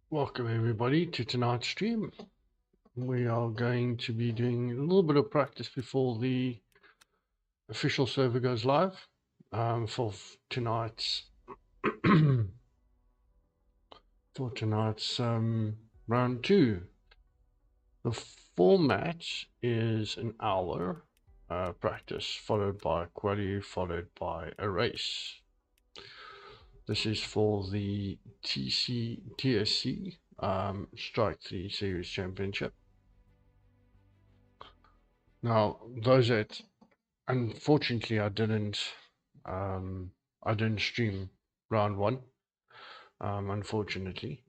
Welcome everybody to tonight's stream. We are going to be doing a little bit of practice before the official server goes live for tonight's round 2. The format is an hour practice followed by quali followed by a race. This is for the TSC Strike 3 Series Championship. Now, those that unfortunately I didn't stream round 1, unfortunately.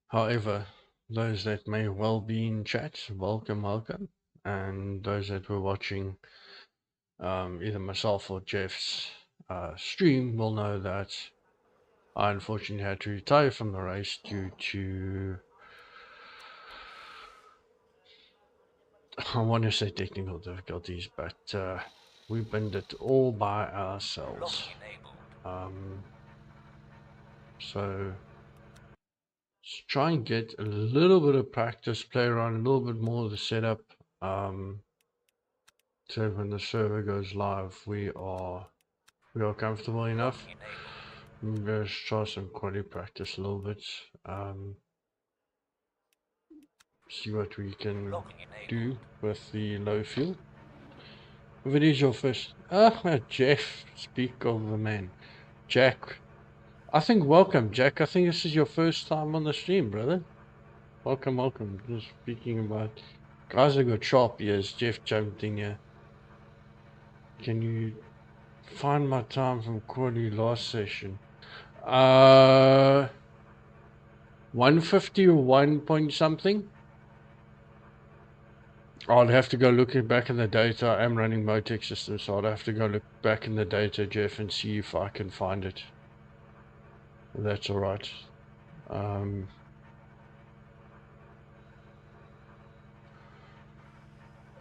However, those that may well be in chat, welcome, and those that were watching either myself or Jeff's stream will know that I unfortunately had to retire from the race due to, I want to say technical difficulties, but we binned it all by ourselves. So let's try and get a little bit of practice, play around a little bit more of the setup. So when the server goes live, we are comfortable enough. Let's try some quality practice a little bit. See what we can do with the low fuel. If it is your first, Jeff, speak of the man, Jack. I think welcome, Jack. I think this is your first time on the stream, brother. Welcome. Just speaking about guys that got sharp ears. Jeff jumped in here. Can you find my time from quarterly last session? 151 point something. I'll have to go looking back in the data. I am running Motec system, so I'll have to go look back in the data, Jeff, and see if I can find it. That's all right.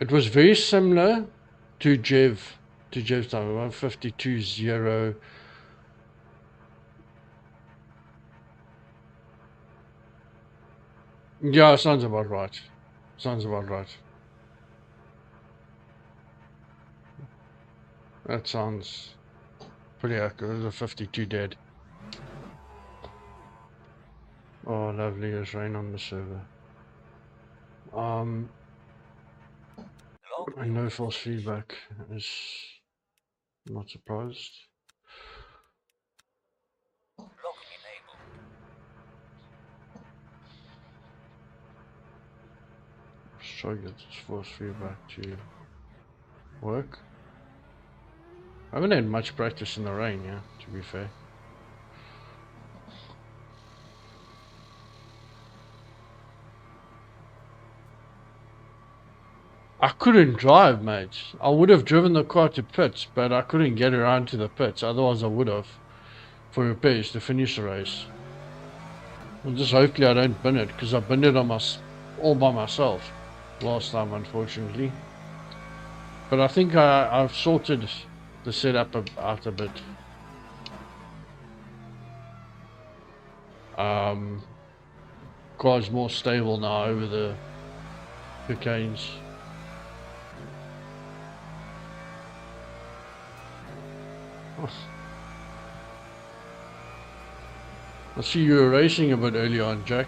It was very similar to Jev's time, 152.0. Yeah, sounds about right. That sounds pretty accurate. The 52 dead. Oh, lovely. There's rain on the server. I know false feedback is not surprised. Let's try to get this force feedback to work. I haven't had much practice in the rain, yeah, to be fair. I couldn't drive, mate. I would have driven the car to pits, but I couldn't get around to the pits. Otherwise, I would have for repairs to finish the race. And just hopefully I don't bin it, because I binned it on all by myself last time, unfortunately. But I think I've sorted the setup out a bit. Car's more stable now over the chicanes. I see you were racing a bit early on, Jack.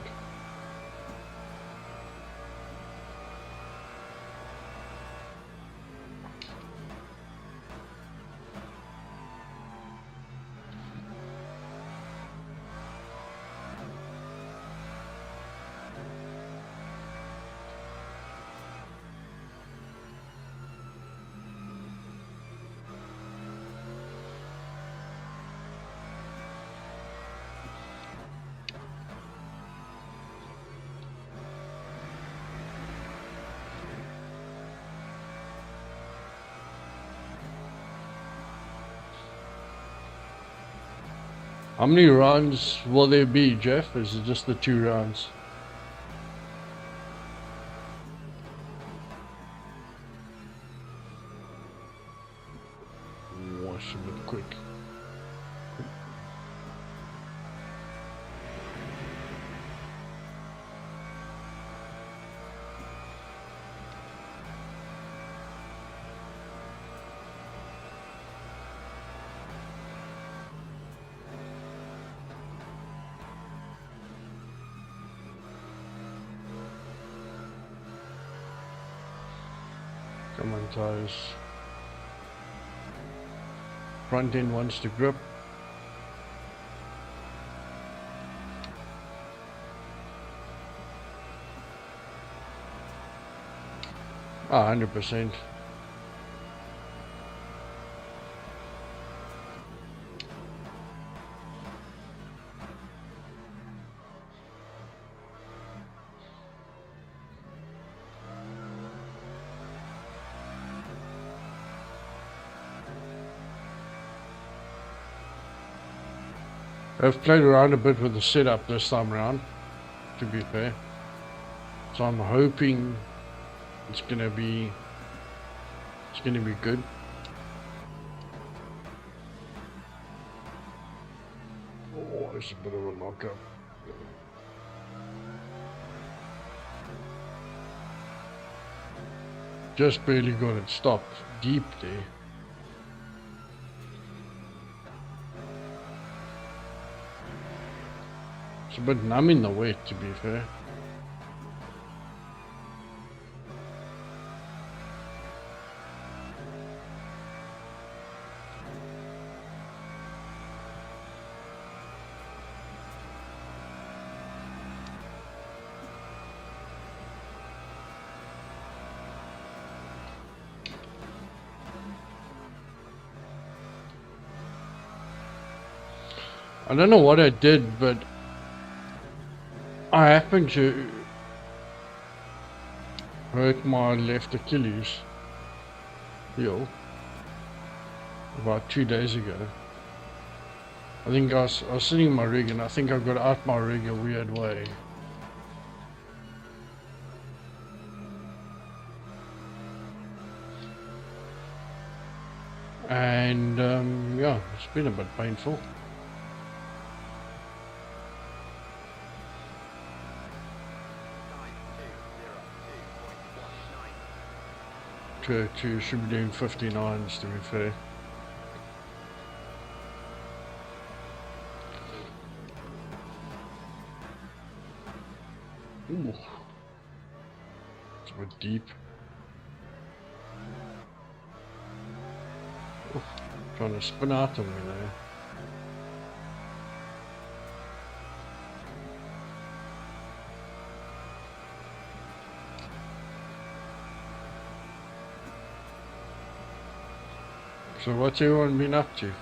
How many rounds will there be, Jeff? Is it just the 2 rounds? it's a bit quick. Come on, tires. Front end wants to grip. 100%. I've played around a bit with the setup this time around, to be fair. So I'm hoping it's gonna be good. Oh, it's a bit of a lockup. Just barely got it stopped deep there. It's a bit numb in the wet, to be fair. I don't know what I did, but I happened to hurt my left Achilles heel about 2 days ago. I think I was sitting in my rig and I think I got out my rig a weird way. And yeah, it's been a bit painful. Should be doing 59s, to be fair. Ooh. It's a bit deep. Ooh, trying to spin out of me there. So what's everyone been up to?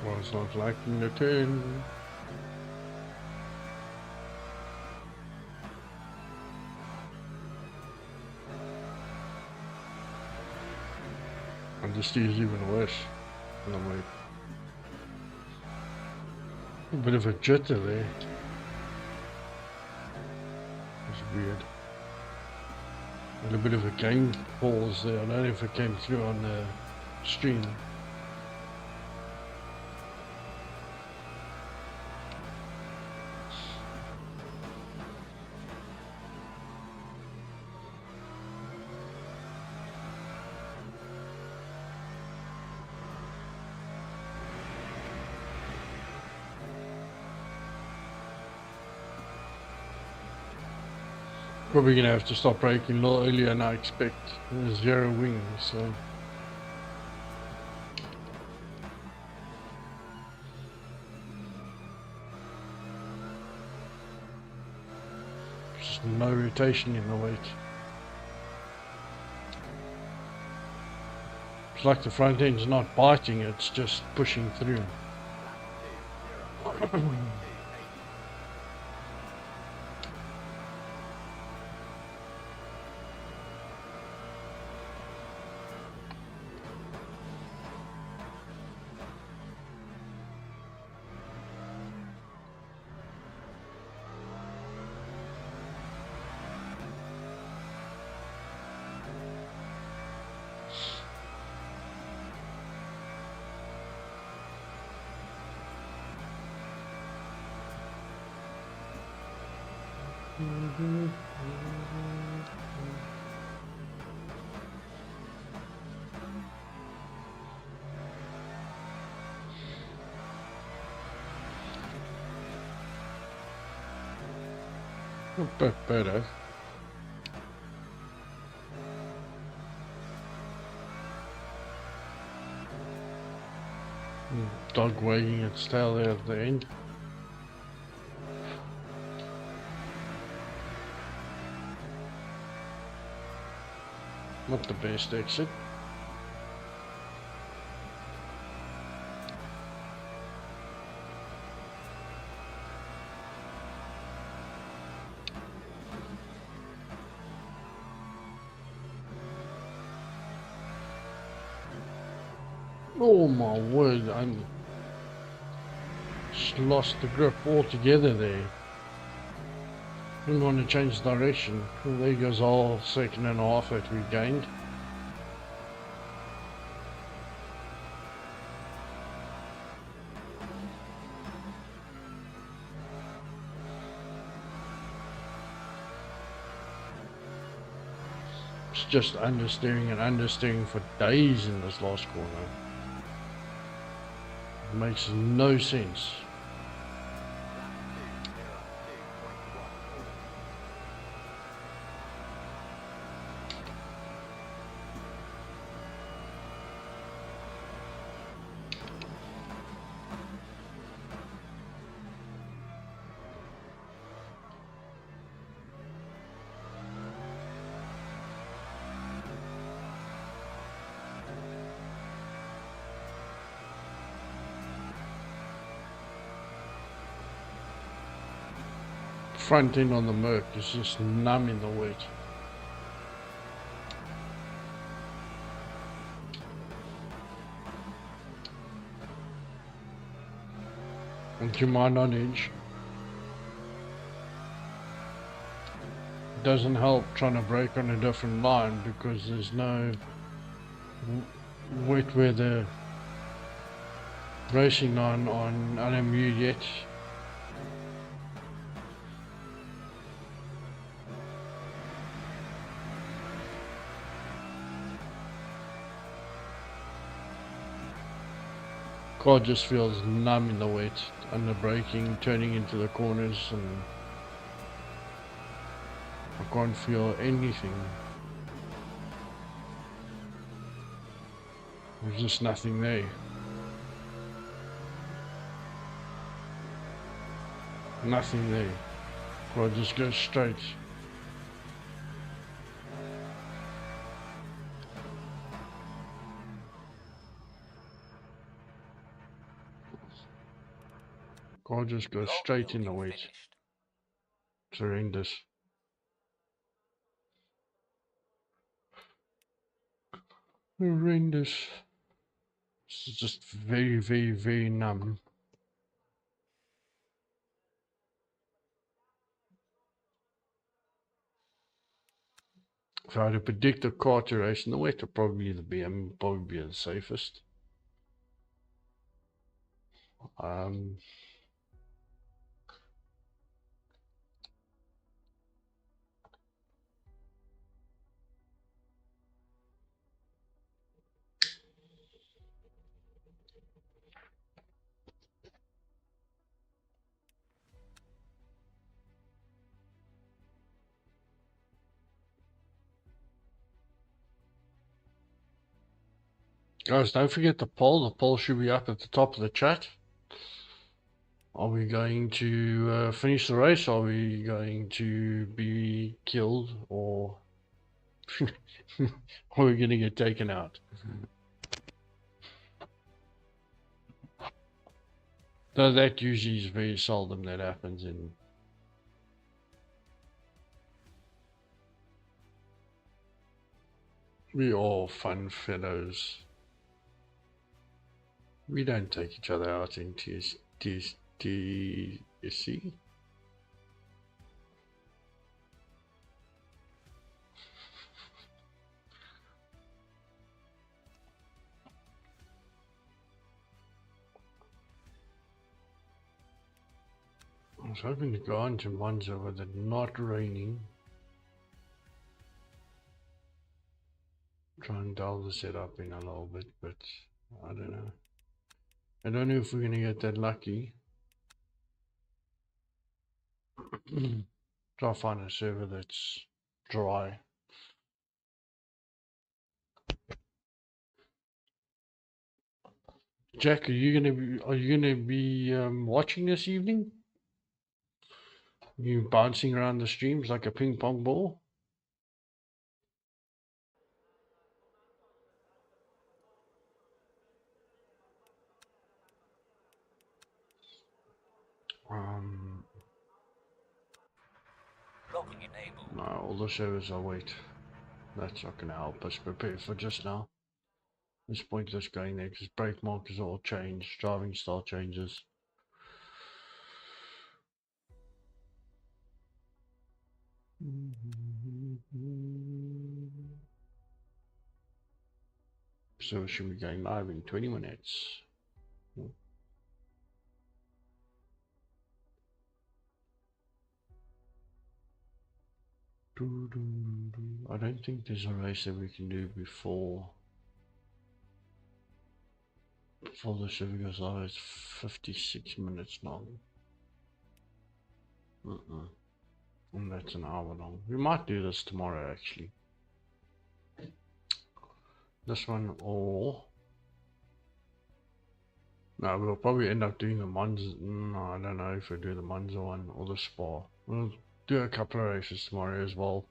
Was not liking the turn. And this is even worse. And I'm like, a bit of a jitter there. Weird. And a bit of a game pause there. I don't know if it came through on the stream. Probably gonna have to stop braking a little earlier than I expect. There's 0 wings, so just no rotation in the weight. It's like the front end's not biting, it's just pushing through. A bit better. Dog wagging its tail there at the end. Not the best exit. Oh my word, I just lost the grip altogether there. Didn't want to change direction. Well, there goes our second and a half that we gained. It's just understeering and understeering for days in this last corner. It makes no sense. Front end on the Merc is just numb in the wet. And to my knowledge, it doesn't help trying to brake on a different line because there's no wet weather racing line on LMU yet. Car just feels numb in the wet, under braking, turning into the corners, and I can't feel anything. There's just nothing there. Nothing there. Car just goes straight. Car just goes straight in the wet. It's horrendous. Horrendous. It's just very, very, very numb. If I had to predict a car to race in the wet, it'd probably the BM would probably be the safest. Guys, don't forget the poll. The poll should be up at the top of the chat. Are we going to finish the race? Are we going to be killed? Or are we going to get taken out? Though that usually is very seldom that happens in... We all fun fellows. We don't take each other out in TSC. was hoping to go on to Monza with it not raining. Try and dial the setup in a little bit, but I don't know. I don't know if we're gonna get that lucky. Try to find a server that's dry. Jack, are you gonna be watching this evening? You bouncing around the streams like a ping pong ball? No, all the servers are wait. That's not gonna help us prepare for just now. It's pointless going there because brake markers all change, driving style changes. So we should be going live in 20 minutes. I don't think there's a race that we can do before the show goes live. It's 56 minutes long. And that's an hour long. We might do this tomorrow actually. This one or... No, we'll probably end up doing the Monza. No, I don't know if we do the Monza one or the Spa. We'll do a couple of races tomorrow as well.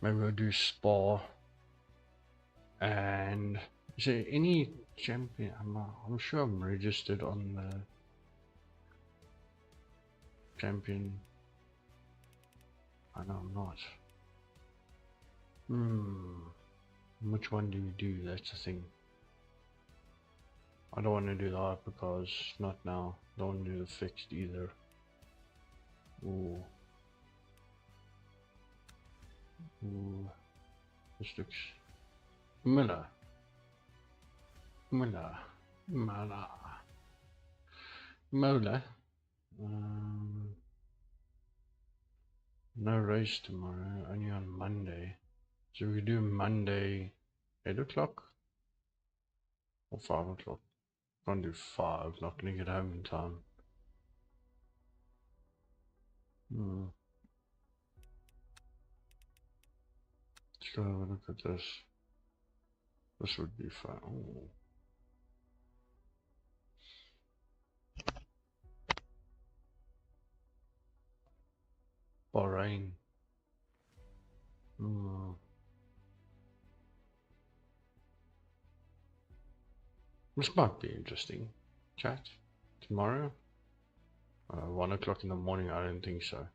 Maybe we'll do Spa. And is there any champion? I'm sure I'm registered on the champion. I know I'm not. Which one do we do? That's the thing. I don't want to do the hypercars, not now. Don't want to do the fixed either. Ooh. This looks... Miller. No race tomorrow, only on Monday. So we do Monday 8 o'clock or 5 o'clock. Can't do 5, not gonna get home in time. Let's go have a look at this. This would be fun. Ooh. Bahrain. This might be interesting. Chat tomorrow. 1 o'clock in the morning. I don't think so.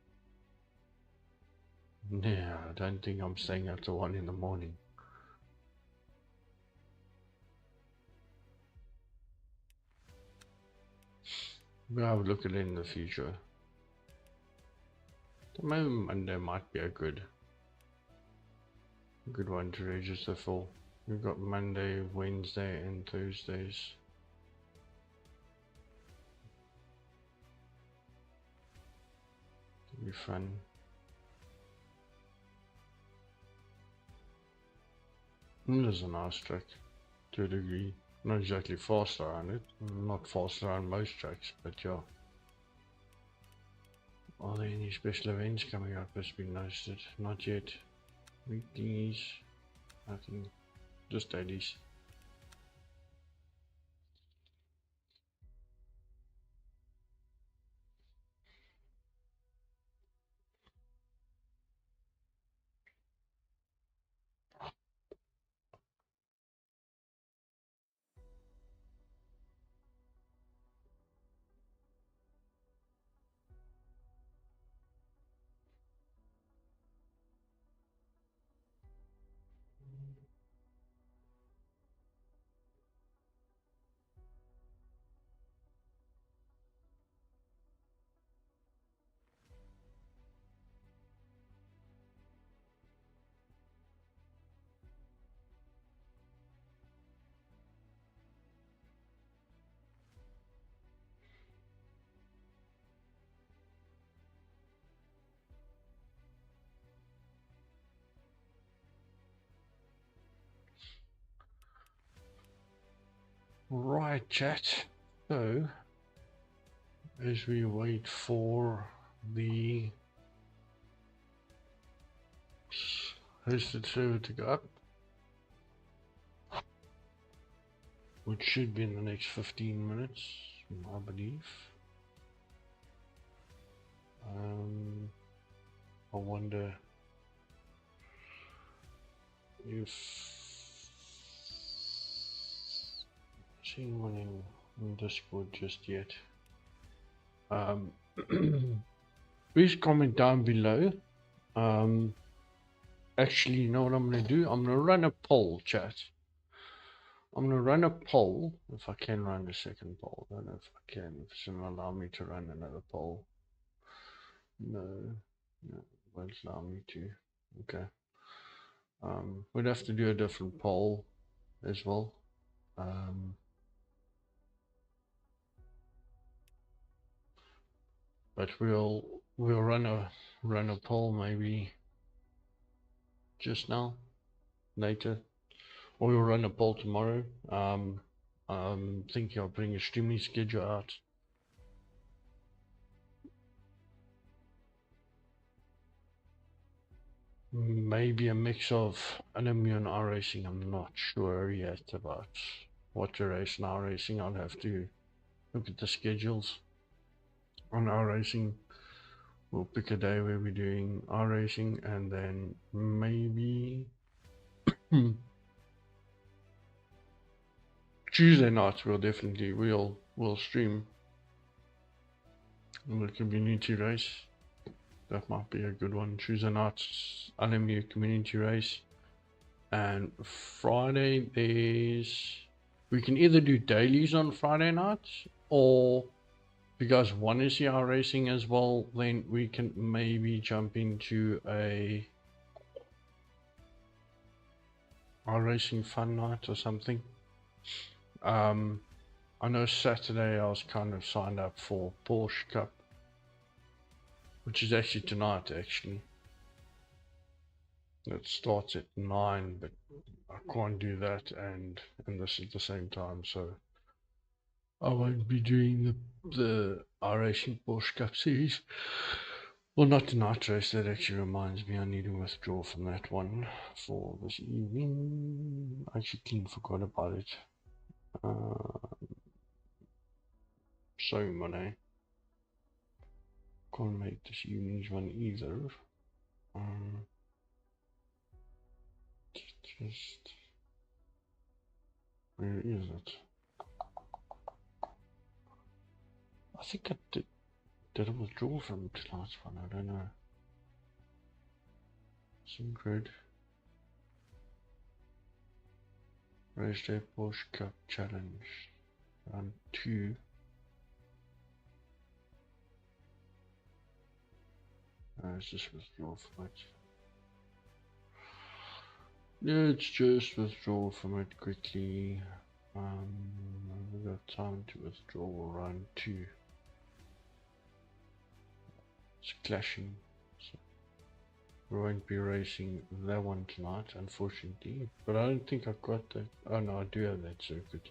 Yeah, I don't think I'm staying up to 1 in the morning. We'll have a look at it in the future. Maybe Monday might be a good one to register for. We've got Monday, Wednesday and Thursdays. It'll be fun. There's a nice track to a degree. Not exactly fast around it. Not fast around most tracks, but yeah. Are there any special events coming up that's been noticed? Not yet. Weeklies. Nothing. Just dailies. Right, chat. So, as we wait for the hosted server to go up, which should be in the next 15 minutes, I believe. I wonder if seeing one in Discord just yet. Please comment down below. Actually, you know what I'm going to do? I'm going to run a poll, chat. I'm going to run a poll, if I can run a second poll. I don't know if I can, if it's going to allow me to run another poll. No, it won't allow me to. Okay. We'd have to do a different poll as well. But we'll run a poll maybe just now, later, or we'll run a poll tomorrow. I'm thinking of putting a streaming schedule out. Maybe a mix of LMU and R racing. I'm not sure yet about what to race in R racing. I'll have to look at the schedules. On R racing, we'll pick a day where we're doing R racing, and then maybe Tuesday night we'll stream the community race. That might be a good one. Tuesday night LMU community race, and Friday we can either do dailies on Friday nights, or because one is the R racing as well, then we can maybe jump into a R racing fun night or something. I know Saturday I was kind of signed up for Porsche Cup, which is actually tonight actually. It starts at 9, but I can't do that and this at the same time, so I won't be doing the R Racing Porsche Cup series. Well, not the night race. That actually reminds me I need to withdraw from that one for this evening. I actually clean forgot about it. So money. Can't make this evening's one either. Just where is it? I think I did a withdrawal from tonight's one. I don't know. Some grid. Race Day Porsche Cup Challenge. Round 2. It's just withdrawal from it. Yeah, it's just withdrawal from it quickly. We've got time to withdraw round 2. It's clashing, so we won't be racing that one tonight, unfortunately. But I don't think I've got that. Oh no, I do have that circuit.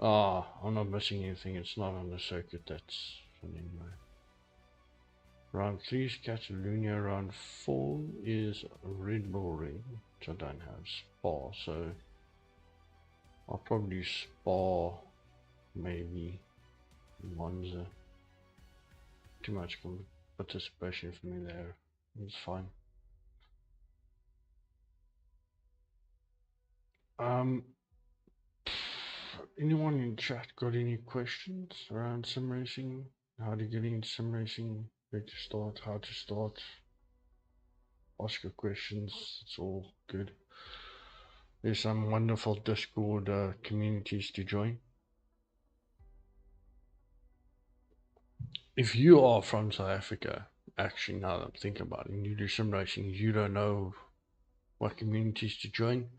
I'm not missing anything. It's not on the circuit. That's anyway. Round 3 is Catalonia. Round 4 is Red Bull Ring, which I don't have. Spa, so I'll probably Spa, maybe Monza. Too much participation for me there. It's fine. Anyone in chat got any questions around sim racing? How to get into sim racing? Where to start? How to start? Ask your questions. It's all good. There's some wonderful Discord communities to join. If you are from South Africa, actually, now that I'm thinking about it, and you do sim racing, you don't know what communities to join.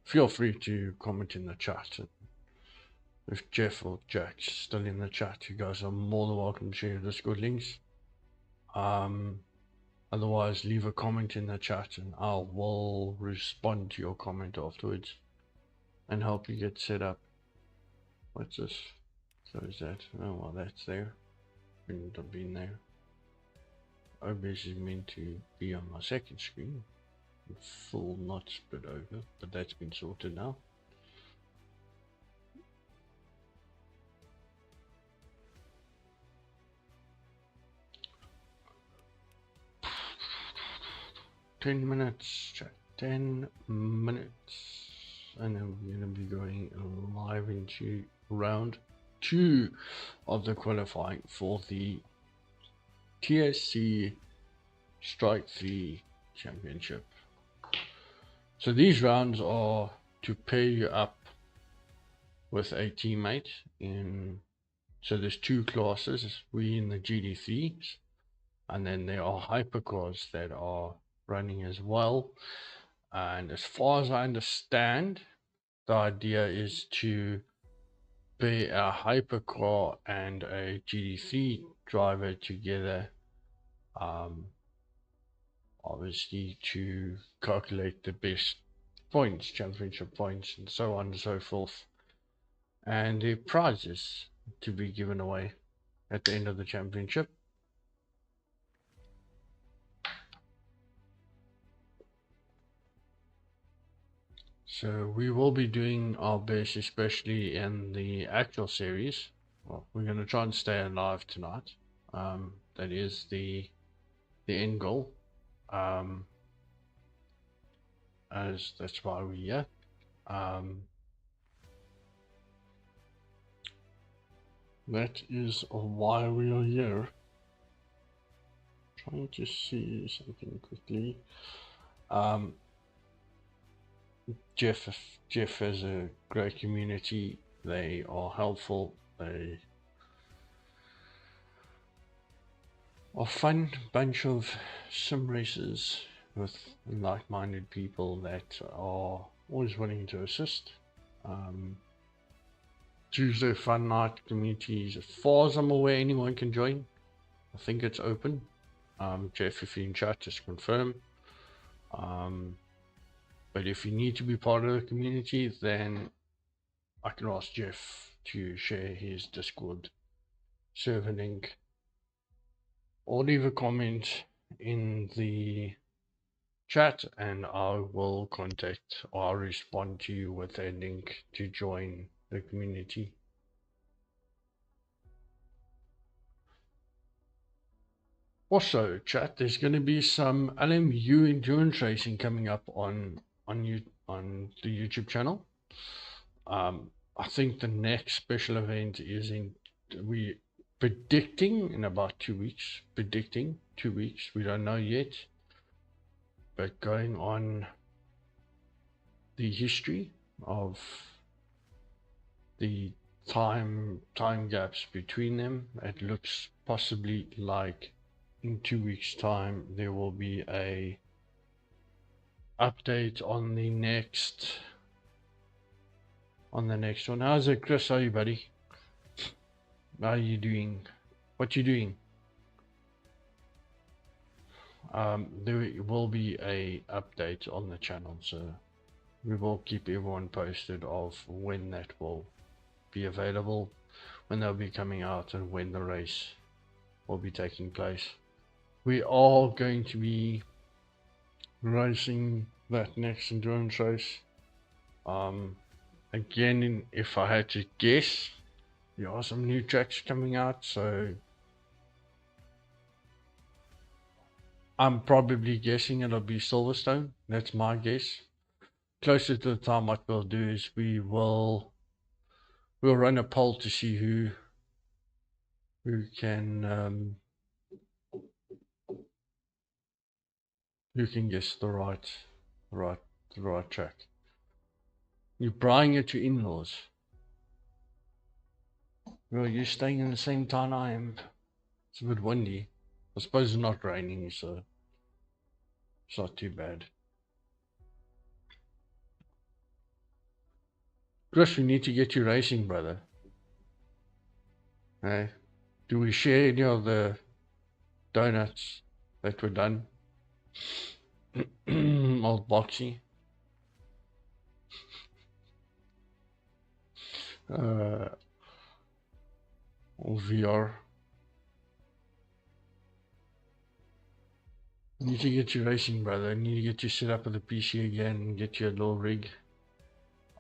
Feel free to comment in the chat. If Jeff or Jack's still in the chat, you guys are more than welcome to share your Discord links. Otherwise, leave a comment in the chat and I will respond to your comment afterwards and help you get set up. What's this? So is that? Oh, well, that's there. Shouldn't have been there. OBS is meant to be on my second screen. Full not split over, but that's been sorted now. Ten minutes, chat. 10 minutes. And then we're going to be going live into round 2 of the qualifying for the TSC Strike 3 Championship. So these rounds are to pair you up with a teammate in. So there's 2 classes. We in the GD3s, and then there are hypercars that are running as well. And as far as I understand, the idea is to pair a hypercar and a GD3 driver together, obviously to calculate the best points, championship points, and so on and so forth. And the prizes to be given away at the end of the championship. So we will be doing our best, especially in the actual series. Well, we're going to try and stay alive tonight. That is the end goal. As that's why we're here. That is why we are here. Trying to see something quickly. Jeff has a great community. They are helpful. They are fun bunch of sim racers with like-minded people that are always willing to assist. Tuesday fun night communities, as far as I'm aware, anyone can join. I think it's open. Jeff, if you're in chat, just confirm. But if you need to be part of the community, then I can ask Jeff to share his Discord server link, or leave a comment in the chat and I will contact or I'll respond to you with a link to join the community. Also, chat, there's going to be some LMU endurance racing coming up on the YouTube channel. I think the next special event is we predicting in about 2 weeks. Predicting 2 weeks. We don't know yet. But going on the history of the time gaps between them, it looks possibly like in 2 weeks time there will be a update on the next one. How's it, Chris? How are you, buddy? How are you doing? What you doing? There will be a update on the channel, so we will keep everyone posted of when that will be available, when they'll be coming out, and when the race will be taking place. We are going to be racing that next endurance race. Again, if I had to guess, there are some new tracks coming out, so I'm probably guessing it'll be Silverstone. That's my guess. Closer to the time, what we'll do is we'll run a poll to see who can guess the right track. You're buying it to in-laws. Well, you're staying in the same town I am. It's a bit windy. I suppose it's not raining, so it's not too bad. Chris, we need to get you racing, brother. Hey, do we share any of the donuts that were done? Old boxy. Or VR. Need to get you racing, brother. Need to get you set up with a PC again and get you a little rig.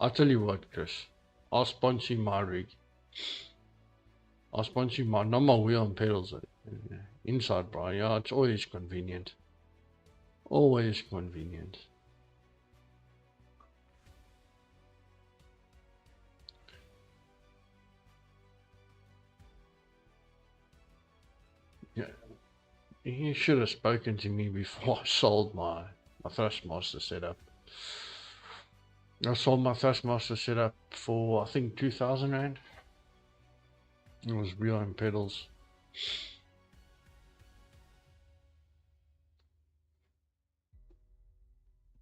I'll tell you what, Chris. I'll sponsor you my rig. I'll sponsor you my, not my wheel and pedals. Inside, bro. Yeah, it's always convenient. Always convenient. Yeah. You should have spoken to me before I sold my Thrustmaster setup. I sold my Thrustmaster setup for, I think, 2,000 Rand. It was wheel and pedals.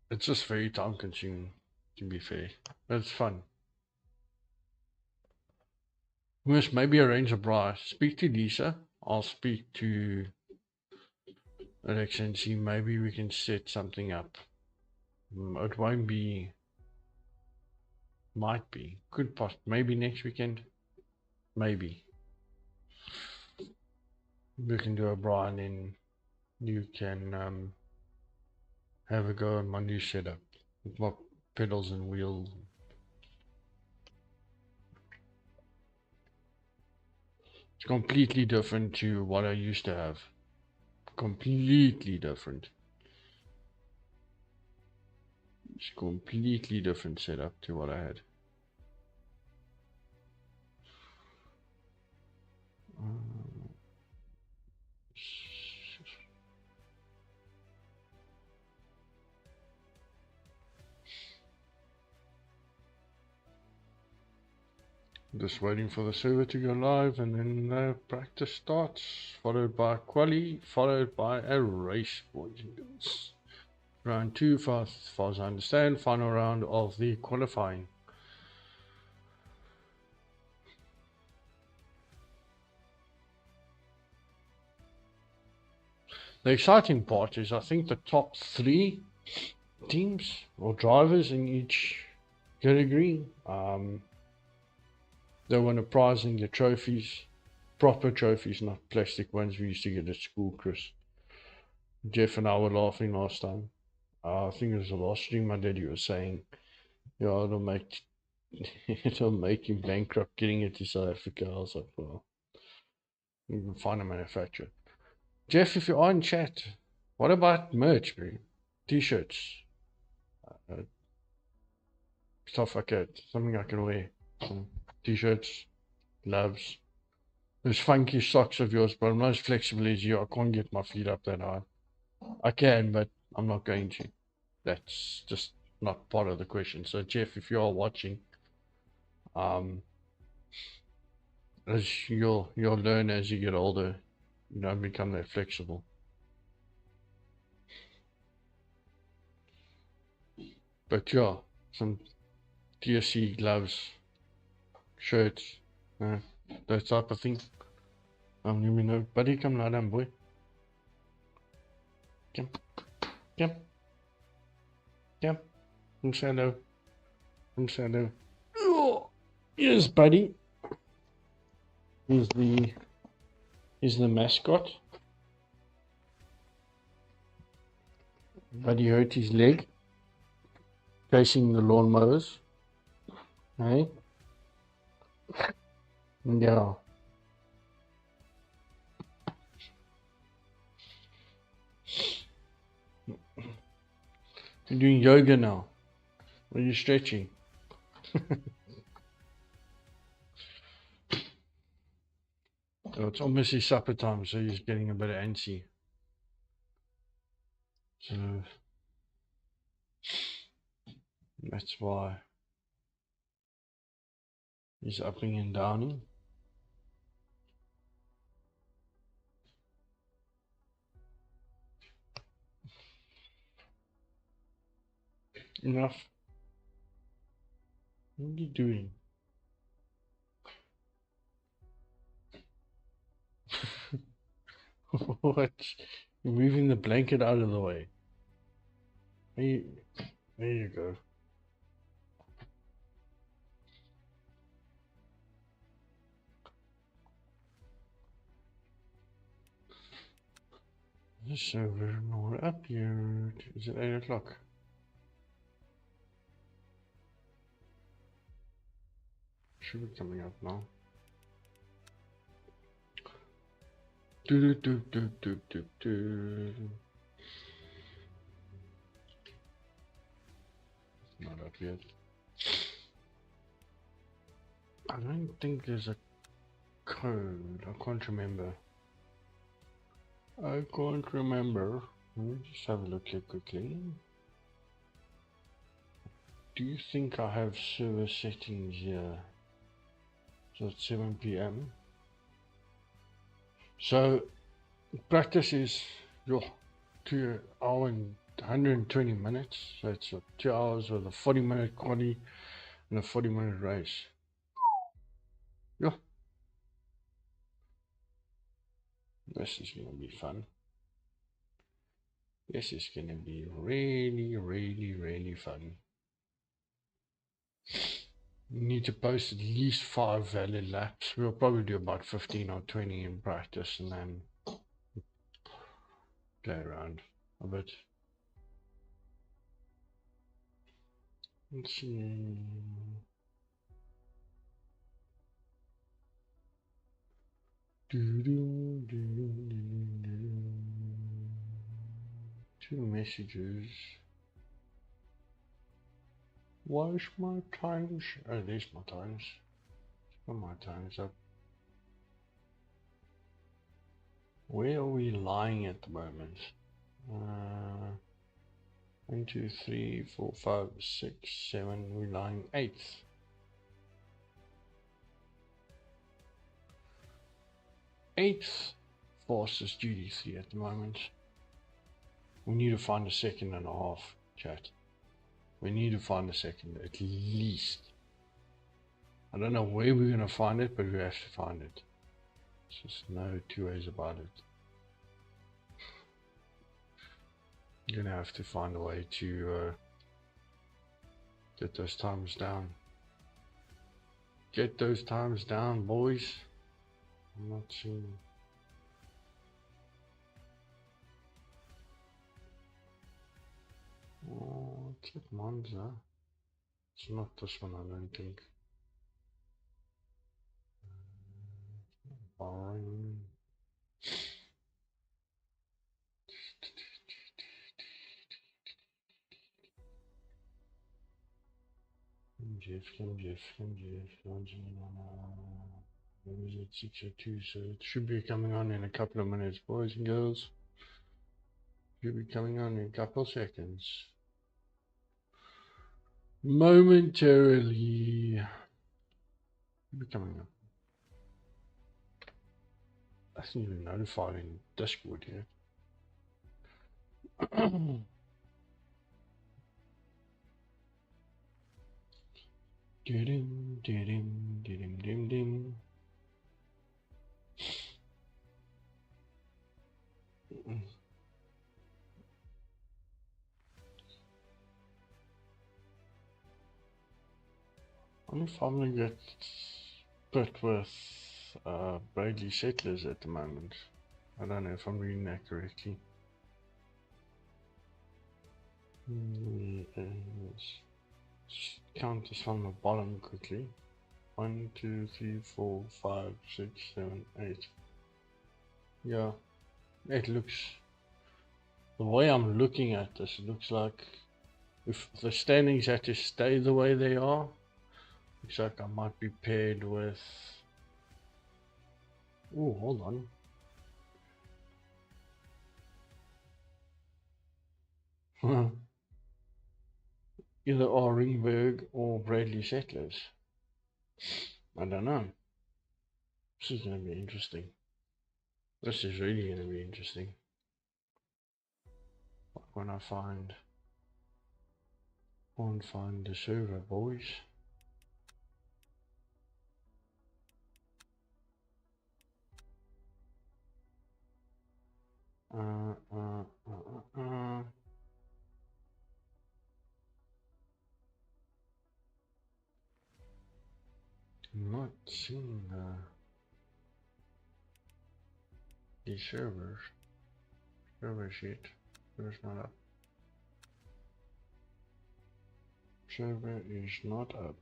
It's just very time consuming, to be fair. But it's fun. We must maybe arrange a price. Speak to Lisa. I'll speak to Alexa and see maybe we can set something up. It won't be, might be, could maybe next weekend. Maybe. We can do a Brian and you can have a go on my new setup with my pedals and wheels. It's completely different to what I used to have. Completely different. It's completely different setup to what I had. Just waiting for the server to go live and then practice starts, followed by quali, followed by a race, boys and girls. Round 2, as far as I understand, final round of the qualifying. The exciting part is I think the top 3 teams or drivers in each category, they won a prize and get trophies. Proper trophies, not plastic ones we used to get at school, Chris. Jeff and I were laughing last time. I think it was the last stream my daddy was saying, yeah, it'll make you bankrupt getting it to South Africa. I was like, well, you can find a manufacturer. Jeff, if you are in chat, what about merch, bro? T-shirts, uh, stuff like that, something I can wear. T-shirts, gloves. Those funky socks of yours, but I'm not as flexible as you. I can't get my feet up that high. I can, but I'm not going to. That's just not part of the question. So, Jeff, if you are watching, as you'll learn as you get older, you don't become that flexible. But yeah, some TSC gloves, shirts, that type of thing. Let me know. Buddy, come lie down, boy. Come, come, come. Come say hello. Come say hello. Oh, yes, buddy. He's the mascot. Buddy hurt his leg chasing the lawnmowers. Hey? Yeah. You're doing yoga now. Are you stretching? Oh, it's almost his supper time, so he's getting a bit antsy. So that's why he's upping and downing. Enough. What are you doing? What? You're moving the blanket out of the way. There you go. So we're not up yet. Is it 8 o'clock? Should be coming up now. Do do do do do do. Not up yet. I don't think there's a code. I can't remember. I can't remember. Let me just have a look here quickly. Do you think I have server settings here? So it's 7 p.m. So practice is 2 hours and 120 minutes. So it's 2 hours with a 40-minute quali and a 40-minute race. Yeah. This is gonna be fun. This is gonna be really fun. You need to post at least 5 valid laps. We'll probably do about 15 or 20 in practice and then play around a bit. Let's see. Two messages. Where's my times? Oh, there's my times. Where my times up? Where are we lying at the moment? 1, 2, 3, 4, 5, 6, 7. We're lying 8th. 8th fastest GD3 at the moment. We need to find a second and a half, chat. We need to find a second at least. I don't know where we're going to find it, but we have to find it. There's just no two ways about it. You're going to have to find a way to get those times down. Get those times down, boys. I'm not seeing. Oh, it's like Monza. It's not this one, I don't think. Boring. Jeff. Where is it? 6:02, so it should be coming on in a couple of minutes, boys and girls. Should be coming on in a couple of seconds. Momentarily. Should be coming up. I hasn't even notified in Discord yet. Dim. I'm finally get put with Bradley Settlers at the moment. I don't know if I'm reading that correctly. Let's count this from the bottom quickly. 1, 2, 3, 4, 5, 6, 7, 8. Yeah, it looks. The way I'm looking at this, it looks like if the standings had to stay the way they are, looks like I might be paired with. Oh, hold on. Either R. Ringberg or Bradley Settlers. I don't know. This is going to be interesting. This is really going to be interesting. When I find the server, boys. not seeing the server sheet. Server's not up. Server is not up.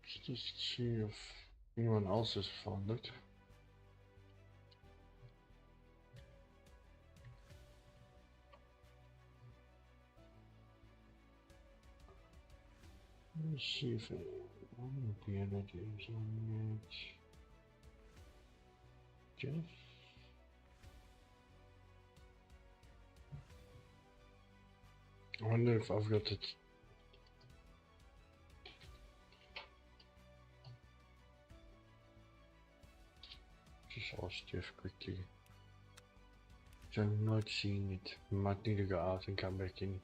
Let's just see if anyone else has found it. Let's see if it won't be energies on it. Jeff? I wonder if I've got it. Just ask Jeff quickly. So I'm not seeing it. Might need to go out and come back in.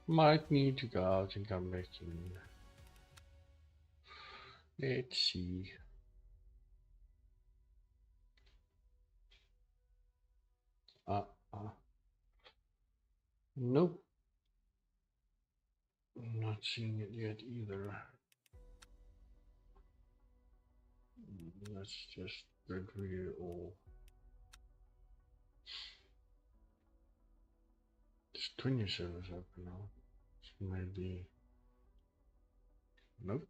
Might need to go out and come back in. Let's see. Nope. Not seeing it yet either. Let's just review it all. There's 20 servers open now. So maybe. Nope.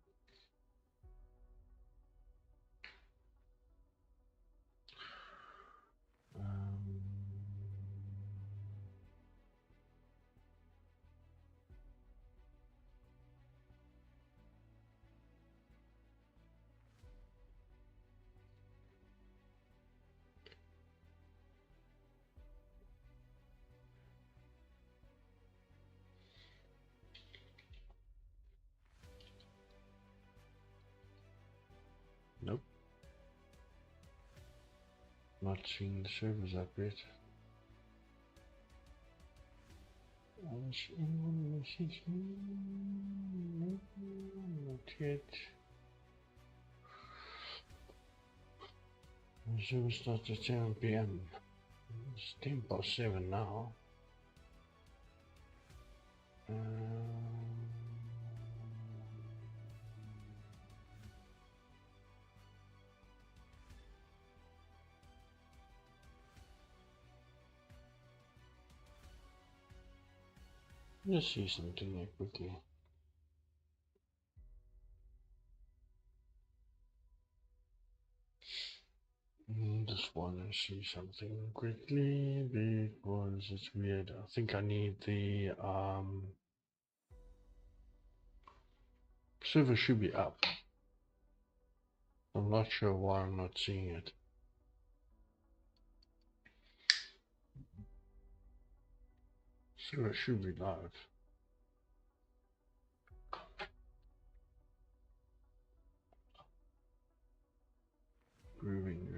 Nope. Not seeing the servers up yet. Anyone message me? Nope, not yet. The server starts at 7 PM. It's 7 now. Let's see something there quickly. Just want to see something quickly because it's weird. I think I need the server should be up. I'm not sure why I'm not seeing it. Server should be live. Proving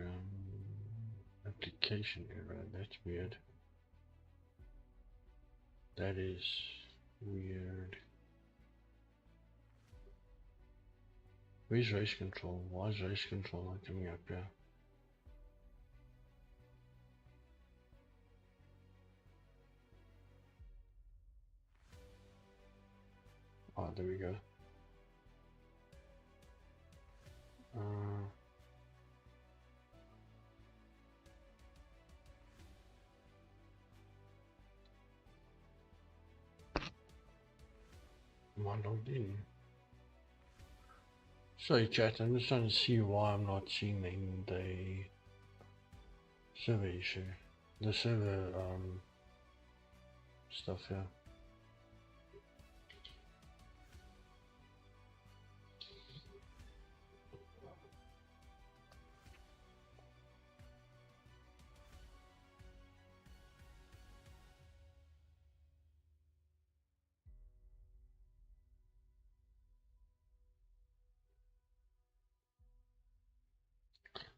application error. That's weird. That is weird. Where's race control? Why is race control not coming up here? Oh, there we go. Am I logged in? Sorry chat, I'm just trying to see why I'm not seeing the server issue. The server stuff here.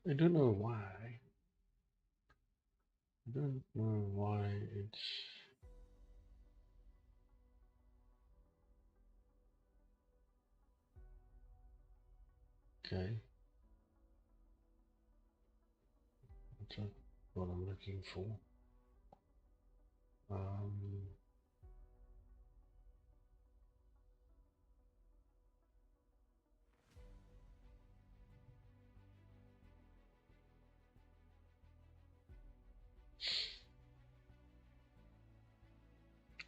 I don't know why. I don't know why it's... Okay. That's not what I'm looking for.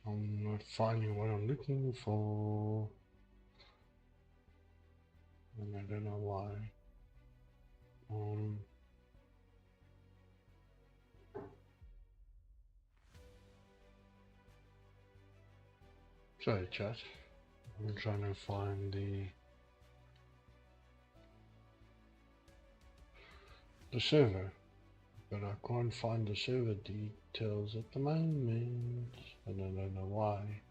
I'm not finding what I'm looking for. And I don't know why. Sorry chat. I'm trying to find the server, but I can't find the server details at the moment. I don't know why.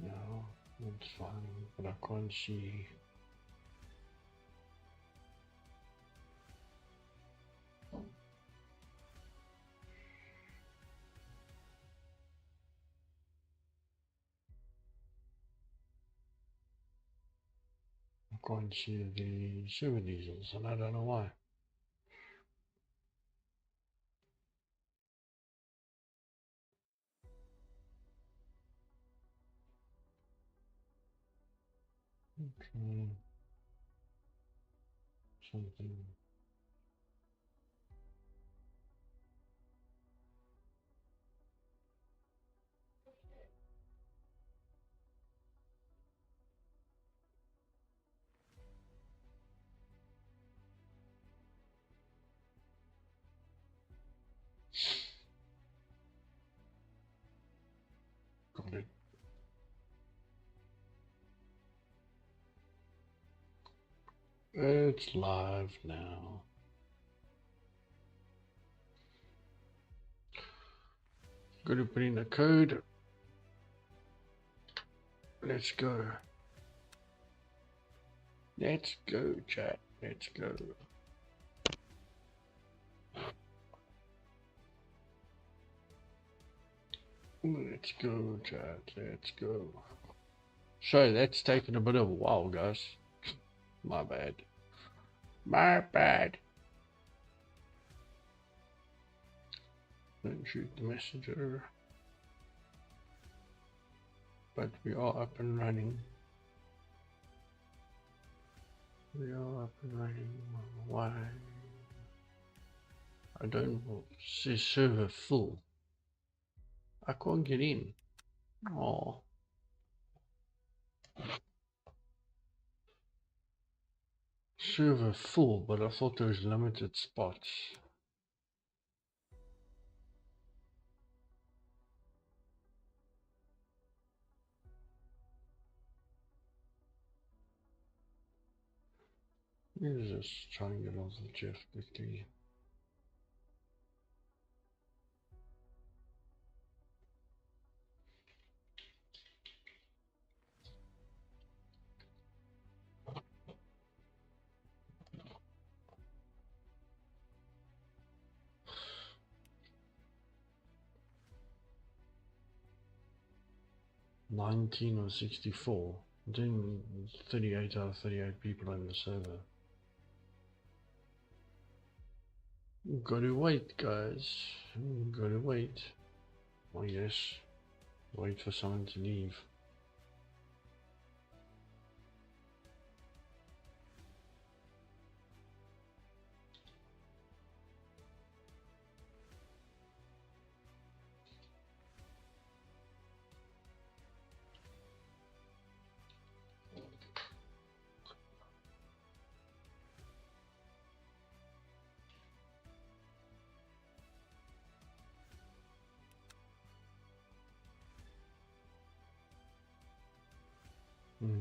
No, it's fine, but I can't see. I can't see the server details, and I don't know why. Okay. Something. Got it. It's live now. Got to put in the code. Let's go. Let's go, chat. Let's go. Let's go, chat. Let's go. So that's taken a bit of a while, guys. My bad. My bad. Don't shoot the messenger. But we are up and running. We are up and running. Why? I don't see server full. I can't get in. Oh. Server full, but I thought there was limited spots. Let's just try and get off the Jeff quickly. "19 or 64. Then 38 out of 38 people on the server. Gotta wait, guys. Gotta wait. Oh yes. Wait for someone to leave.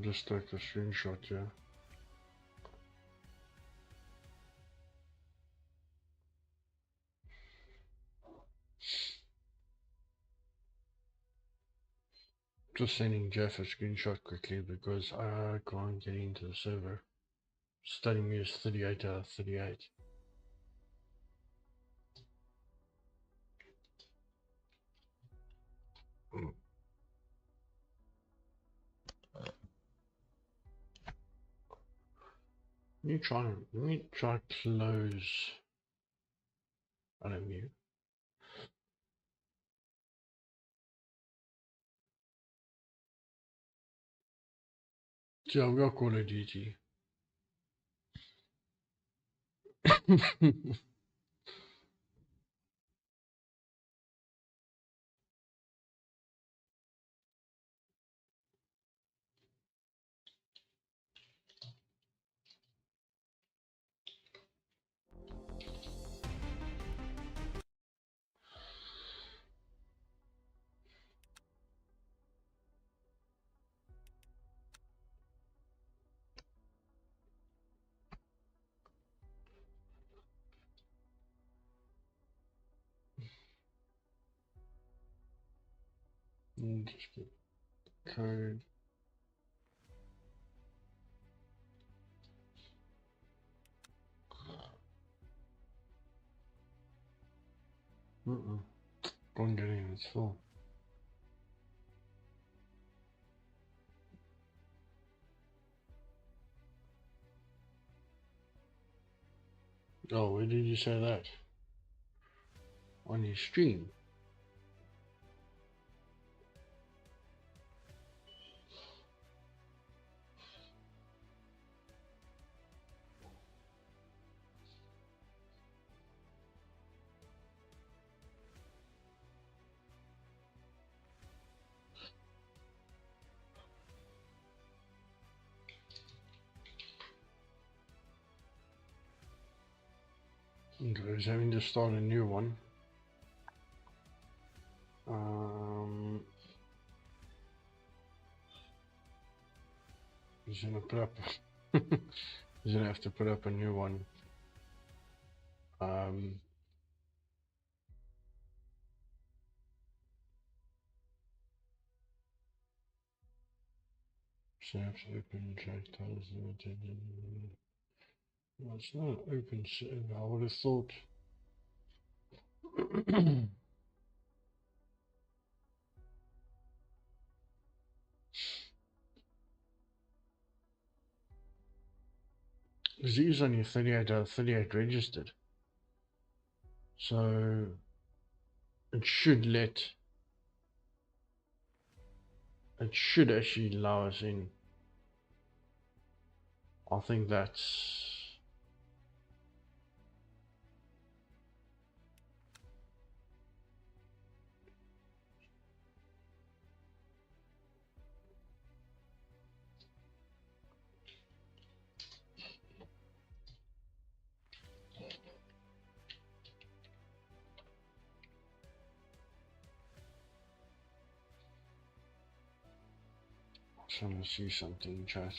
Just take a screenshot, yeah. Just sending Jeff a screenshot quickly because I can't get into the server. It's telling me it's 38 out of 38. Let me try close. I don't mute. Ja, I've got Call of Duty. Just get code. Can't get in, it's full. Oh, where did you say that? On your stream? Okay, I was having to start a new one. He's gonna put up. He's gonna have to put up a new one. Snaps open track titles limited. Well, it's not an open server. I would have thought. These only 38 registered. So it should actually allow us in. I think that's trying to see something, chat.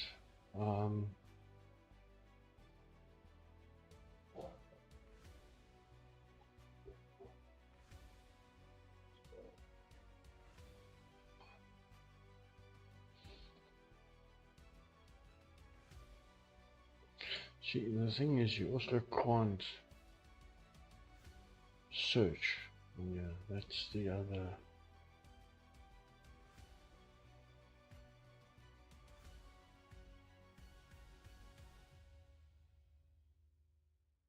See, the thing is, you also can't search. Yeah, that's the other.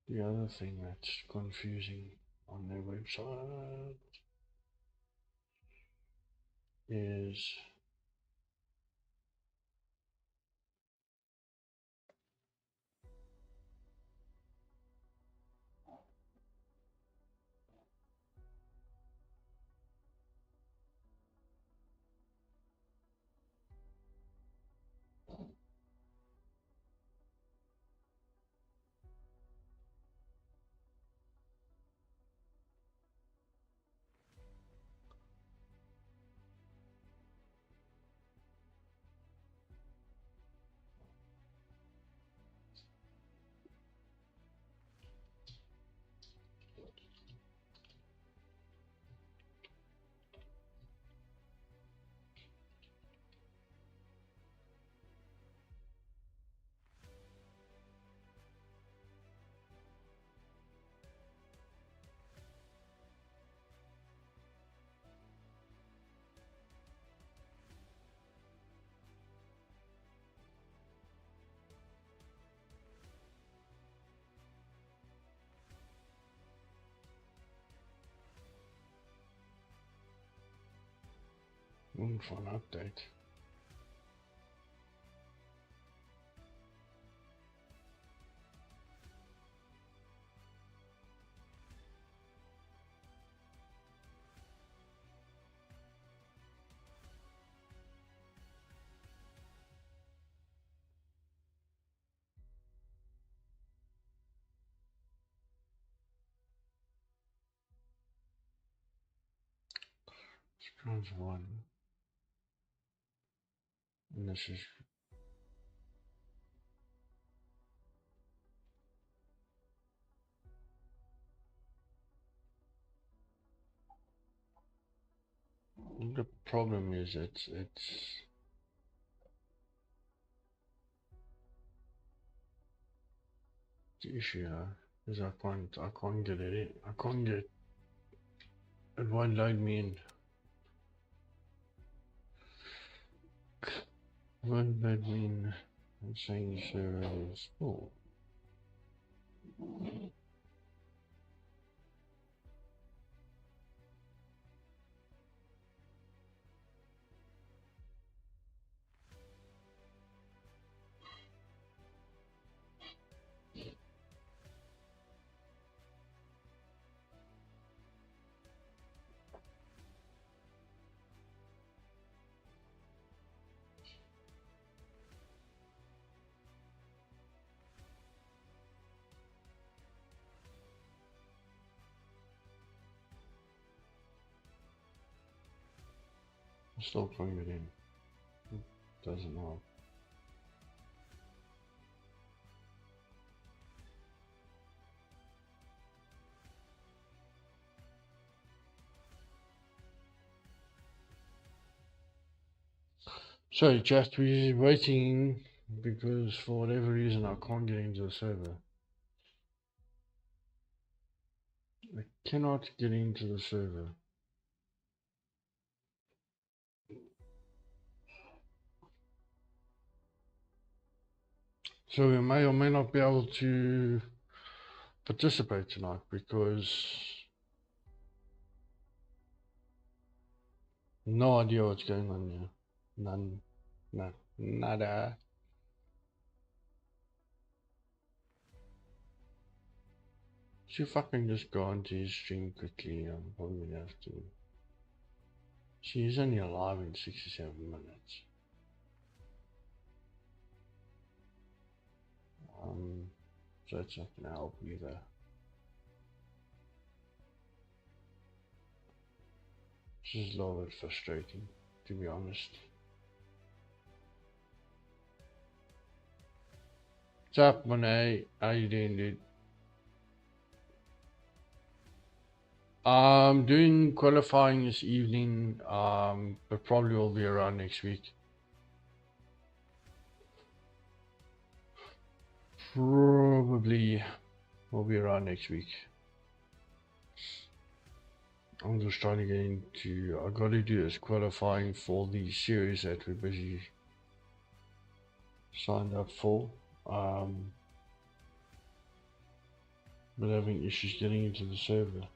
The other thing that's confusing on their website is for an update. That's one. And this is the problem is it's the issue is I can't get it in. I can't get it won't load me in. It won't load me in. I'm saying server is full. I still can't get in. It doesn't help. Sorry, chat, we're waiting because for whatever reason I can't get into the server. I cannot get into the server. So we may or may not be able to participate tonight because no idea what's going on here. None. No. Nada. So if I can just go onto his stream quickly, I'm probably gonna have to. See, he's only alive in 67 minutes. So it's not gonna help either. This is a little bit frustrating, to be honest. What's up, Monet? How you doing, dude? Doing qualifying this evening, but probably will be around next week. Probably will be around next week. I'm just trying to get into. I got to do this qualifying for the series that we're busy signed up for. But having issues getting into the server.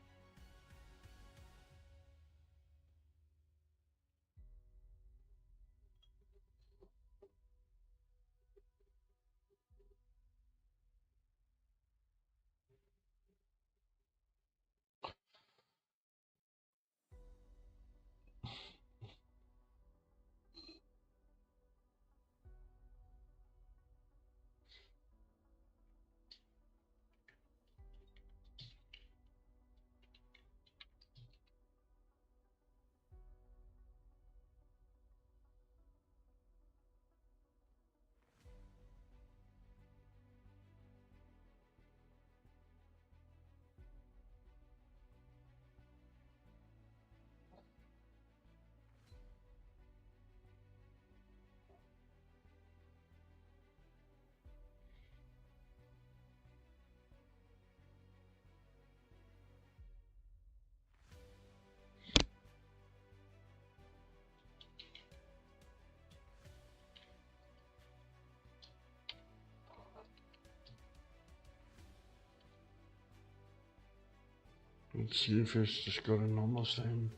Let's see if it's just got a normal thing.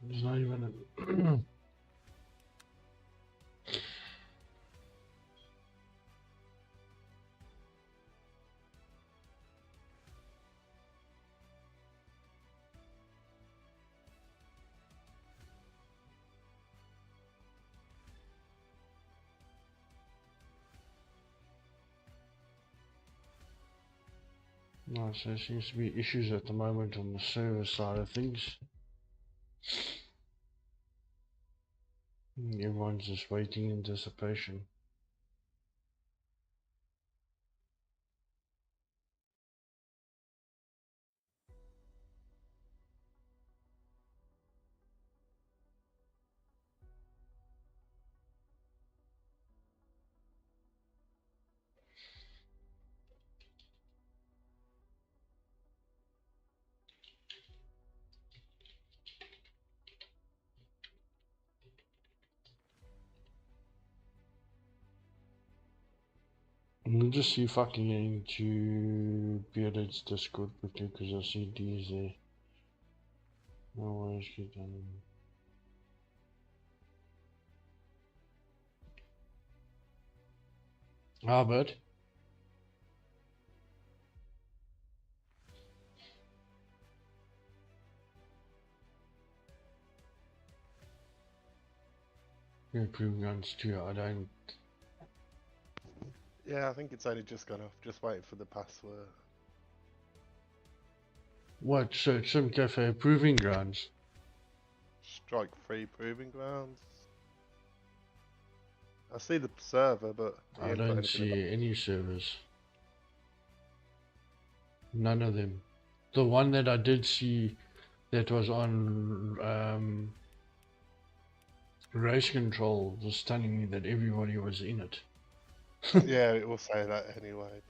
There's not even a. No, so there seems to be issues at the moment on the server side of things. Everyone's just waiting in anticipation. I'm gonna just see if I can get into Bearded's Discord quickly because I see D's there. No worries, get done. Ah, but you're improving guns too. I don't. Yeah, I think it's only just gone off. Just waiting for the password. What? So it's some cafe proving grounds. Strike free proving grounds. I see the server, but he I ain't put don't anything about. see any servers. None of them. The one that I did see that was on race control was telling me that everybody was in it. Yeah, it will say that anyway.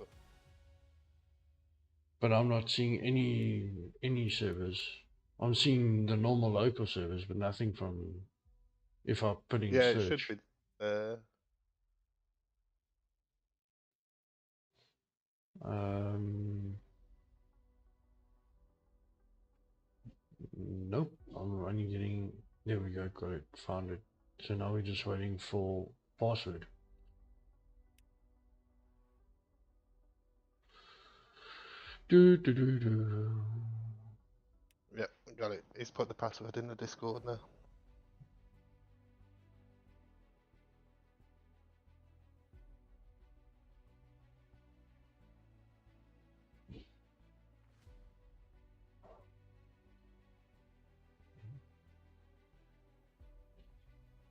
But I'm not seeing any servers. I'm seeing the normal local servers, but nothing from if I put in Yeah, it should search. be there. Nope. I'm only getting. There we go. Got it. Found it. So now we're just waiting for password. Do do do do. Yep, got it. He's put the password in the Discord now.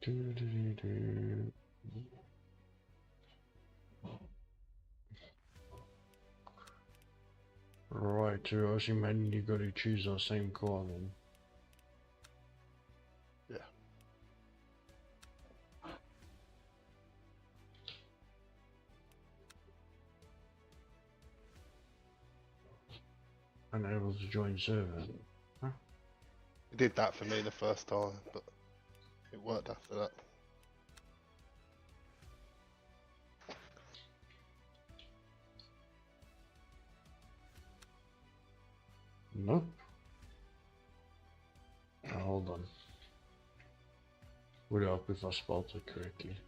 Do do do do. Right, so I assume manually got to choose our same car then. Yeah. Unable to join server. Huh? He did that for me the first time, but it worked after that. Nope. Oh, hold on. Would help if I spelled it correctly.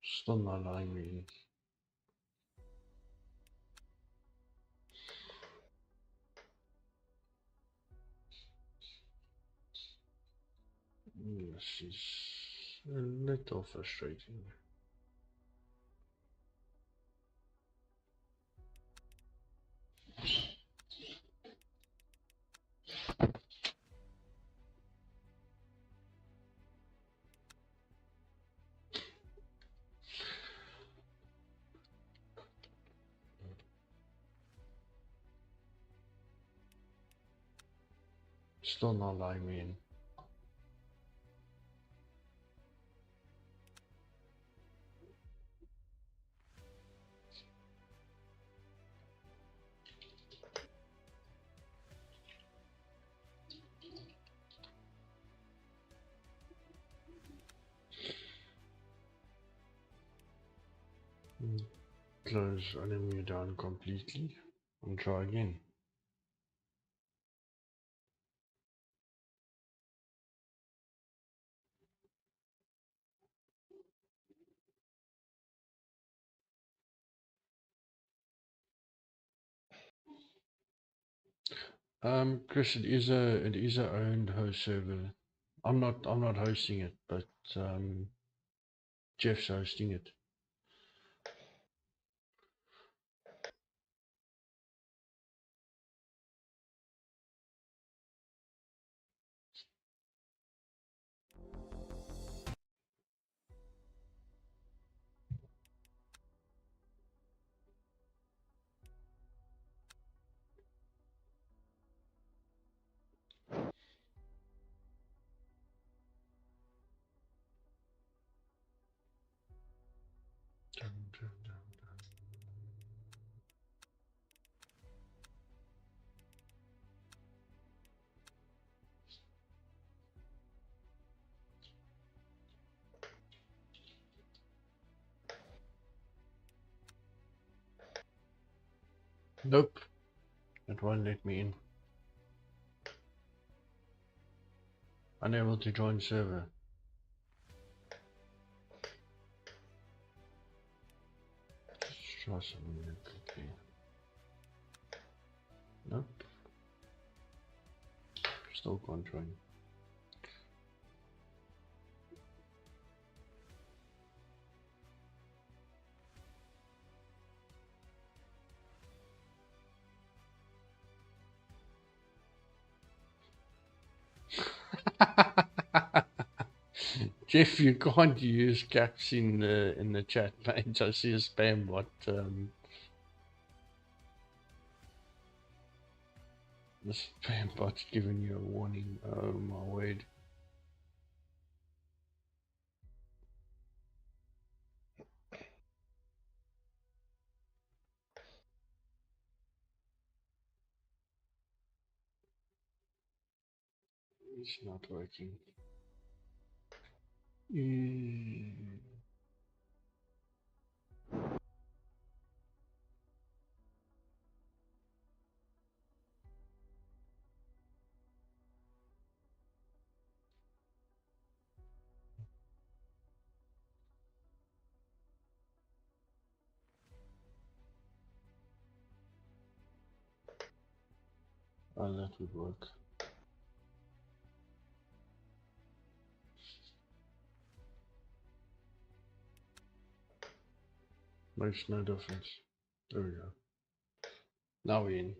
Still not allowing me. This is a little frustrating. Still not allowing me in. Close enemy down completely and try again. Chris, it is a owned host server. I'm not hosting it, but Jeff's hosting it. Nope, it won't let me in. Unable to join server. Let's try something real quickly. Nope. Still can't join. Jeff, you can't use caps in the chat, mate. I see a spam bot. The spam bot's giving you a warning. Oh my word. It's not working. Oh, that would work. Makes no difference. There we go. Now we're in.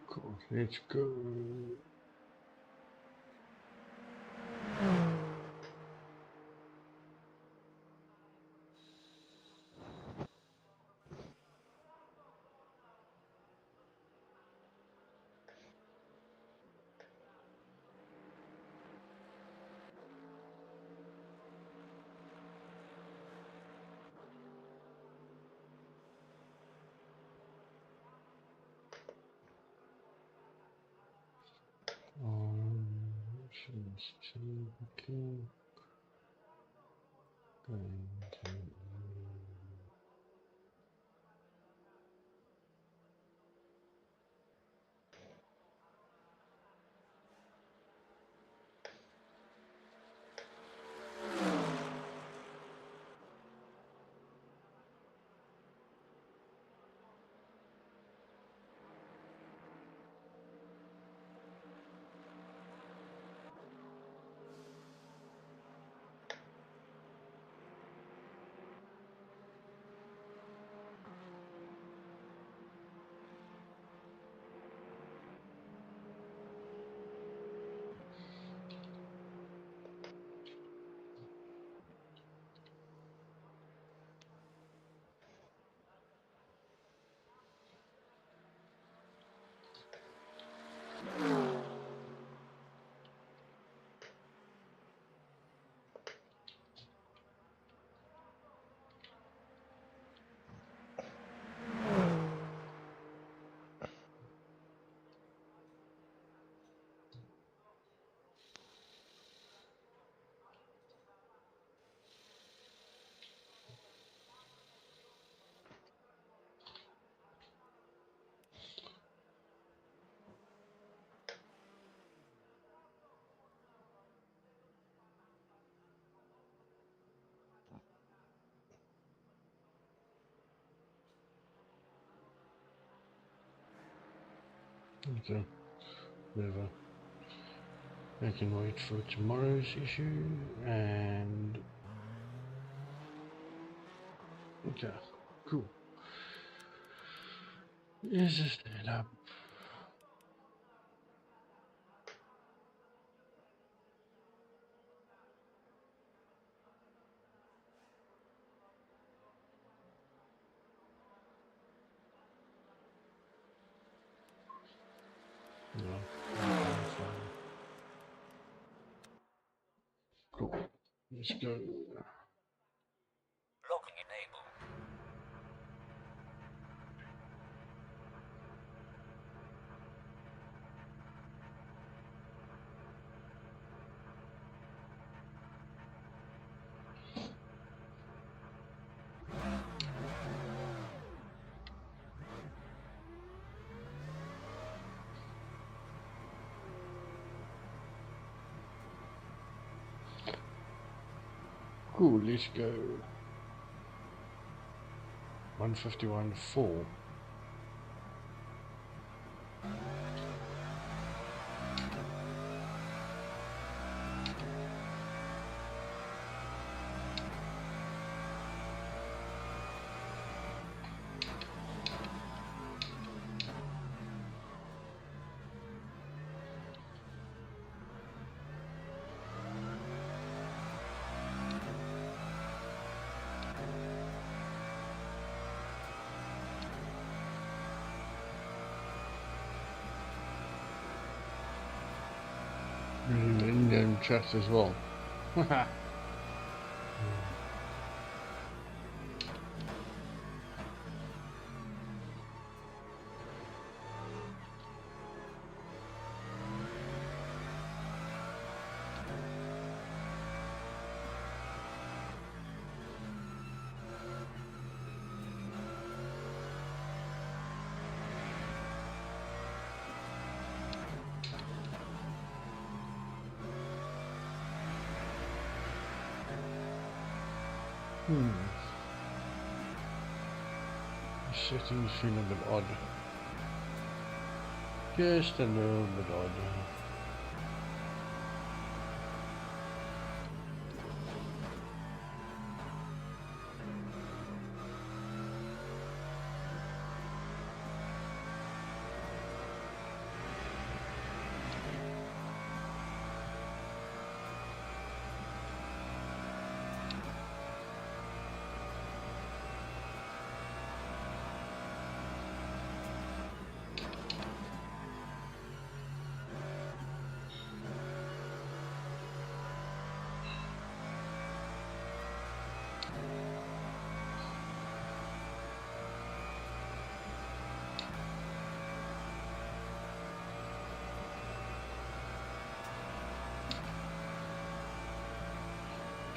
Cool. Let's go. Okay. So, whatever. I can wait for tomorrow's issue and okay, cool. Is this it up? No. Cool. Let's go. Locking enabled. Cool, let's go. 151.4. In them chats as well. Settings feel a bit odd. Just a little bit odd.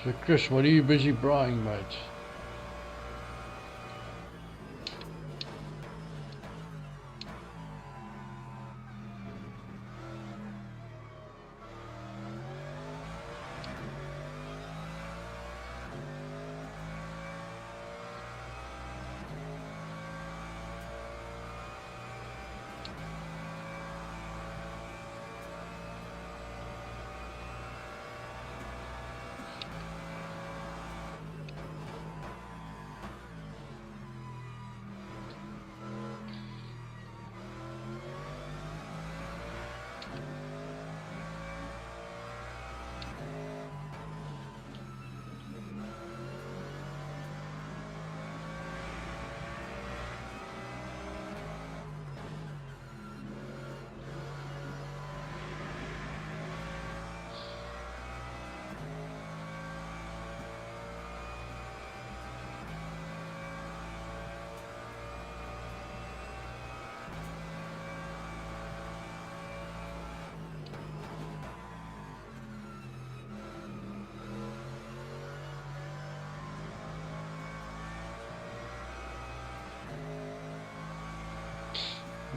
So Chris, what are you busy buying, mate?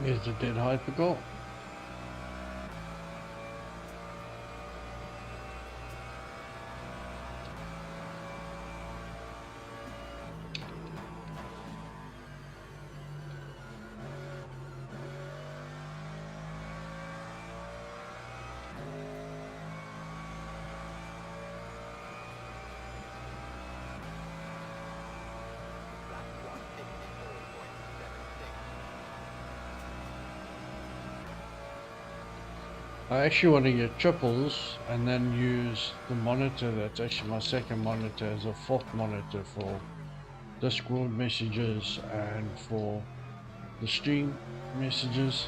Here's the dead hypergol. I actually want to get triples and then use the monitor that's actually my second monitor as a fourth monitor for Discord messages and for the stream messages,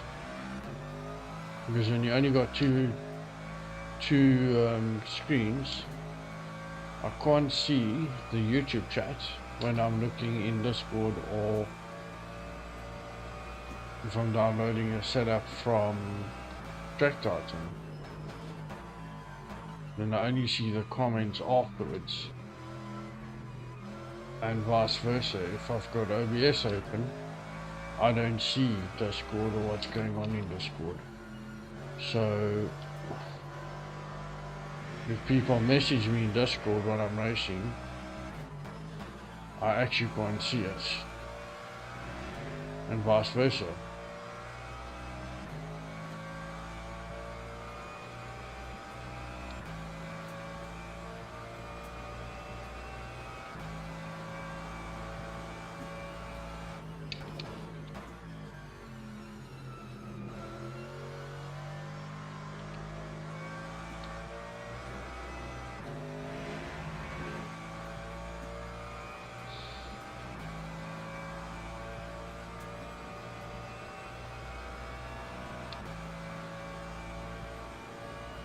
because when you only got two screens, I can't see the YouTube chat when I'm looking in Discord, or if I'm downloading a setup from Track Titan, then I only see the comments afterwards, and vice versa. If I've got OBS open, I don't see Discord or what's going on in Discord. So if people message me in Discord when I'm racing, I actually can't see it, and vice versa.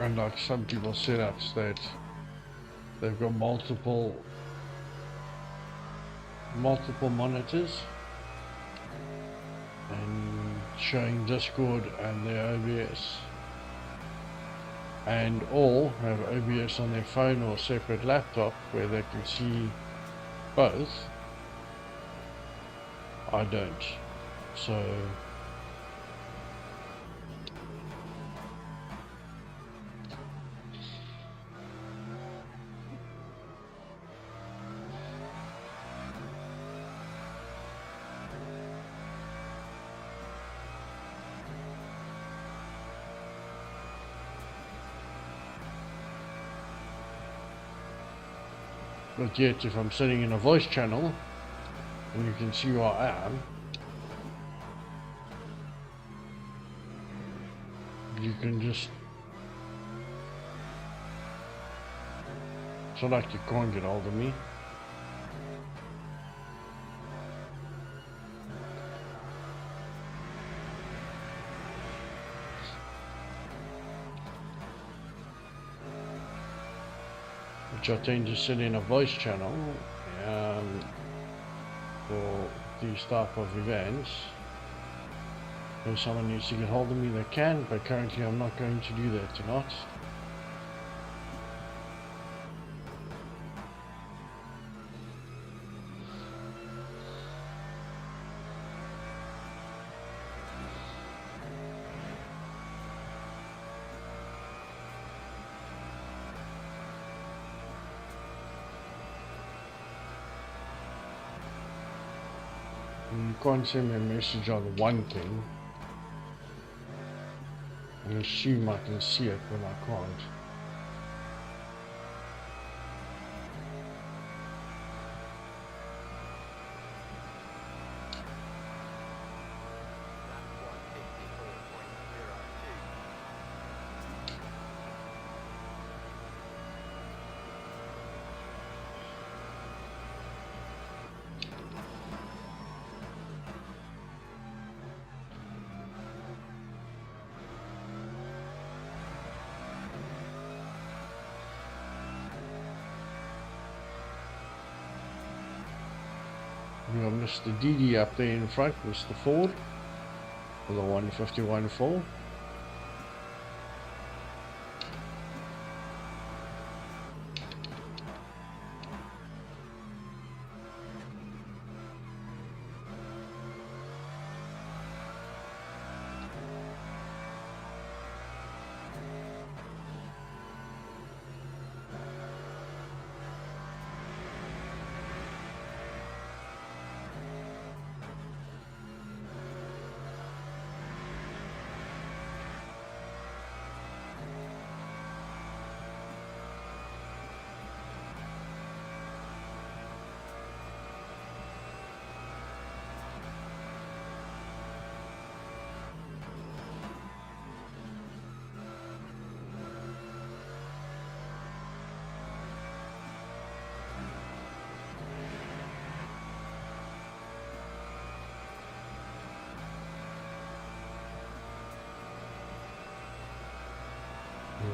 And like some people setups that they've got multiple monitors and showing Discord and their OBS, and all have OBS on their phone or separate laptop where they can see both. I don't. So but yet if I'm sitting in a voice channel and you can see who I am, you can just, it's not like you can't get hold of me. Which I tend to sit in a voice channel for these type of events. If someone needs to get hold of me, they can, but currently I'm not going to do that tonight. You can't send me a message on one thing and assume I can see it when I can't. We got Mr. Didi up there in front, Mr. Ford, for the 151.4.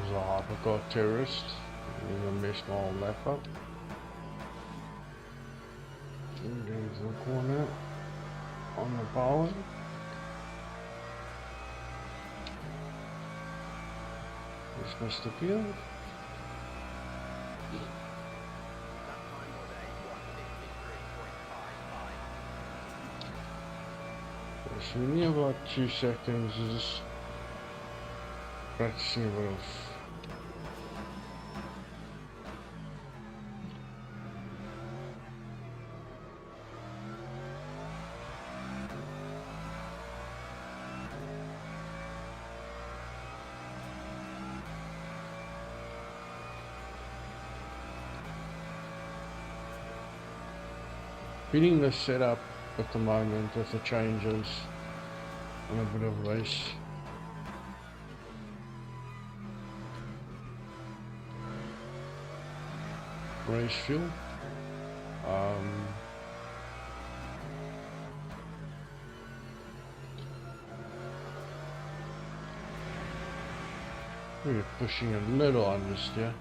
There's a hypercar terrorist. I'm gonna mess my whole lap up. And there's the corner on the power. There's Mr. Peel. So we need about 2 seconds of just practicing a bit of feeling the setup at the moment with the changes and a bit of race. Race fuel. We're pushing a little on this here.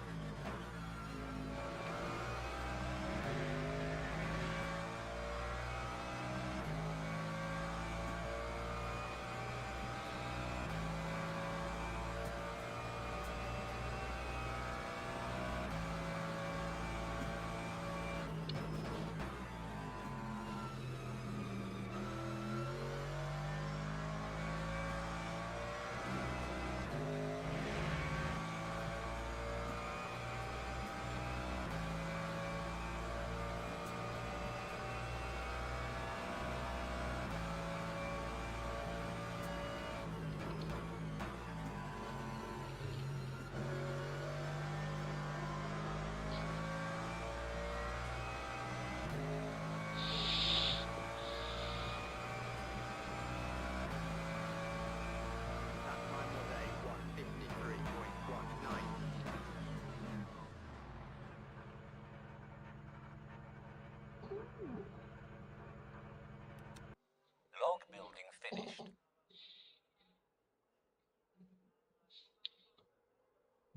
Log building finished.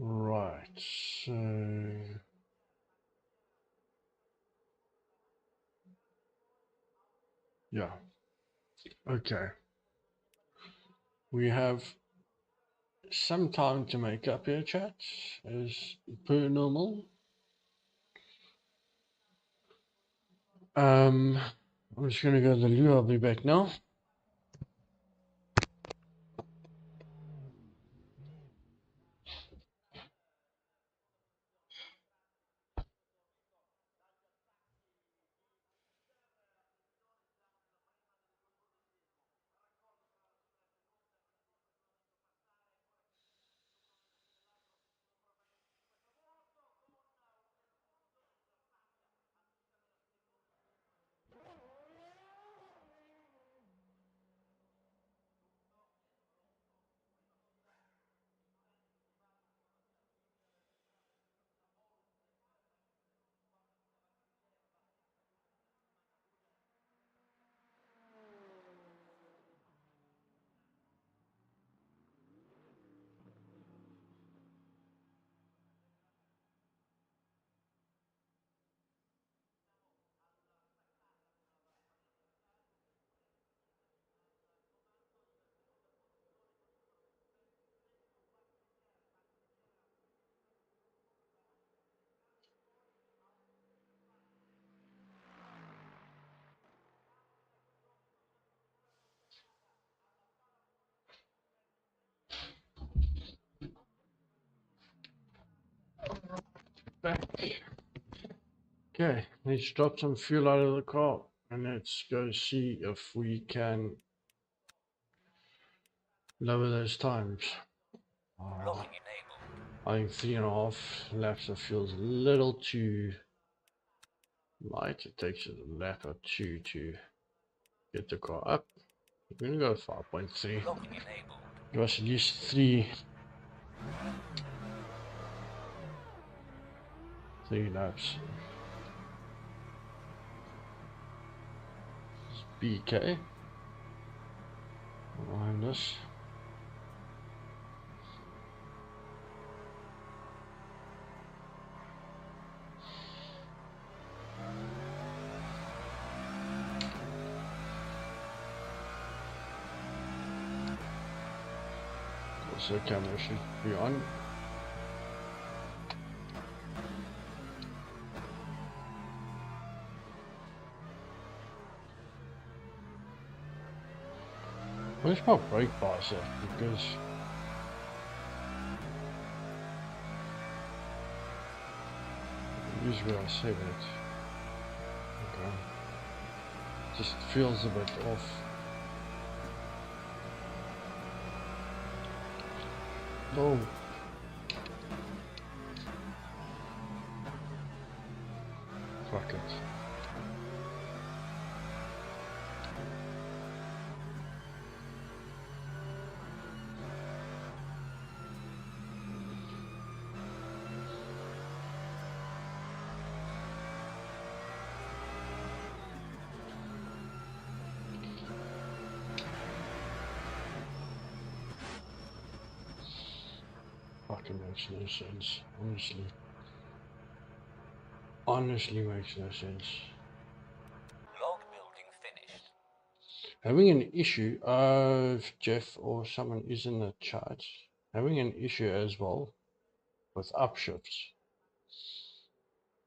Right, so yeah, okay. We have some time to make up here, chat, as per normal. I'm just gonna go to the loo. I'll be back now. Back. Okay, let's drop some fuel out of the car and let's go see if we can lower those times. Logging enabled. I think 3.5 laps of fuel is a little too light. It takes a lap or two to get the car up. We're gonna go 5.3. Logging enabled. Give us at least three laps. BK behind us. So camera should be on. Where's my brake bars at? Because usually I set it. Okay. Just feels a bit off. Oh. Fuck it. Fucking makes no sense, honestly. Honestly makes no sense. Log building finished. Having an issue, if Jeff or someone is in the chat, having an issue as well with upshifts.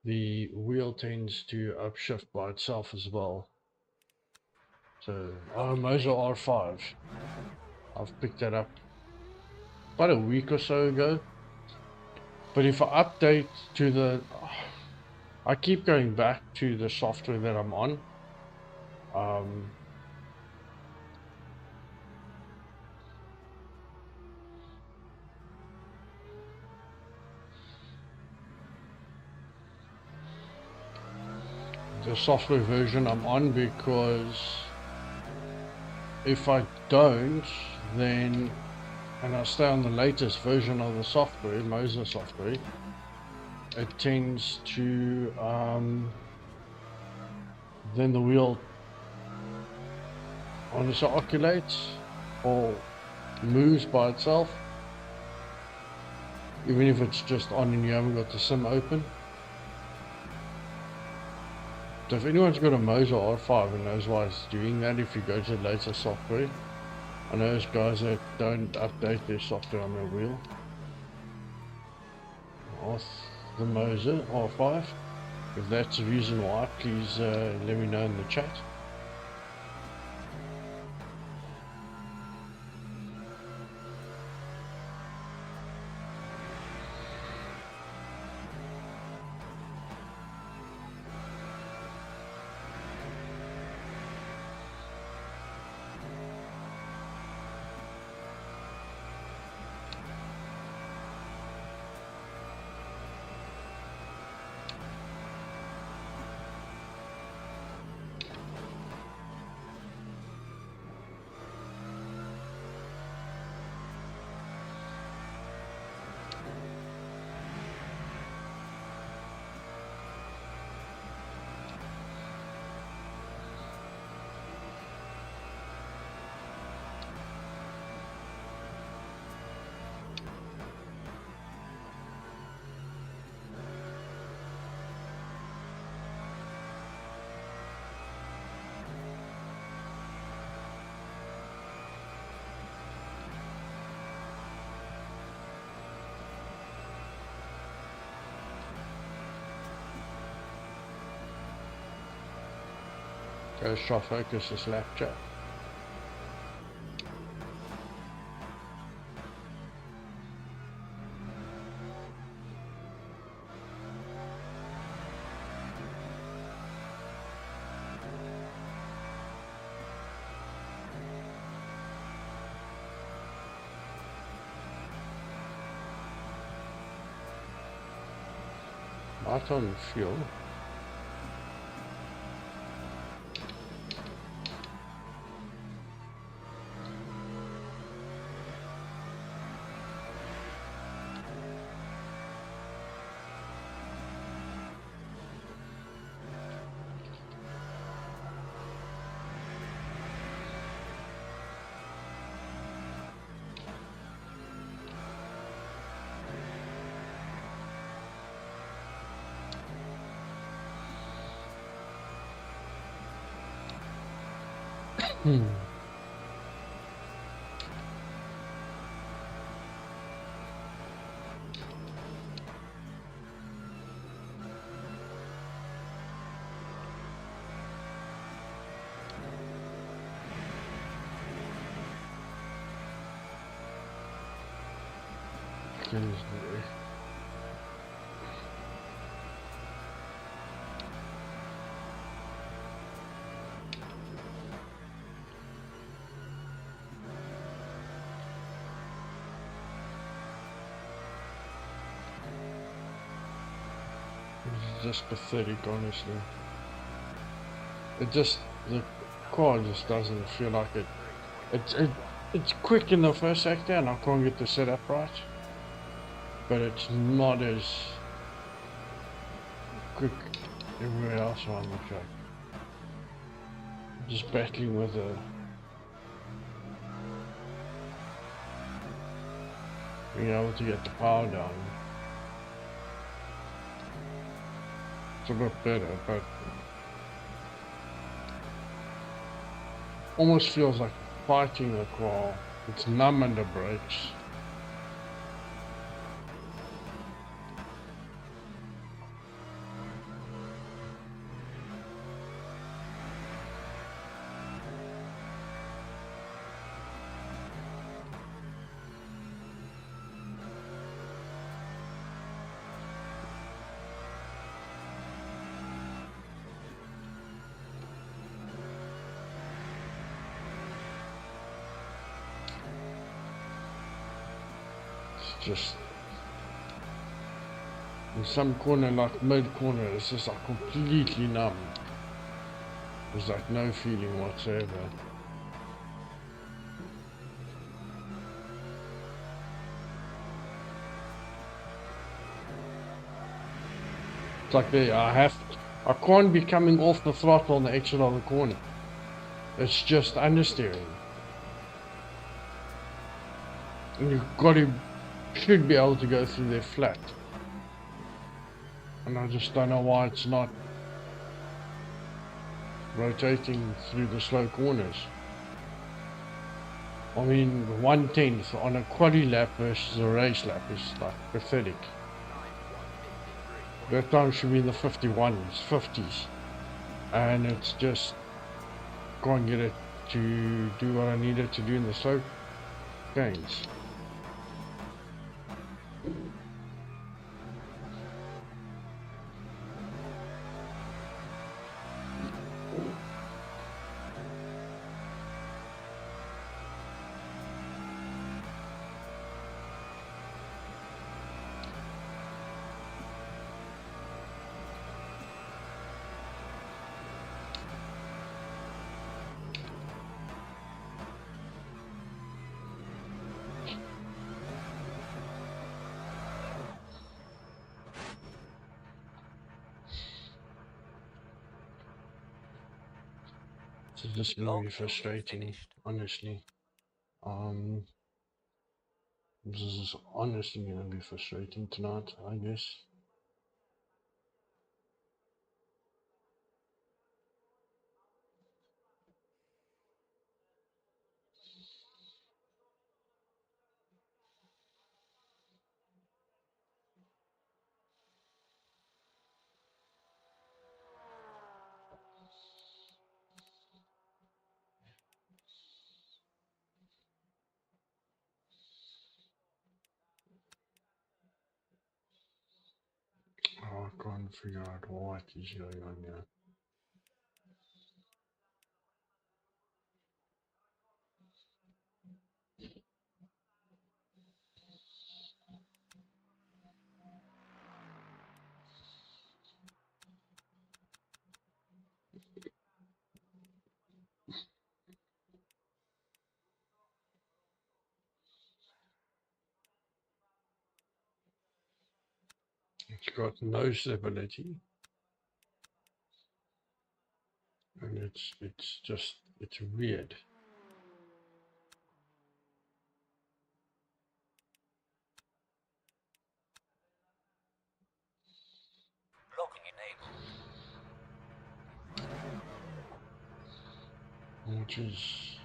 The wheel tends to upshift by itself as well. So, Moser R5. I've picked that up about a week or so ago. But if I update to the... I keep going back to the software that I'm on. The software version I'm on, because if I don't, then, and I stay on the latest version of the software, Moser software, it tends to, then the wheel either oscillates or moves by itself, even if it's just on and you haven't got the sim open. So if anyone's got a Moser R5 and knows why it's doing that, if you go to the latest software, I know there's guys that don't update their software on their wheel. Ask the Moser R5. If that's the reason why, please let me know in the chat. Let's try focus this left chat. Light on fuel. It's just pathetic, honestly. The car just doesn't feel like it. It's quick in the first sector and I can't get the setup right. But it's not as quick everywhere else on the track. Just battling with being able to get the power down. It's a bit better, but almost feels like fighting the car. It's numb under brakes. Just in some corner, like mid corner, it's just like completely numb. There's like no feeling whatsoever. It's like I can't be coming off the throttle on the exit of the corner. It's just understeering. And should be able to go through there flat. And I just don't know why it's not rotating through the slow corners. I mean, 1/10 on a quali lap versus a race lap is like pathetic. That time should be in the 51s, 50s. And it's just can't get it to do what I need it to do in the slow gains. It's just really frustrating, honestly. This is honestly gonna be frustrating tonight, I guess. Oh, I can't figure out what is going on here. It's got no stability, and it's weird. Locking enabled. Which is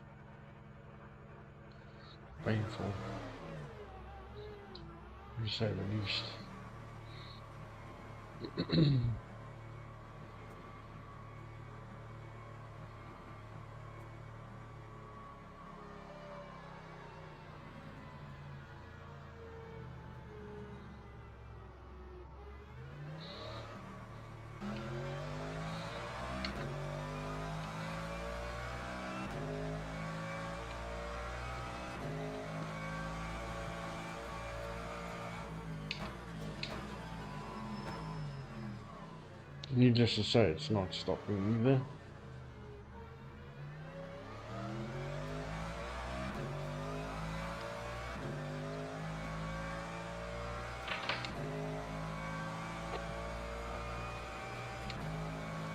painful, to say the least. Needless to say, it's not stopping either.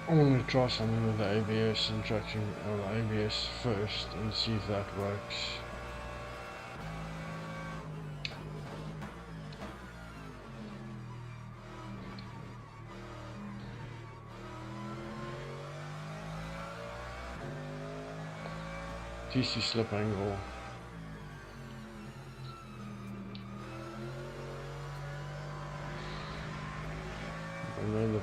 I'm going to try something with the ABS and traction, or the ABS first, and see if that works. TSC slip angle. And then the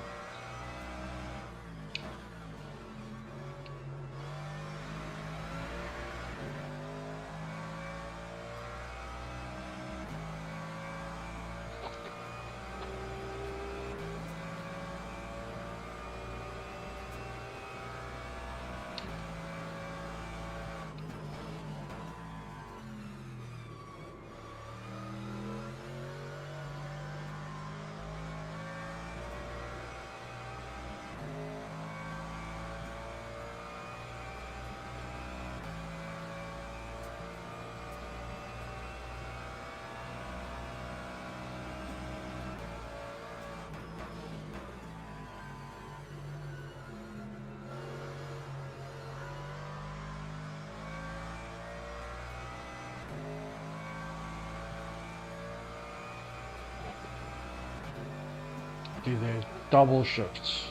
do their double shifts.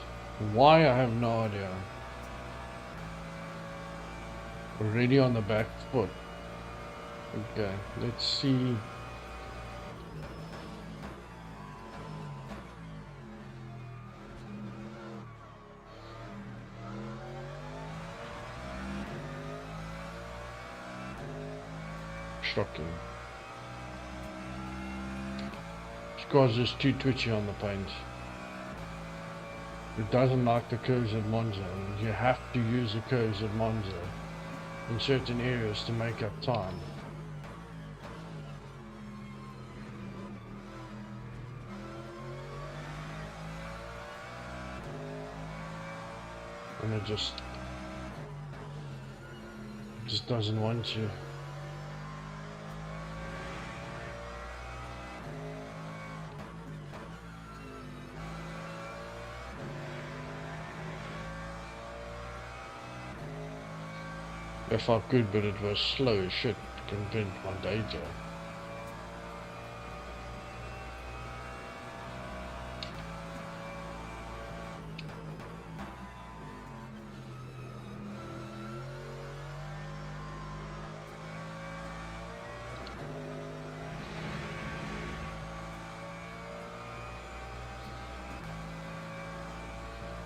Why, I have no idea. Already on the back foot. Okay, let's see. Shocking. Because it's too twitchy on the paint. It doesn't like the curves at Monza, and you have to use the curves at Monza in certain areas to make up time. And it just doesn't want to. It felt good, but it was slow as shit compared to my day job.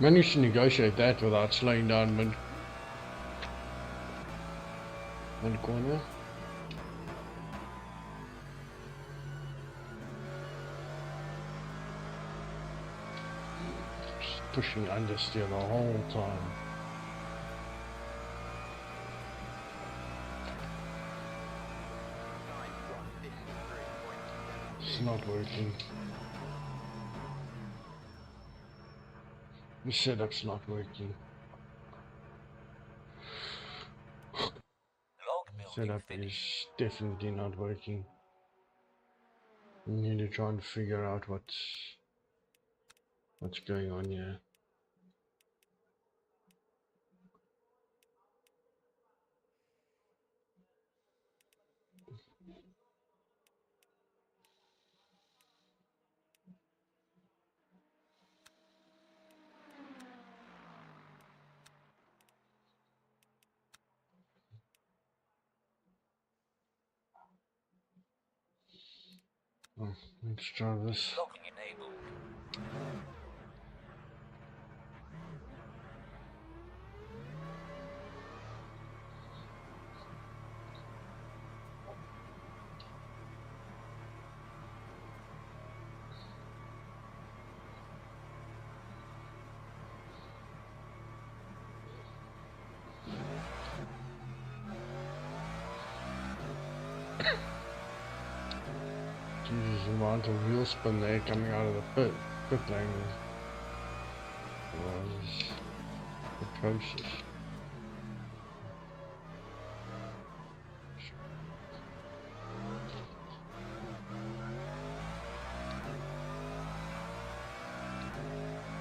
Managed to negotiate that without slowing down mid corner. Just pushing understeer the whole time. It's not working. The setup's not working. Setup is definitely not working. We need to try and figure out what's going on here. Oh, let's try this. Locking enabled. Jesus, amount of wheel spin there coming out of the pit lane. was atrocious.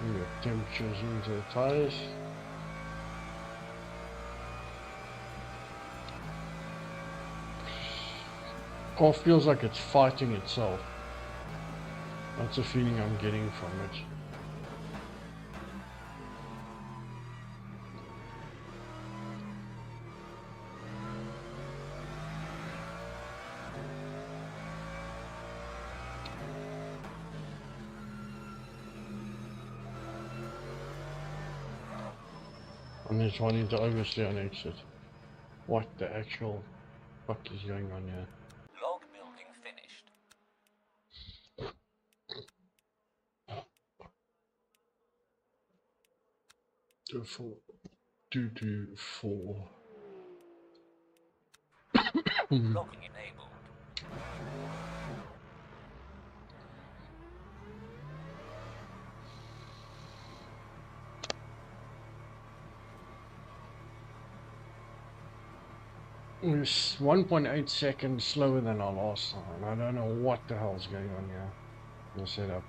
We got temperatures into the tires. Car feels like it's fighting itself. That's the feeling I'm getting from it. And it's wanting to oversteer on exit. What the actual fuck is going on here? Log building finished. Two, four. 224. Logging enabled. It's 1.8 seconds slower than our last time. I don't know what the hell's going on here. The setup.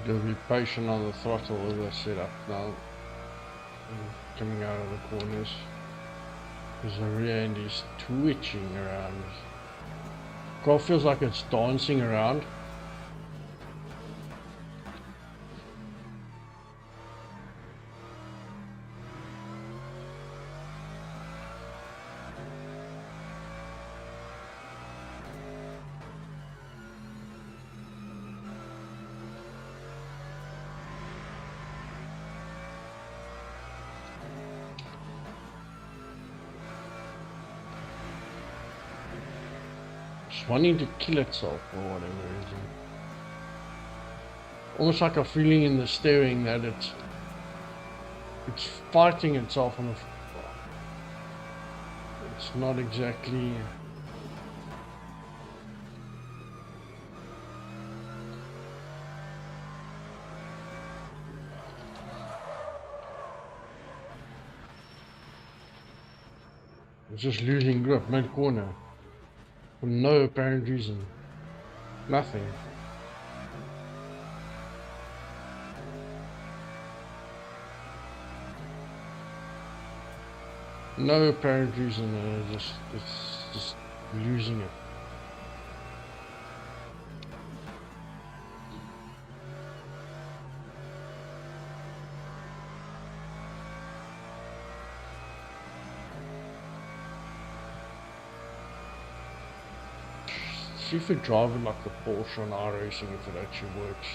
Gotta be patient on the throttle with the setup now. Coming out of the corners. Because the rear end is twitching around. Car feels like it's dancing around. It's wanting to kill itself for whatever reason. Almost like a feeling in the steering that it's fighting itself on the. It's not exactly. It's just losing grip mid corner. For no apparent reason. Nothing. No apparent reason, it's just losing it. See if we drive it like the Porsche on iRacing, if it actually works.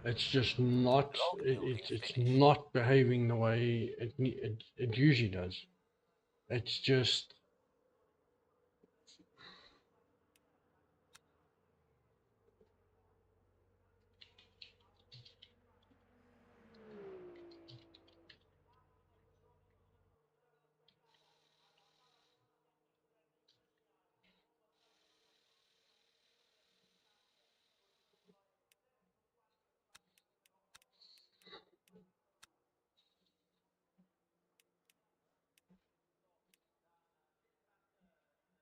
It's just not. It's not behaving the way it usually does. It's just.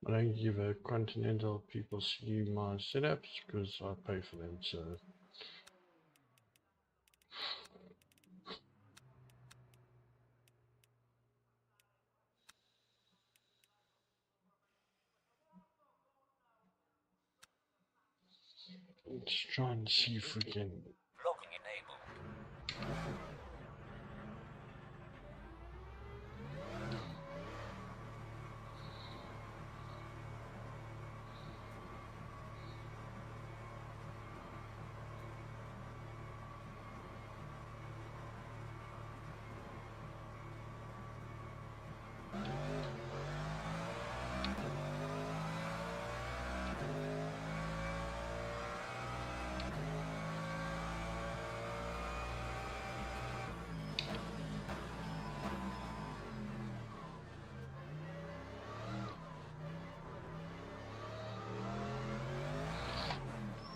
I don't give a continental people see my setups because I pay for them, so let's try and see if we can. Logging enabled.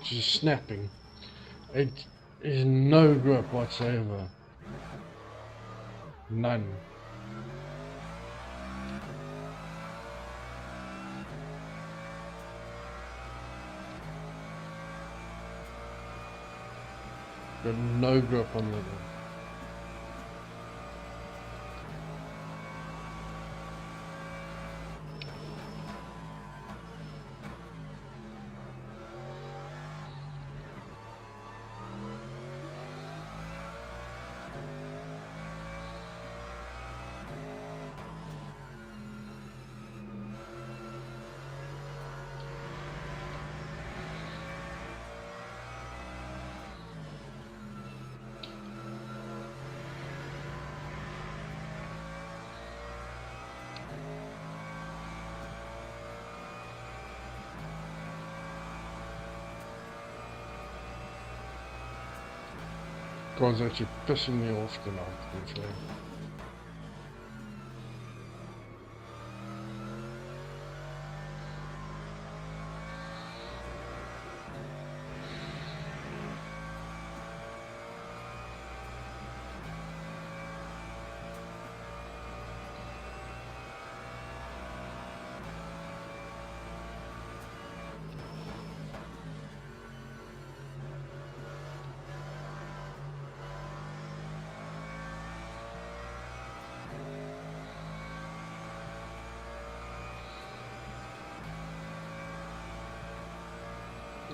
Just snapping. It is no grip whatsoever. None. Got no grip on the. God's actually pissing me off tonight, to be fair.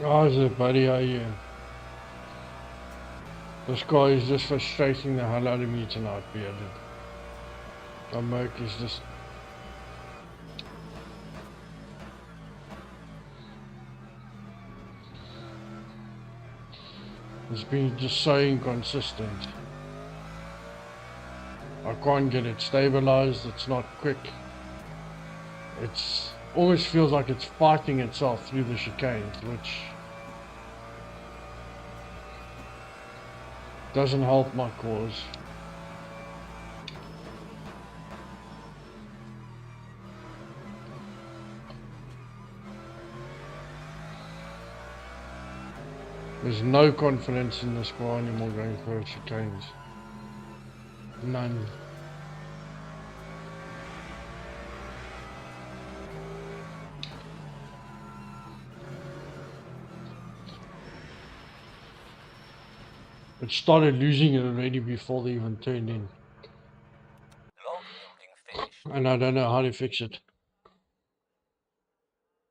Oh, is it, buddy? How are you? This guy is just frustrating the hell out of me tonight, bearded. My Merc is just. It's been just so inconsistent. I can't get it stabilized, it's not quick. It's almost feels like it's fighting itself through the chicanes, which doesn't help my cause. There's no confidence in this car anymore going through chicanes. None. It started losing it already before they even turned in. Log building finished. And I don't know how to fix it.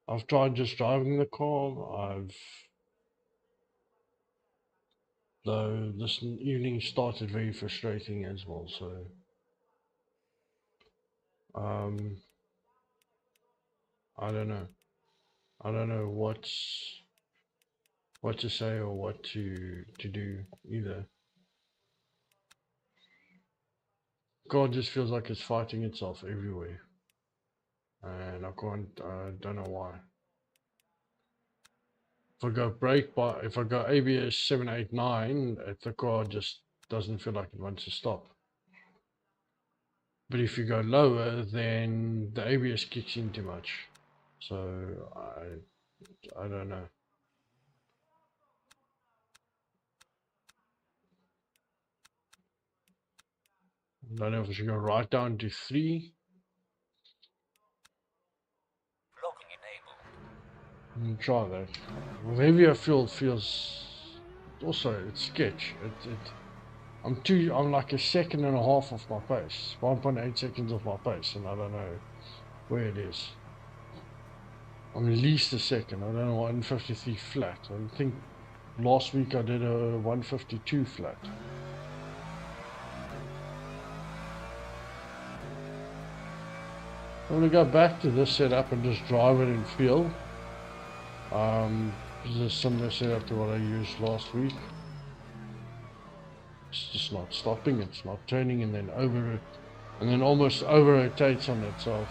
I've tried just driving the car. Though this evening started very frustrating as well, so I don't know. I don't know what to say or what to do either. God just feels like it's fighting itself everywhere, and I don't know why. If I go ABS 789, the car just doesn't feel like it wants to stop. But if you go lower, then the ABS kicks in too much. So I don't know. I don't know if I should go right down to 3. Logging Try that. With heavier fuel feels also it's sketch. I'm like a second and a half off my pace. 1.8 seconds off my pace, and I don't know where it is. I'm at least a second. I don't know, 153 flat. I think last week I did a 152 flat. I'm gonna go back to this setup and just drive it in field. This is a similar setup to what I used last week. It's just not stopping, it's not turning, and then almost over rotates on itself.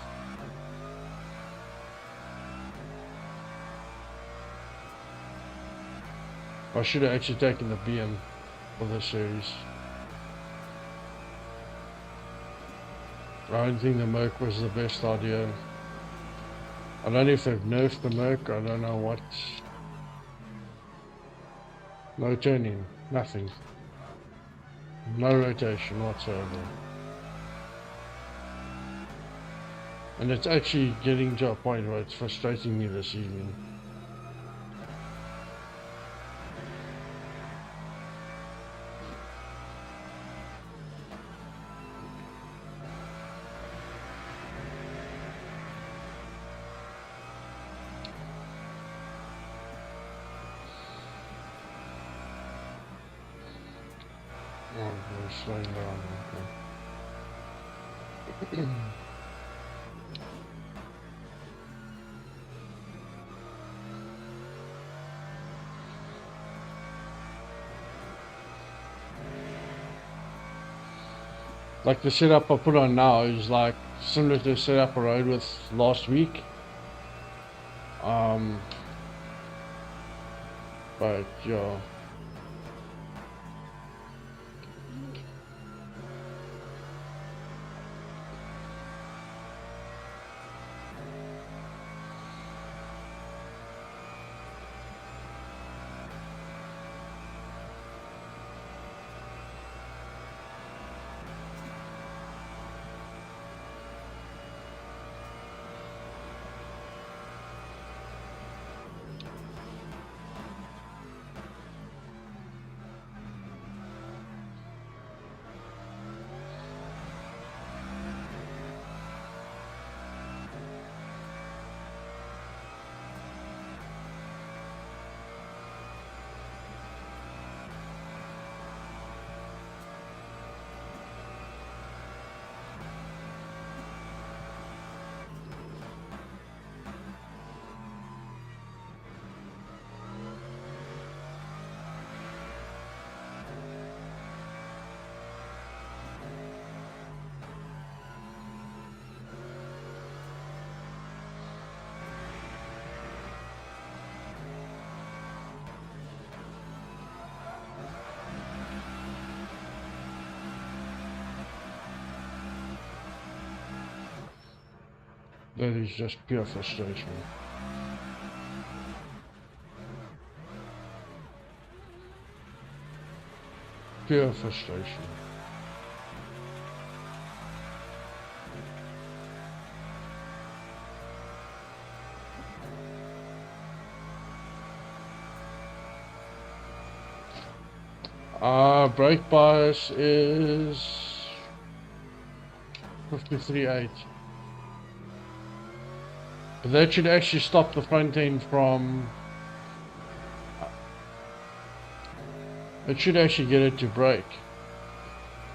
I should have actually taken the BM for this series. I don't think the Merc was the best idea. I don't know if they've nerfed the Merc, I don't know what. No turning, nothing. No rotation whatsoever. And it's actually getting to a point where it's frustrating me this evening. Oh, we're slowing down. Okay. Like the setup I put on now is like similar to the setup I rode with last week. But yeah. That is just pure frustration. Pure frustration. Brake bias is 53.8. But that should actually stop the front end from... It should actually get it to brake.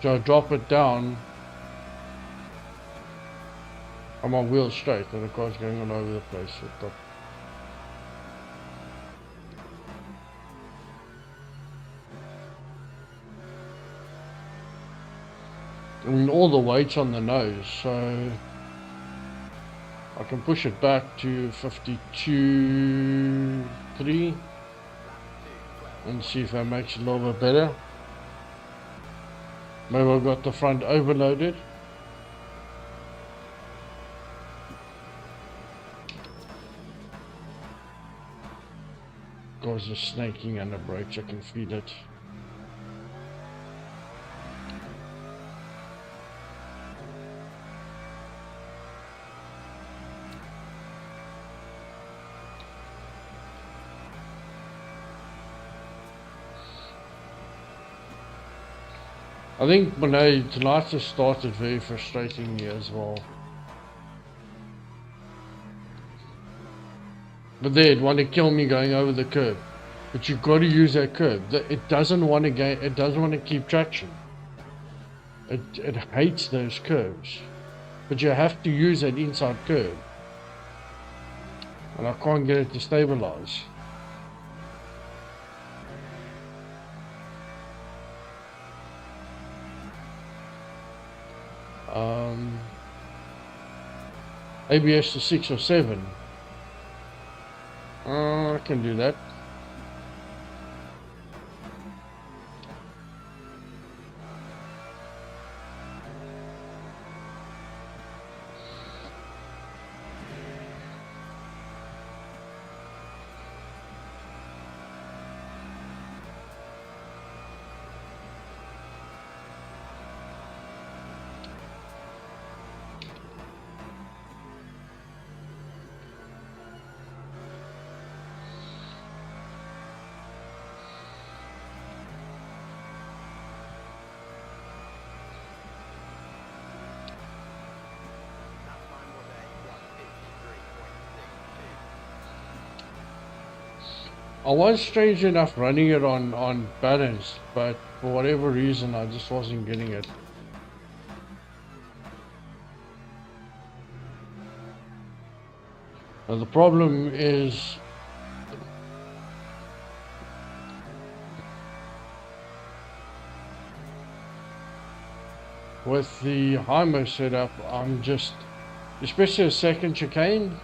So I drop it down. I'm on wheel straight and the car's going all over the place with the... I mean, all the weight's on the nose, so I can push it back to 52.3 and see if that makes it a little bit better. Maybe I've got the front overloaded. Cause the snaking and the brakes, I can feel it. I think Monet, tonight just started very frustratingly as well. But they'd want to kill me going over the curb. But you've got to use that curb. It doesn't want to gain, it doesn't want to keep traction. It hates those curves. But you have to use that inside curb. And I can't get it to stabilize. ABS to 6 or 7. I can do that. I was strange enough running it on balance, but for whatever reason I just wasn't getting it. Now the problem is with the Hymo setup, I'm just, especially a second chicane,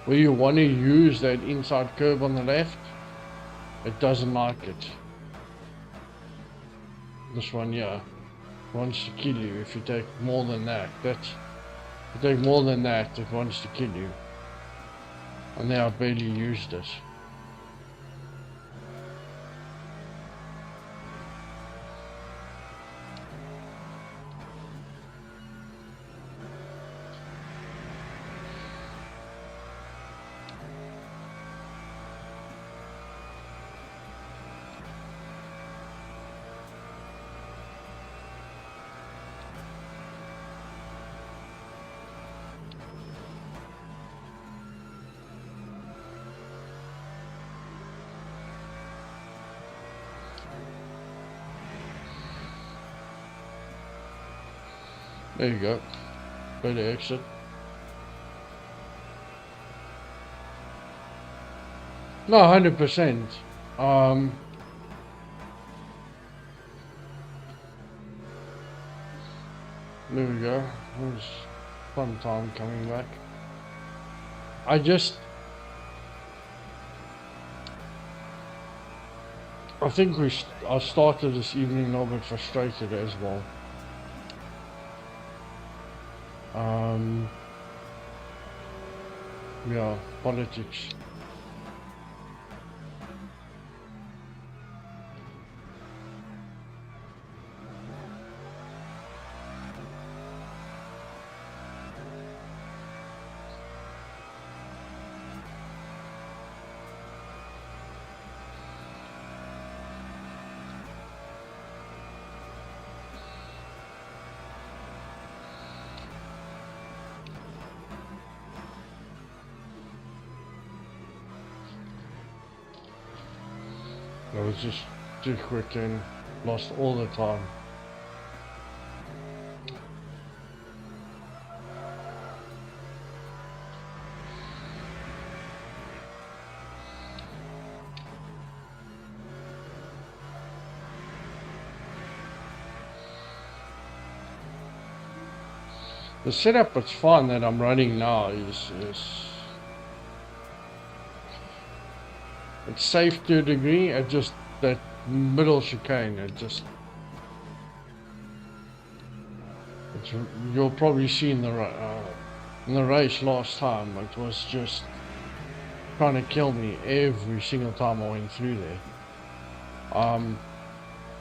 where you want to use that inside curb on the left, it doesn't like it. This one, yeah, wants to kill you if you take more than that. If you take more than that, it wants to kill you. And now I barely used it. There you go. Better exit. No, 100%. There we go. It was fun time coming back. I think I started this evening a little bit frustrated as well. Yeah, politics. I was just too quick and lost all the time. The setup that's fine that I'm running now is it's safe to a degree. It just that middle chicane. You'll probably see in the race last time. It was just trying to kill me every single time I went through there. I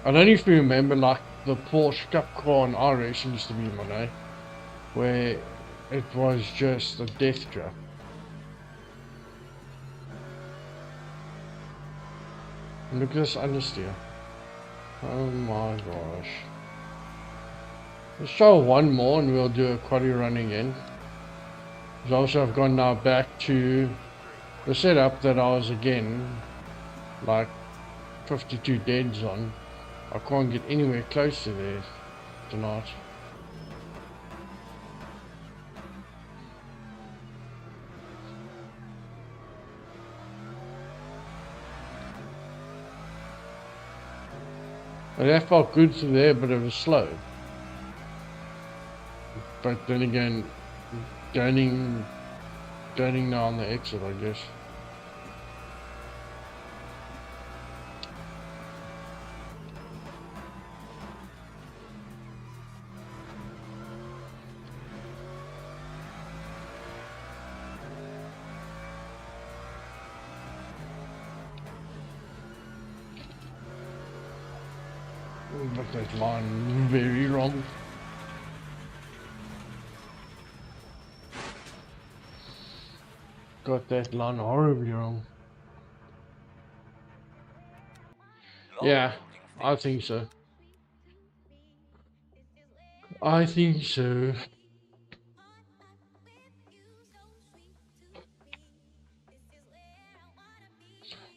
don't know if you remember, like the Porsche Cup car in our racing used to be in my day, where it was just a death trap. Look at this understeer. Oh my gosh. Let's try one more and we'll do a quaddy run again. Because also I've gone now back to the setup that I was again like 52 deads on. I can't get anywhere close to there tonight. And that felt good through there, but it was slow. But then again, gaining now on the exit, I guess. But that line very wrong. Got that line horribly wrong. Yeah, I think so. I think so.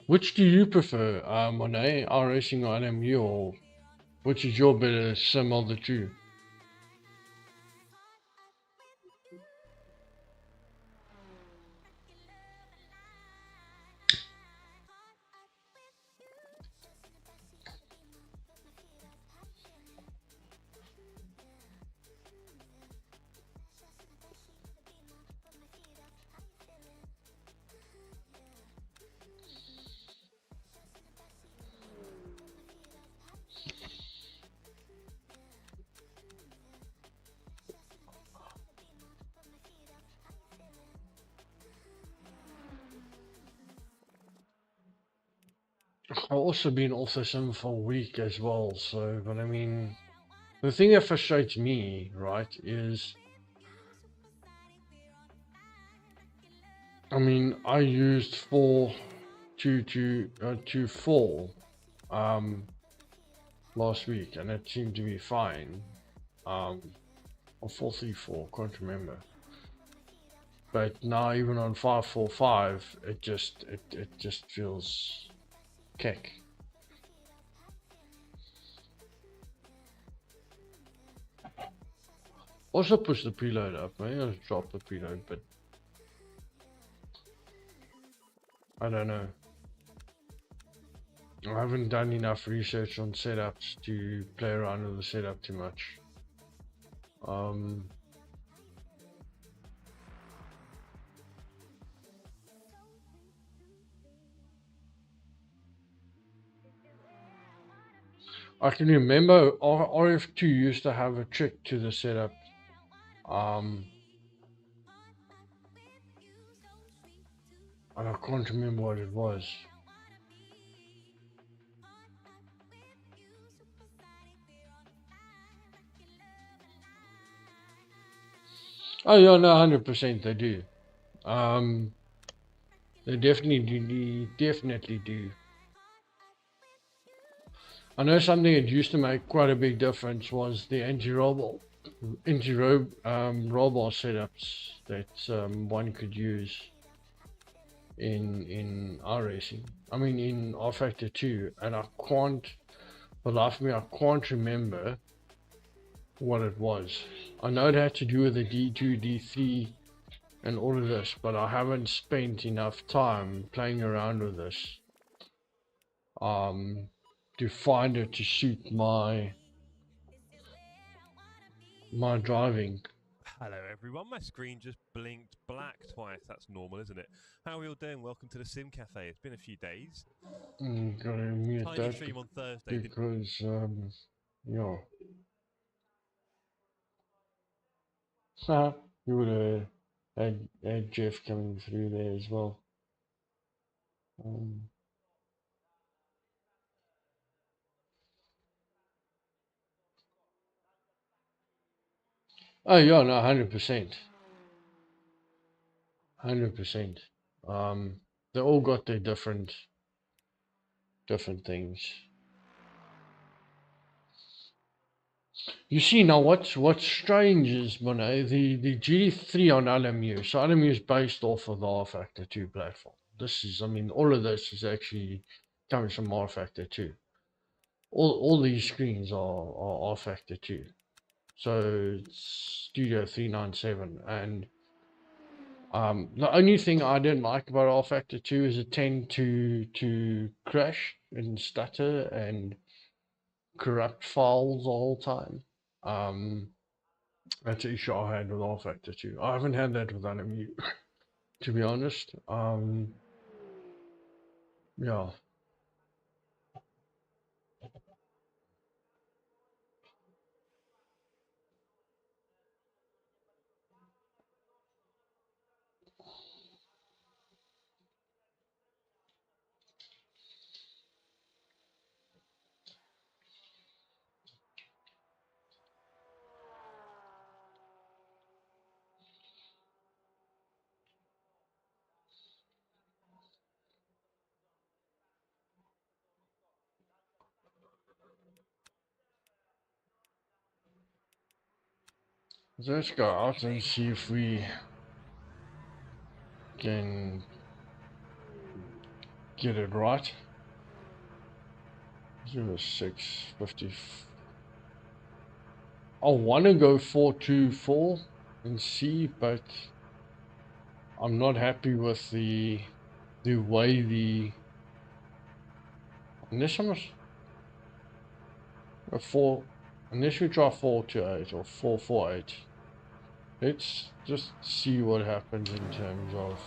Which do you prefer, Monet, iRacing or LMU, or which is your better sim of the two? I've also been also sim for a week as well, so, but I mean, the thing that frustrates me, right, is, I mean, I used 4 to 4 last week, and it seemed to be fine. Or 434, can't remember. But now even on 545, it just feels keck. Also push the preload up, maybe I'll drop the preload, but I don't know. I haven't done enough research on setups to play around with the setup too much. I can remember RF2 used to have a trick to the setup. And I can't remember what it was. Oh yeah, no, 100% they do. They definitely do. I know something that used to make quite a big difference was the anti-roll setups that one could use in iRacing. I mean in R Factor 2, and I can't, for the life of me, I can't remember what it was. I know it had to do with the D2, D3 and all of this, but I haven't spent enough time playing around with this to find it to suit my driving. Hello everyone, my screen just blinked black twice. That's normal, isn't it? How are we all doing? Welcome to the Sim Cafe. It's been a few days. Gotta mute Tiny that stream on Thursday. because yeah. You would have had Jeff coming through there as well. Oh yeah, no, 100%. 100%. They all got their different things. You see now what's strange is, Monet, the GT3 on LMU. So LMU is based off of the R Factor 2 platform. This is, I mean, all of this is actually coming from R Factor 2. All these screens are R Factor 2. So it's Studio 397, and the only thing I didn't like about R Factor 2 is it tend to crash and stutter and corrupt files the whole time. That's the issue I had with R Factor 2. I haven't had that with LMU, to be honest. Yeah. So let's go out and see if we can get it right. 0650. I want to go 424 and see, but I'm not happy with the way the unless I'm a 4 unless we try 428 or 448. Let's just see what happens in terms of.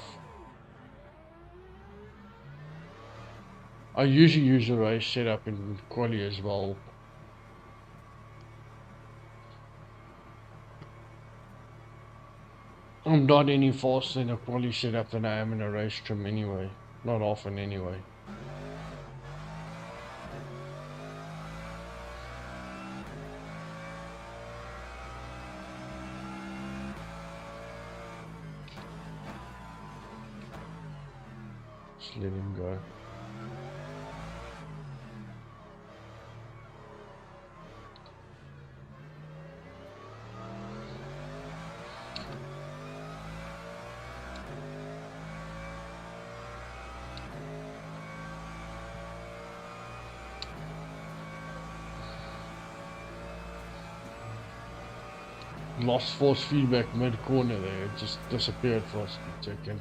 I usually use the race setup in quali as well. I'm not any faster in a quali setup than I am in a race trim anyway. Not often anyway. Just let him go. Lost force feedback mid corner there, it just disappeared for a split second.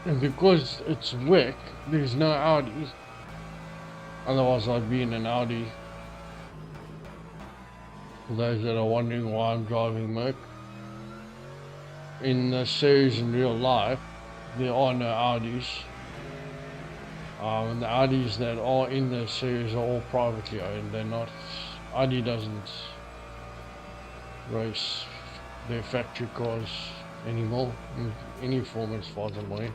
And because it's WEC, there's no Audi. Otherwise I'd be in an Audi. For those that are wondering why I'm driving Merc. In the series in real life, there are no Audis. And the Audis that are in the series are all privately owned. They're not. Audi doesn't race their factory cars anymore in any form as far as I'm aware.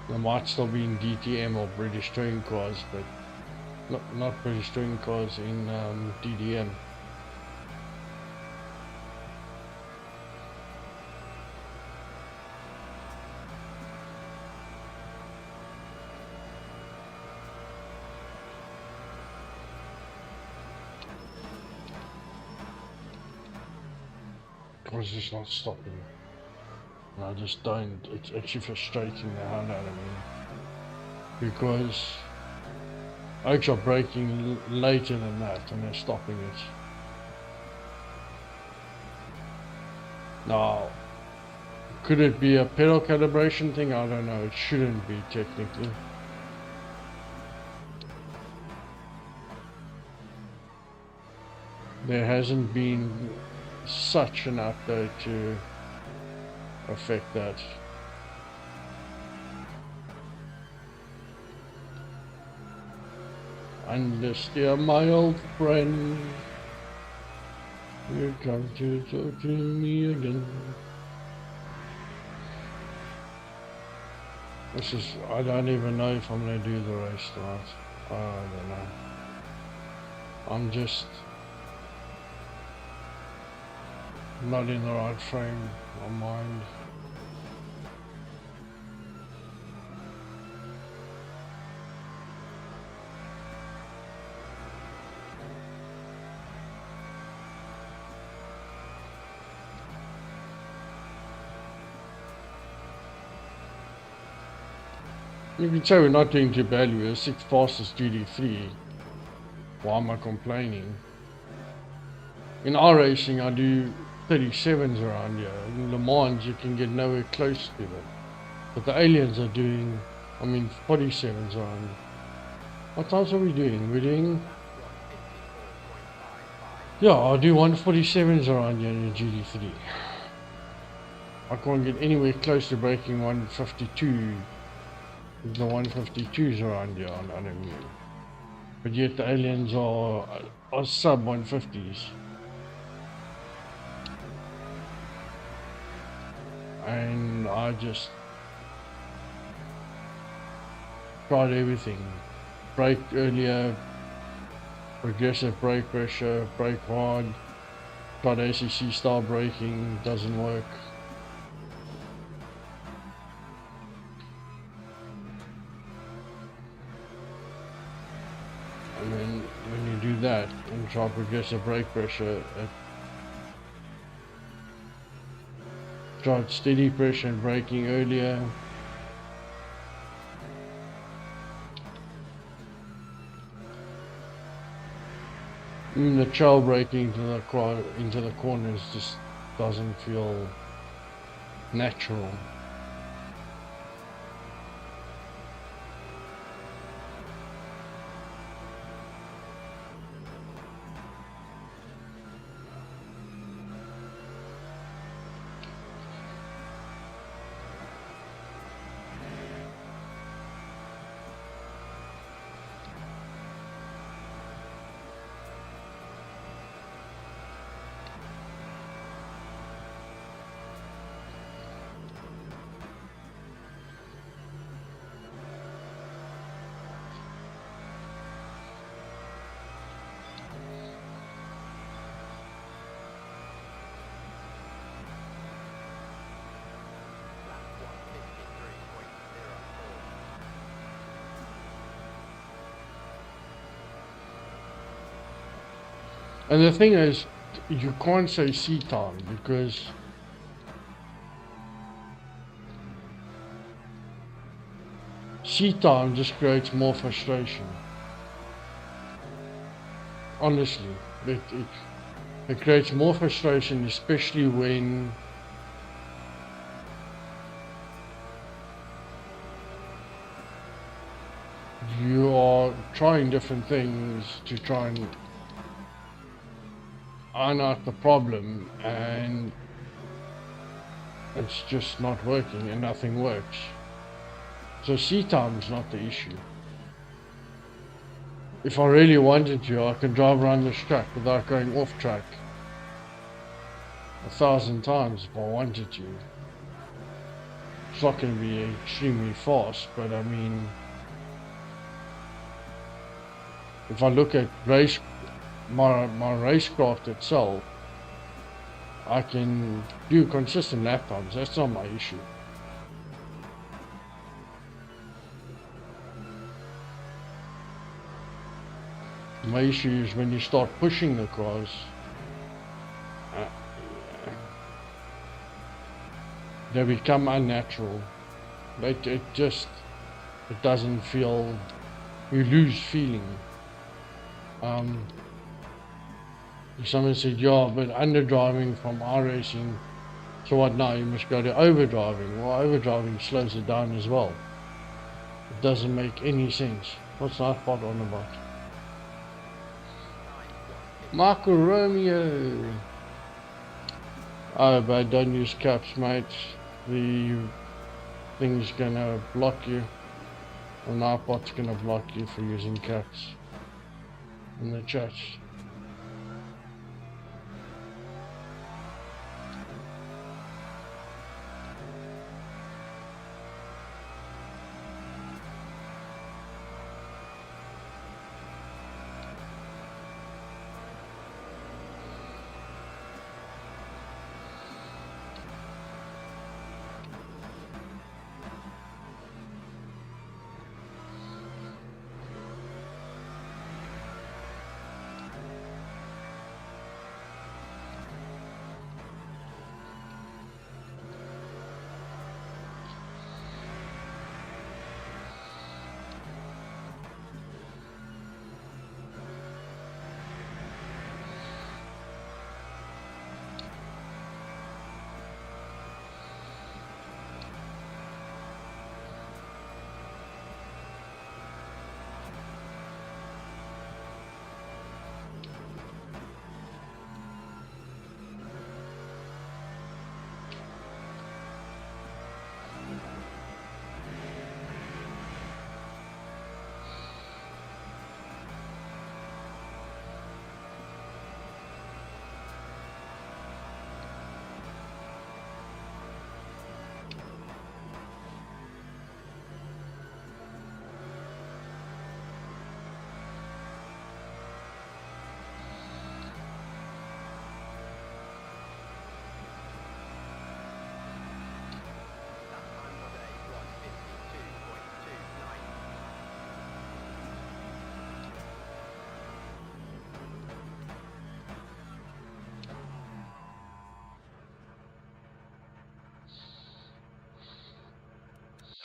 They might still be in DTM or British touring cars, but not British touring cars in DDM. I was just not stopping. And I just don't. It's actually frustrating the hell out of me. Because oaks are braking later than that and they're stopping it. Now, could it be a pedal calibration thing? I don't know. It shouldn't be technically. There hasn't been such an update to affect that. Understeer, my old friend. You come to talk to me again. This is, I don't even know if I'm gonna do the race tonight. I don't know. I'm just not in the right frame of mind. You can say we're not doing too badly. We're 6th fastest GD3. Why am I complaining? In our racing, I do 37s around here. In Le Mans, you can get nowhere close to them. But the aliens are doing, 47s around. What times are we doing? We're doing... Yeah, I do 147s around here in the GD3. I can't get anywhere close to breaking 152. The 152s around here on enemy. But yet the aliens are sub 150s. And I just tried everything. Brake earlier, progressive brake pressure, brake hard, tried ACC style braking, doesn't work. And then when you do that and try progressive brake pressure, tried steady pressure and braking earlier. Even the trail braking into the corners just doesn't feel natural. And the thing is, you can't say seat time because seat time just creates more frustration. Honestly, it creates more frustration, especially when you are trying different things to try and iron out the problem, and it's just not working and nothing works. So seat time is not the issue. If I really wanted to, I could drive around this track without going off track 1,000 times if I wanted to. It's not going to be extremely fast, but I mean, if I look at my racecraft itself, I can do consistent lap times. That's not my issue. My issue is when you start pushing the cars, they become unnatural. It doesn't feel, you lose feeling. Someone said, yeah, but underdriving from iRacing, so what now? You must go to overdriving. Well, overdriving slows it down as well. It doesn't make any sense. What's that part on about? Marco Romeo. Oh, but don't use caps, mate. The thing's gonna block you. An iPod's gonna block you for using caps. in the chat.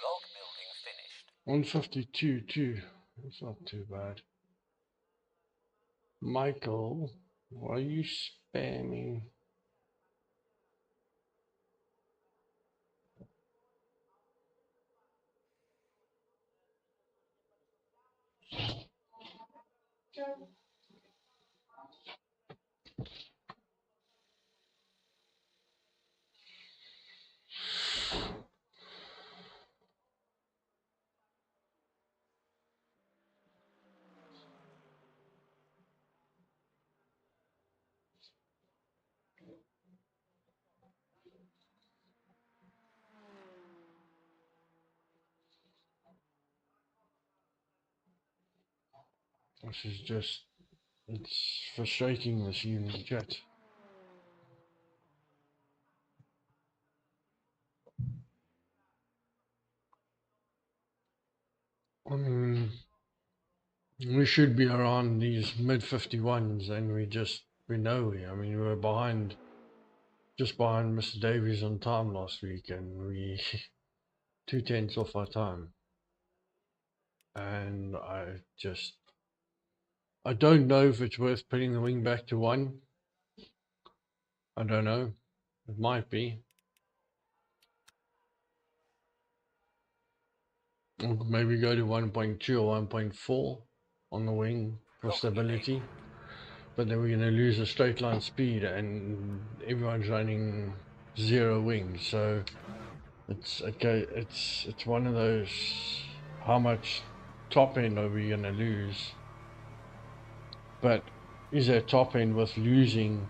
Log building finished. 152 too. That's not too bad. Michael, why are you spamming? This is just, it's frustrating this evening chat. I mean, we should be around these mid 51s and we know we, I mean, we were behind, just behind Mr. Davies on time last week and we 2/10 off our time. And I don't know if it's worth putting the wing back to 1. I don't know. It might be. Or maybe go to 1.2 or 1.4 on the wing for stability. But then we're going to lose a straight line speed and everyone's running 0 wings. So it's okay. It's one of those, how much top end are we going to lose? But is there top end with losing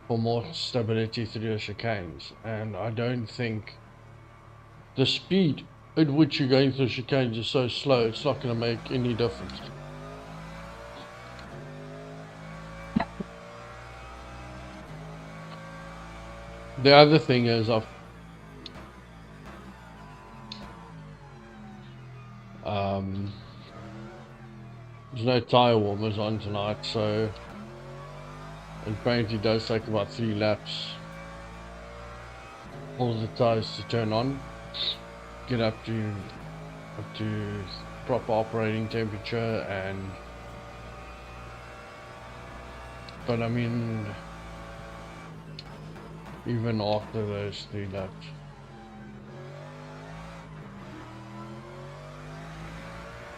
for more stability through the chicanes? And I don't think the speed at which you're going through chicanes is so slow, it's not going to make any difference. The other thing is there's no tire warmers on tonight, so it apparently does take about 3 laps all the tires to turn on, get up to proper operating temperature, and but I mean even after those 3 laps,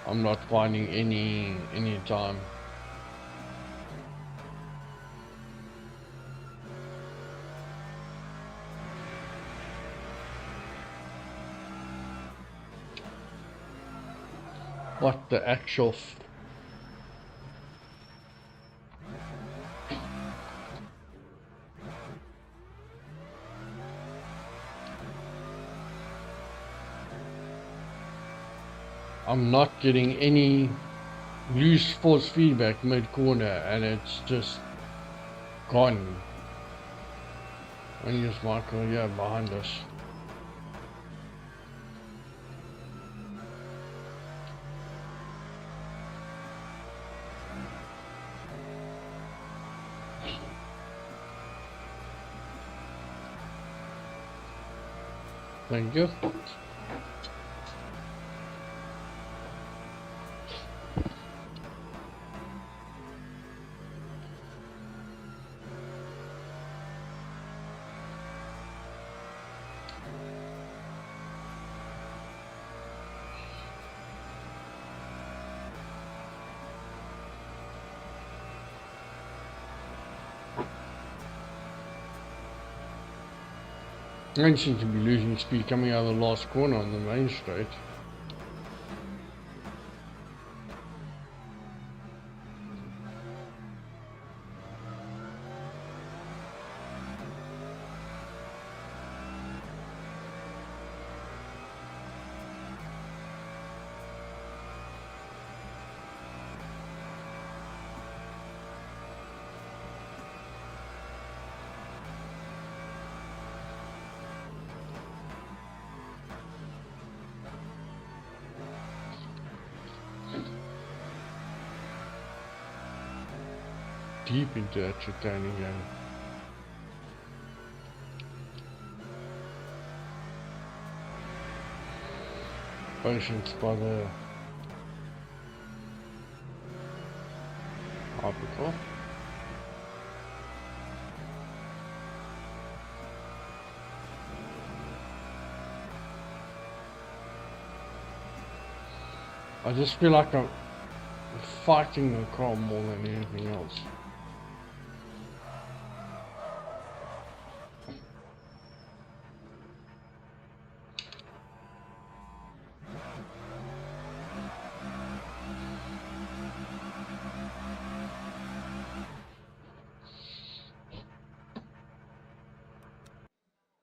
I'm not finding any time. What the actual I'm not getting any loose force feedback mid-corner, and it's just gone. And here's Michael, yeah, behind us. Thank you. I don't seem to be losing speed coming out of the last corner on the main straight. Deep into that chicane again. Patience by the hypercar. I just feel like I'm fighting the car more than anything else.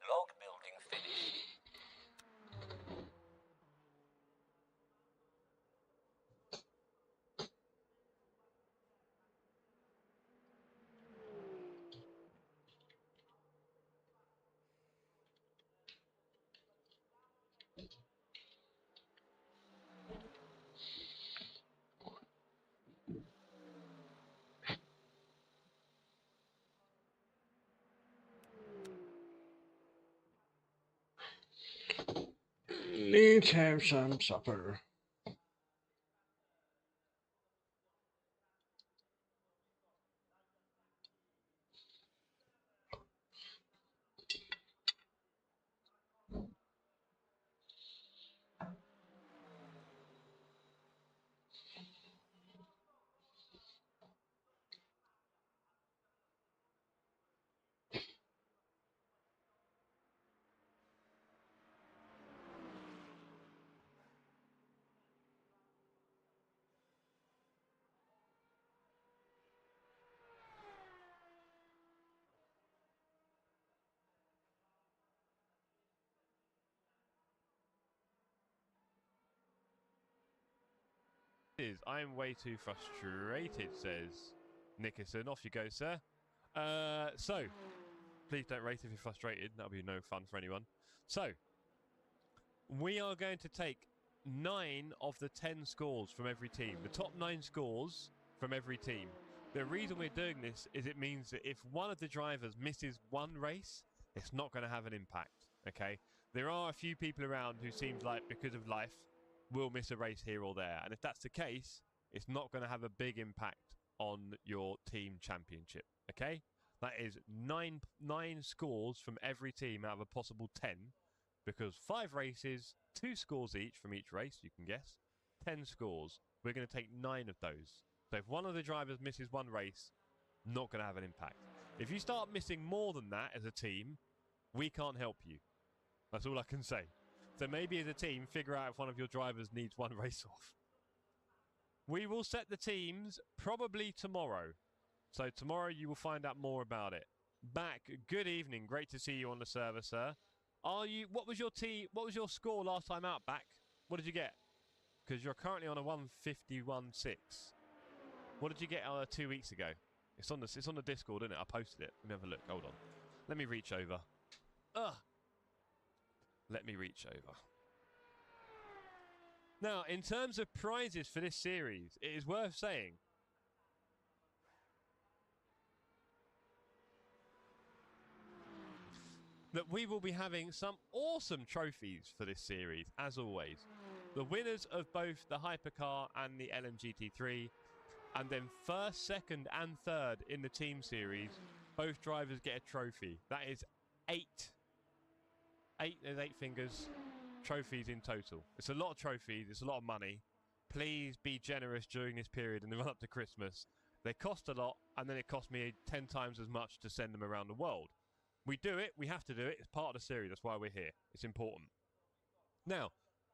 Log building finished. Let's have some supper. I'm way too frustrated, says Nickerson. Off you go, sir. So, please don't rate if you're frustrated. That'll be no fun for anyone. So, we are going to take 9 of the 10 scores from every team. The top 9 scores from every team. The reason we're doing this is it means that if one of the drivers misses one race, it's not going to have an impact, okay? There are a few people around who seems like, because of life, will miss a race here or there. And if that's the case, it's not going to have a big impact on your team championship, okay? That is nine scores from every team out of a possible 10, because 5 races, 2 scores each from each race, you can guess, 10 scores. We're going to take 9 of those. So if one of the drivers misses one race, not going to have an impact. If you start missing more than that as a team, we can't help you. That's all I can say. So maybe as a team, figure out if one of your drivers needs one race off. We will set the teams probably tomorrow. So tomorrow you will find out more about it. Back, good evening. Great to see you on the server, sir. What was your score last time out, Back? What did you get? because you're currently on a 151.6. What did you get 2 weeks ago? It's on the Discord, isn't it? I posted it. Let me have a look. Hold on. Let me reach over. Ugh. Let me reach over. Now, in terms of prizes for this series, it is worth saying that we will be having some awesome trophies for this series, as always. The winners of both the Hypercar and the LMGT3, and then first, second, and third in the team series, both drivers get a trophy. That is 8. There's 8 fingers. Trophies in total. It's a lot of trophies. It's a lot of money. Please be generous during this period and the run up to Christmas. They cost a lot, and then it cost me 10 times as much to send them around the world. We do it. We have to do it. It's part of the series. That's why we're here. It's important. Now,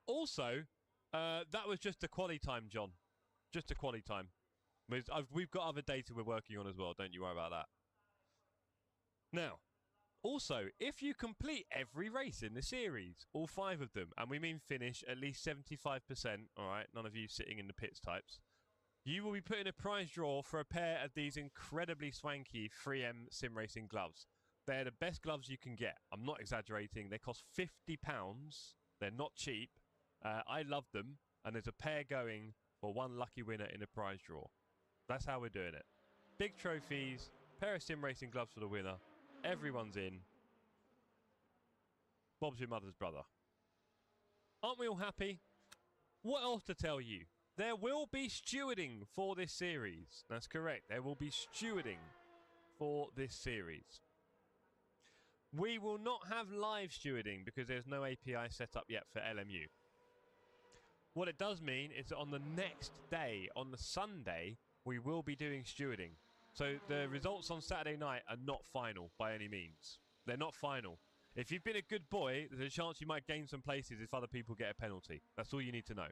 also, that was just a quali time, John. Just a quali time. We've got other data we're working on as well. Don't you worry about that. Now, also, if you complete every race in the series, all 5 of them, and we mean finish at least 75%, all right, none of you sitting in the pits types, you will be put in a prize draw for a pair of these incredibly swanky 3M sim racing gloves. They're the best gloves you can get. I'm not exaggerating. They cost £50. They're not cheap. I love them, and there's a pair going for one lucky winner in a prize draw. That's how we're doing it. Big trophies, pair of sim racing gloves for the winner. Everyone's in. Bob's your mother's brother. Aren't we all happy? What else to tell you? There will be stewarding for this series. That's correct. There will be stewarding for this series. We will not have live stewarding because there's no API set up yet for LMU. What it does mean is that on the next day, on the Sunday, we will be doing stewarding. So the results on Saturday night are not final by any means. They're not final. If you've been a good boy, there's a chance you might gain some places if other people get a penalty. That's all you need to know.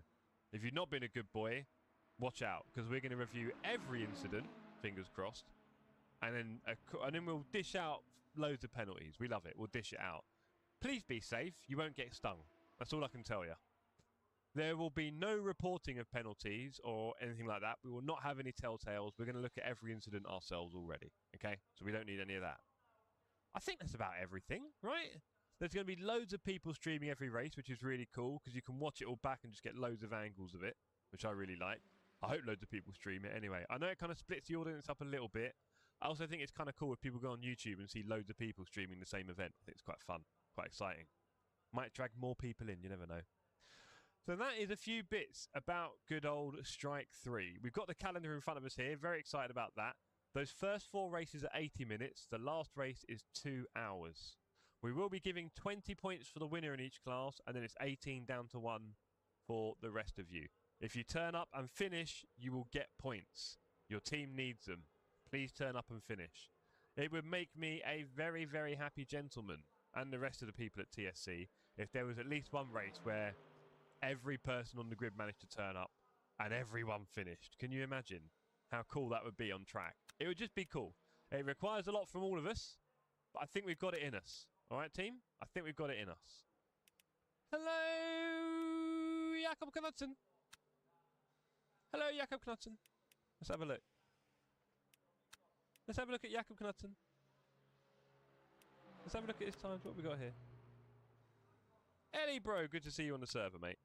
If you've not been a good boy, watch out, because we're going to review every incident, fingers crossed, and then we'll dish out loads of penalties. We love it. We'll dish it out. Please be safe. You won't get stung. That's all I can tell you. There will be no reporting of penalties or anything like that. We will not have any telltales. We're going to look at every incident ourselves already. Okay? So we don't need any of that. I think that's about everything, right? There's going to be loads of people streaming every race, which is really cool because you can watch it all back and just get loads of angles of it, which I really like. I hope loads of people stream it anyway. I know it kind of splits the audience up a little bit. I also think it's kind of cool if people go on YouTube and see loads of people streaming the same event. I think it's quite fun, quite exciting. Might drag more people in, you never know. So that is a few bits about good old Strike 3. We've got the calendar in front of us here. Very excited about that. Those first 4 races are 80 minutes. The last race is 2 hours. We will be giving 20 points for the winner in each class, and then it's 18 down to 1 for the rest of you. If you turn up and finish, you will get points. Your team needs them. Please turn up and finish. It would make me a very, very happy gentleman, and the rest of the people at TSC, if there was at least one race where every person on the grid managed to turn up and everyone finished. Can you imagine how cool that would be on track? It would just be cool. It requires a lot from all of us, but I think we've got it in us. All right, team? I think we've got it in us. Hello, Jakob Knudsen. Hello, Jakob Knudsen. Let's have a look. Let's have a look at Jakob Knudsen. Let's have a look at his times. What have we got here? Ellie, bro, good to see you on the server, mate.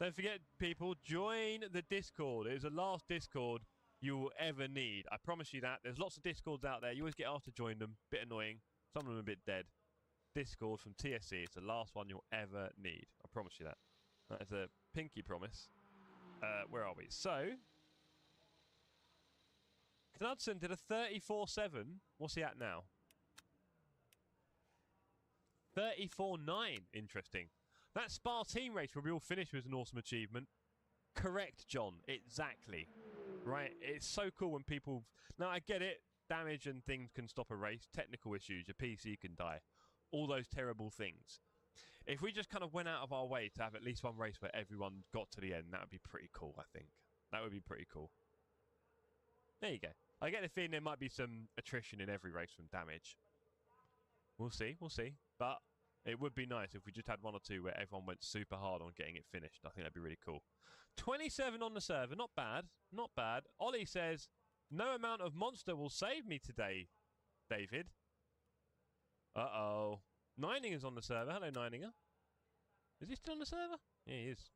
Don't forget, people, join the Discord. It is the last Discord you will ever need. I promise you that. There's lots of Discords out there. You always get asked to join them. Bit annoying. Some of them are a bit dead. Discord from TSC. It's the last one you'll ever need. I promise you that. That is a pinky promise. Where are we? So, Knudsen did a 34.7. What's he at now? 34.9. Interesting. That Spa team race where we all finished was an awesome achievement. Correct, John. Exactly. Right? It's so cool when people... Now, I get it. Damage and things can stop a race. Technical issues. Your PC can die. All those terrible things. If we just kind of went out of our way to have at least one race where everyone got to the end, that would be pretty cool, I think. That would be pretty cool. There you go. I get the feeling there might be some attrition in every race from damage. We'll see. We'll see. But It would be nice if we just had one or two where everyone went super hard on getting it finished. I think that'd be really cool. 27 on the server, not bad, not bad. Ollie says, no amount of monster will save me today, David. Uh-oh. Nininger's on the server. Hello, Nininger. Is he still on the server? Yeah, he is.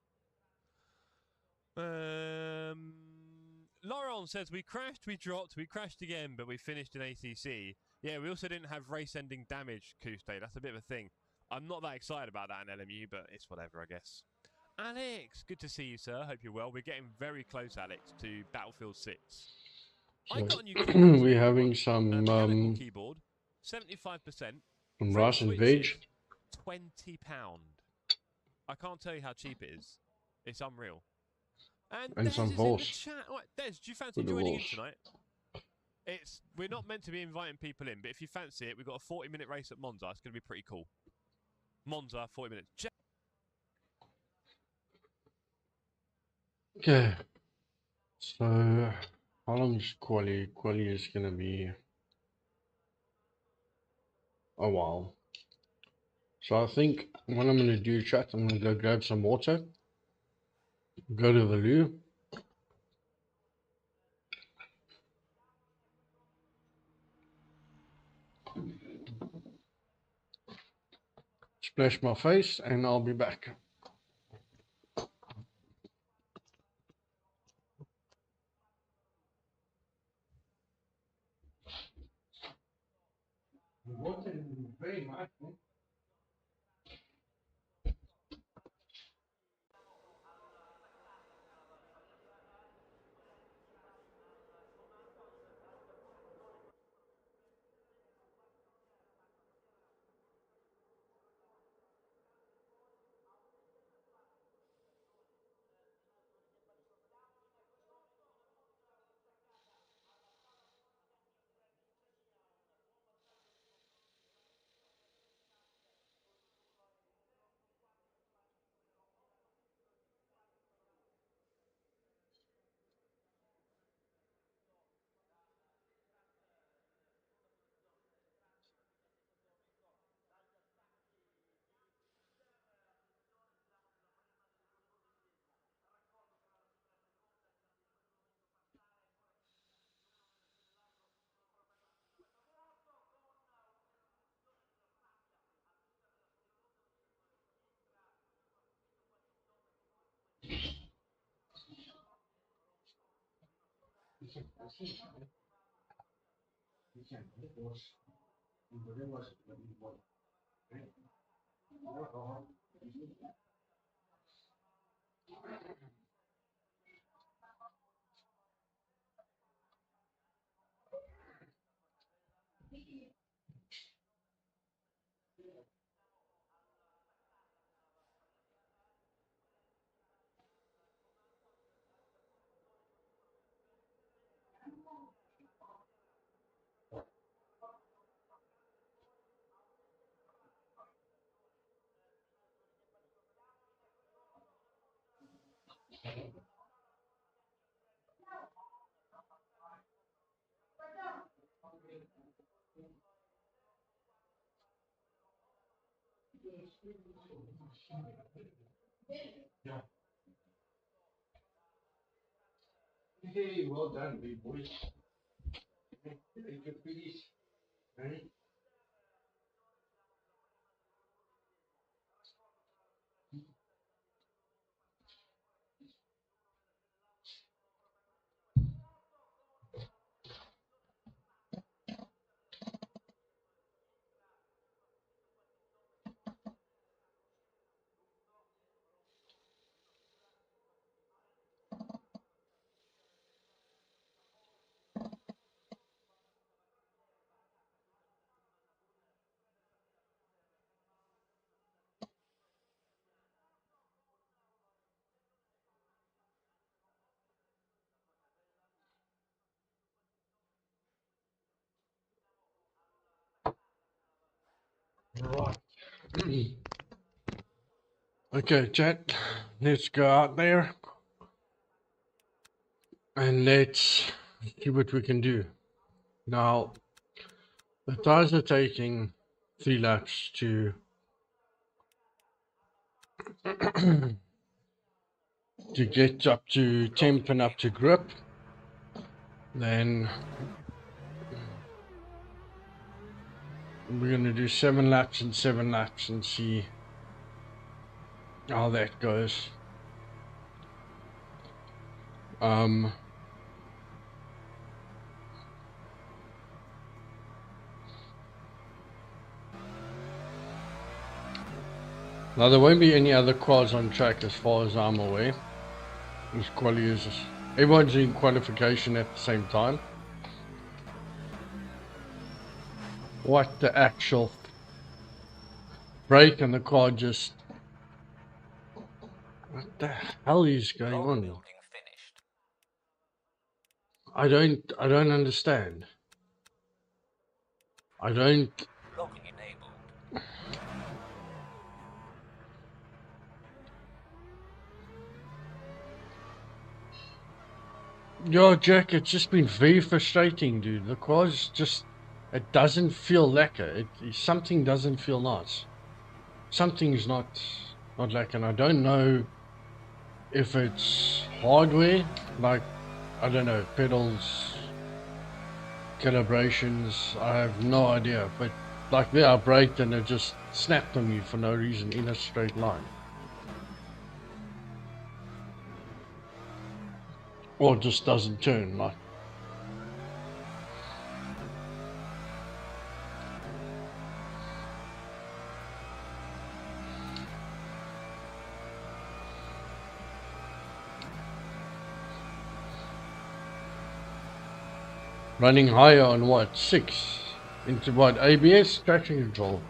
Laurent says, we crashed, we dropped, we crashed again, but we finished in ACC. Yeah, we also didn't have race-ending damage, Kuste. That's a bit of a thing. I'm not that excited about that in LMU, but it's whatever, I guess. Alex, good to see you, sir. Hope you're well. We're getting very close, Alex, to Battlefield 6. So I got a new keyboard. we're today, having everyone. A some mechanical keyboard, 75%. rice and veg. £20. I can't tell you how cheap it is. It's unreal. And And Des some is in horse. the chat. Right, Des, do you fancy With the joining in horse. tonight? We're not meant to be inviting people in, but if you fancy it, we've got a 40-minute race at Monza. It's going to be pretty cool. Monza, 40 minutes. Okay. So how long is quali? Quali is gonna be a while. So I think what I'm gonna do, chat, I'm gonna go grab some water, go to the loo, splash my face, and I'll be back. Water is very nice. Yeah. Hey, well done, big boy. Hey, good finish. Right? Right. Okay, chat. Let's go out there and let's see what we can do. Now, the tires are taking 3 laps to to get up to temp and up to grip. Then we're going to do 7 laps and 7 laps and see how that goes. Now there won't be any other cars on track as far as I'm aware. This quali is everyone's in qualification at the same time. What the actual brake and the car just... What the hell is going Log on? building finished. I don't understand. I don't... Logging enabled. Yo, Jack, it's just been very frustrating, dude. The car's just... It doesn't feel lacquer. Something doesn't feel nice. Something's not lacquer. And I don't know if it's hardware, like, I don't know, pedals, calibrations, I have no idea. But like there I braked and it just snapped on me for no reason in a straight line. Or it just doesn't turn, like. Running higher on what? 6? Into what? ABS? Traction control.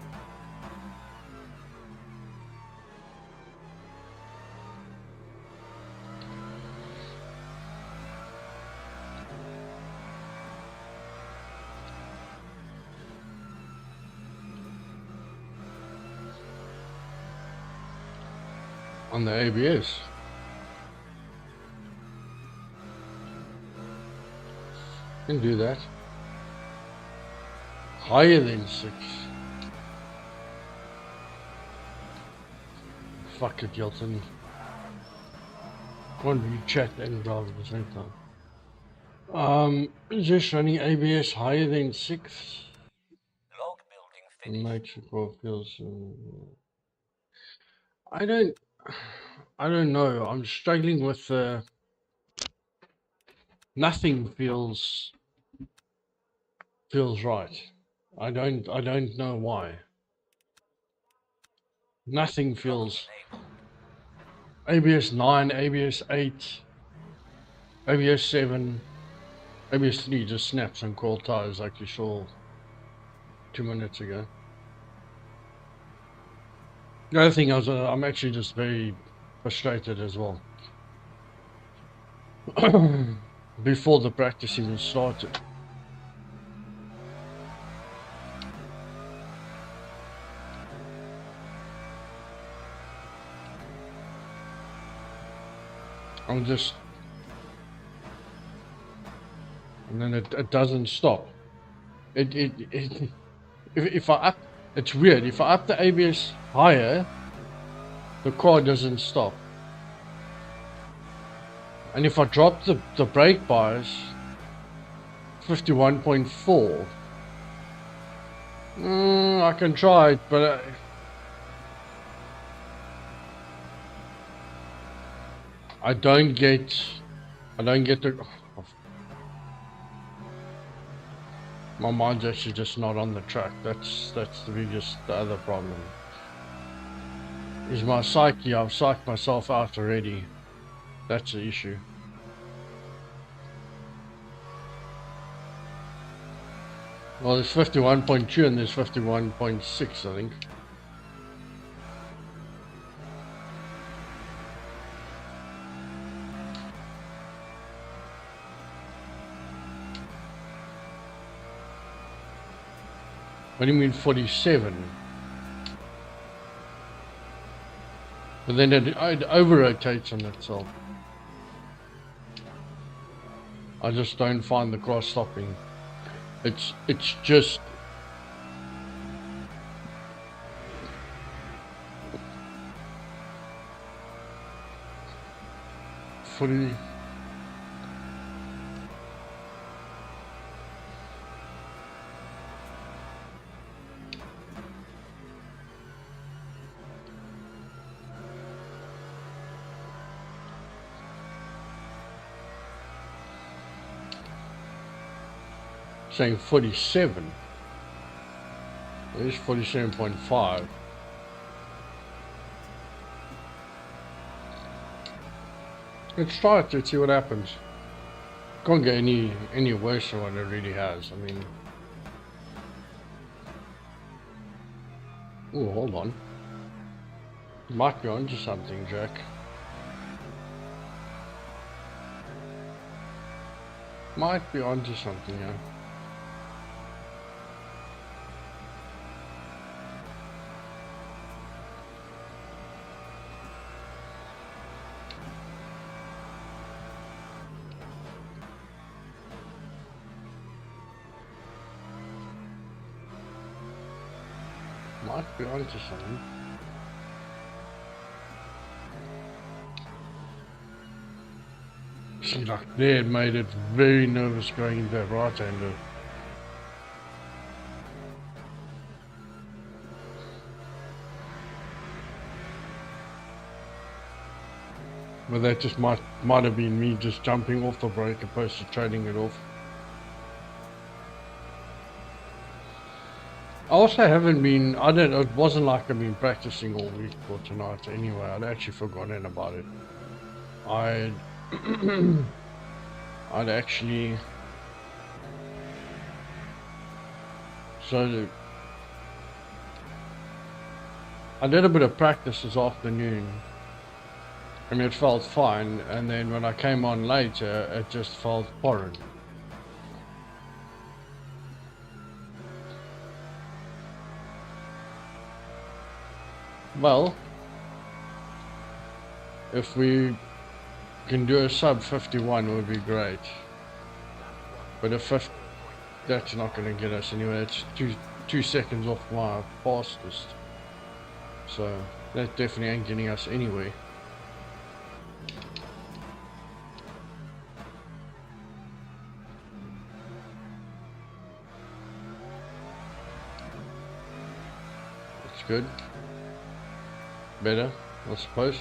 On the ABS. Can do that. Higher than 6. Fuck it, Yelton. Can't read chat and drive at the same time. Just running ABS higher than 6. Log building finished. Makes the car feels. I don't know. I'm struggling with nothing feels right. I don't know why. Nothing feels. ABS 9, ABS 8, ABS 7, ABS 3 just snaps on cold tires like you saw 2 minutes ago. The other thing I'm actually just very frustrated as well. Before the practice even started. I'm just... And then it doesn't stop. If I up... It's weird, if I up the ABS higher, the car doesn't stop. And if I drop the brake bars, 51.4, I can try it, but I don't get the... My mind's actually just not on the track. That's the other problem. Is my psyche. I've psyched myself out already. That's the issue. Well, there's 51.2 and there's 51.6, I think. What do you mean 47? But then it over-rotates on itself. I just don't find the car stopping. It's just... fully. Saying 47. It is 47.5. Let's try it to see what happens. Can't get any worse than what it really has. I mean, oh, hold on. Might be onto something, Jack. Might be onto something, yeah. Might be onto something. See, like there, it made it very nervous going into that right-hander. But that just might have been me just jumping off the brake opposed to trading it off. I also haven't been, it wasn't like I've been practicing all week for tonight anyway. I'd actually forgotten about it. I'd actually, so I did a bit of practice this afternoon and it felt fine, and then when I came on later it just felt foreign. Well, if we can do a sub 51 would be great, but if that's not going to get us anywhere. It's two seconds off my fastest, so that definitely ain't getting us anywhere. That's good. Better, I suppose.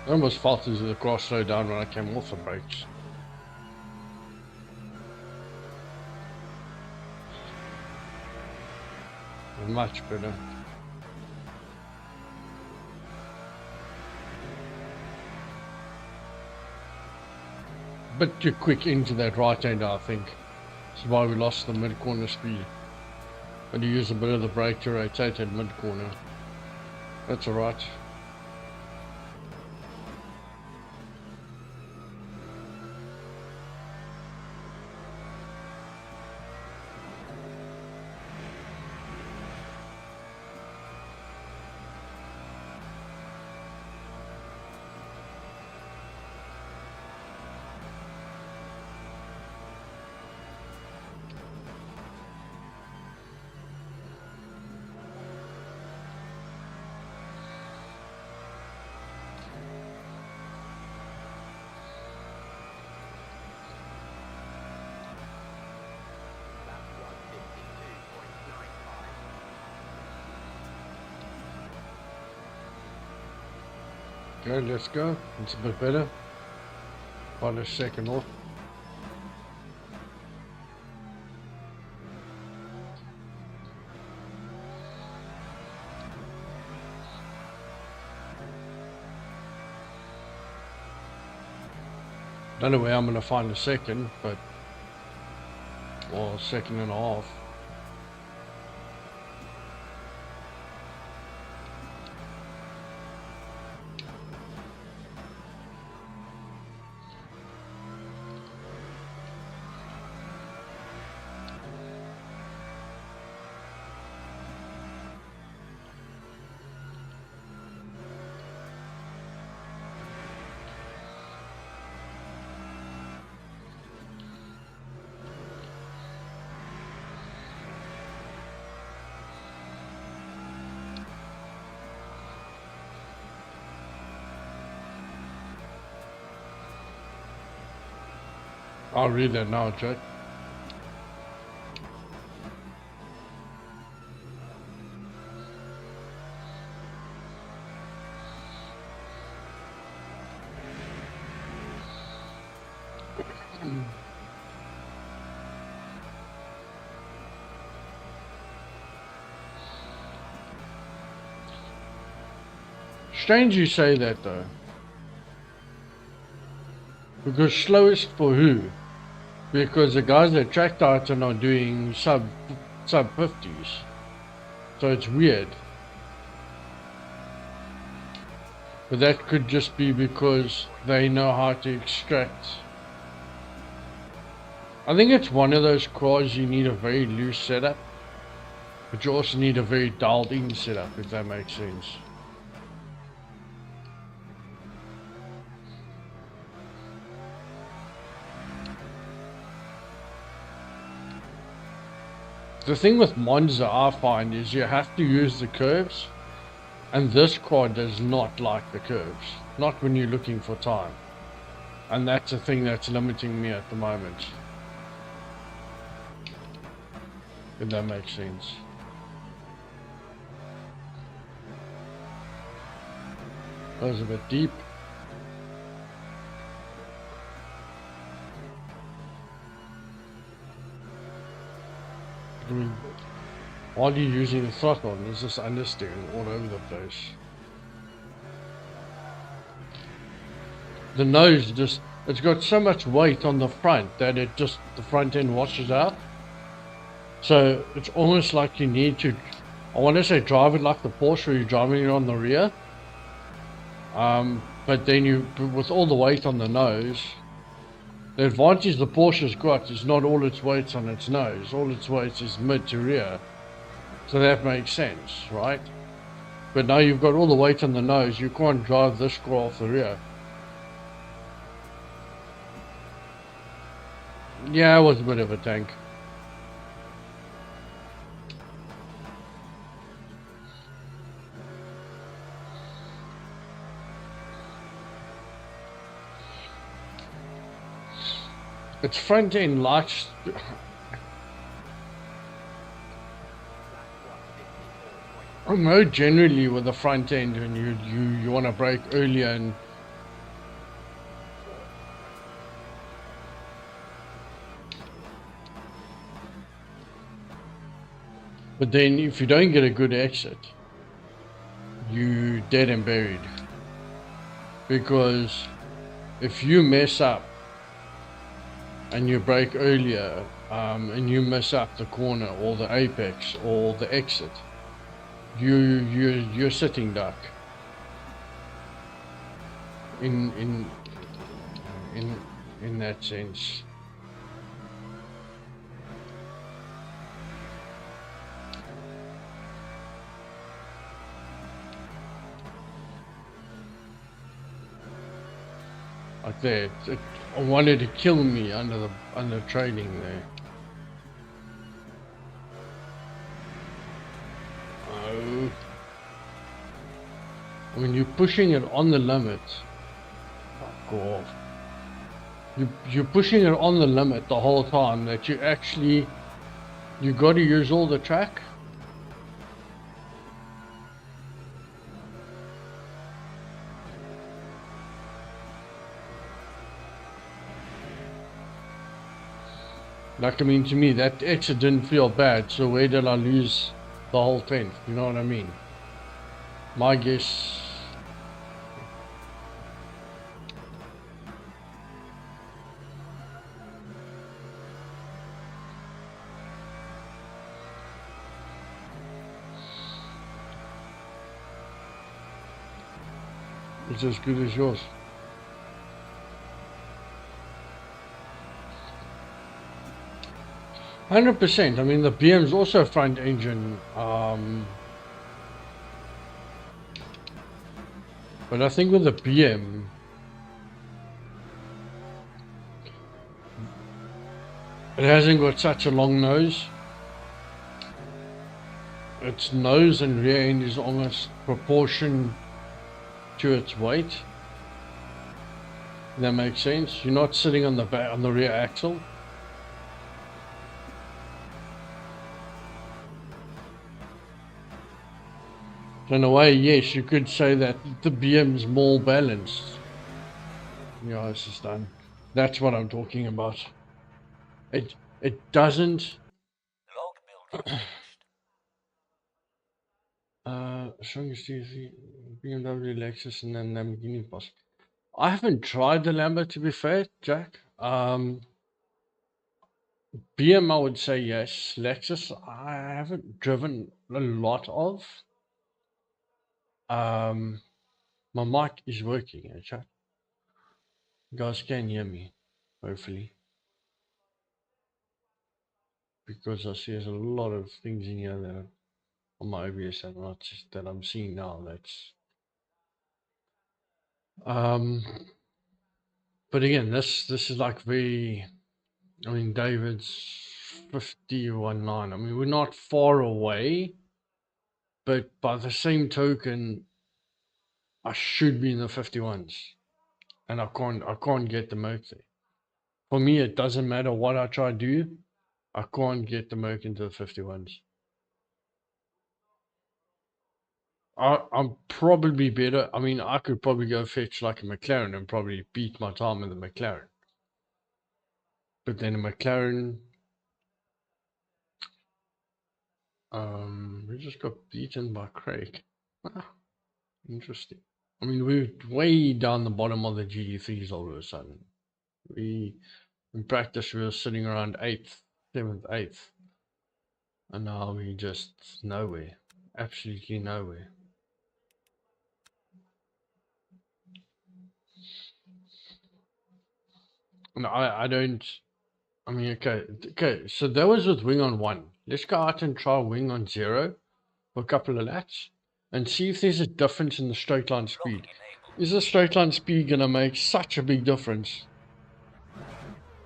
I almost felt as the car slowed down when I came off the brakes. Much better. Bit too quick into that right hander, I think. That's why we lost the mid corner speed. Had to use a bit of the brake to rotate that mid corner. That's alright. Okay, let's go. It's a bit better. About a second off. Don't know where I'm gonna find a second, but or a second and a half. I'll read that now, Jack. Strange you say that though. Because slowest for who? Because the guys at Track Titan are doing sub 50s. So it's weird. But that could just be because they know how to extract. I think it's one of those cars you need a very loose setup, but you also need a very dialed in setup, if that makes sense. The thing with Monza I find is you have to use the curves, and this car does not like the curves, not when you're looking for time, and that's the thing that's limiting me at the moment, if that makes sense. That was a bit deep. I mean, while you're using the throttle, there's just understeering all over the place. The nose just, it's got so much weight on the front that it just, the front end washes out. So it's almost like you need to, I want to say drive it like the Porsche where you're driving it on the rear. But then with all the weight on the nose, the advantage the Porsche's got is not all its weight's on its nose, all its weight is mid to rear. So that makes sense, right? But now you've got all the weight on the nose, you can't drive this car off the rear. Yeah, it was a bit of a tank. Its front end likes. I know generally with the front end when you want to brake earlier and but then if you don't get a good exit, you dead and buried, because if you mess up and you brake earlier and you mess up the corner or the apex or the exit, you're sitting duck in that sense. Like there, it wanted to kill me under training there. Oh, when you're pushing it on the limit, fuck off. You're pushing it on the limit the whole time that you got to use all the track. Like, I mean, to me, that exit didn't feel bad, so where did I lose the whole 10th? You know what I mean? My guess... it's as good as yours. 100%. I mean, the BM's also front engine, but I think with the BM, it hasn't got such a long nose. Its nose and rear end is almost proportion to its weight. That makes sense. You're not sitting on the back on the rear axle. So in a way, yes, you could say that the BM's more balanced. Yeah, it's just done. That's what I'm talking about. It doesn't. Log building finished. Strongest TSC, BMW, Lexus, and then Lamborghini Boss. I haven't tried the Lambo, to be fair, Jack. BM, I would say yes. Lexus, I haven't driven a lot of. My mic is working, chat. You guys can hear me, hopefully. Because I see there's a lot of things in here that are on my OBS and not just that I'm seeing now. That's but again, this is like very. I mean, David's 51.9. I mean, we're not far away, but by the same token, I should be in the 51s, and I can't get the Merc there. For me, it doesn't matter what I try to do, I can't get the Merc into the 51s. I'm probably better. I mean, I could probably go fetch like a McLaren and probably beat my time in the McLaren. But then a McLaren, we just got beaten by Craig. Ah, interesting. I mean, we're way down the bottom of the GT3s all of a sudden. In practice, we were sitting around 8th, 7th, 8th. And now we just nowhere. Absolutely nowhere. No, I don't. I mean, okay. So that was with wing on 1. Let's go out and try wing on 0 for a couple of laps and see if there's a difference in the straight line speed. Is the straight line speed going to make such a big difference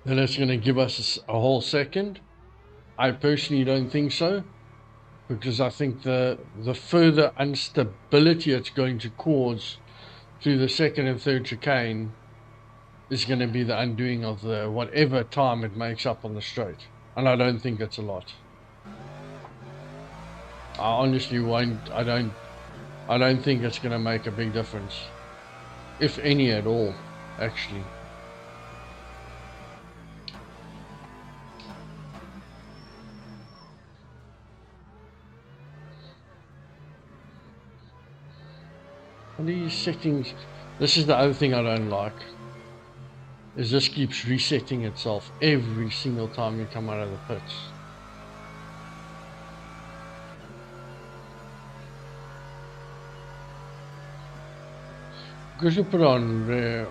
that it's going to give us a whole second? I personally don't think so, because I think the further instability it's going to cause through the second and third chicane is going to be the undoing of the whatever time it makes up on the straight, and I don't think it's a lot. I honestly won't. I don't think it's going to make a big difference, if any at all, actually. And these settings, this is the other thing I don't like, is this keeps resetting itself every single time you come out of the pits. Because you put on rare.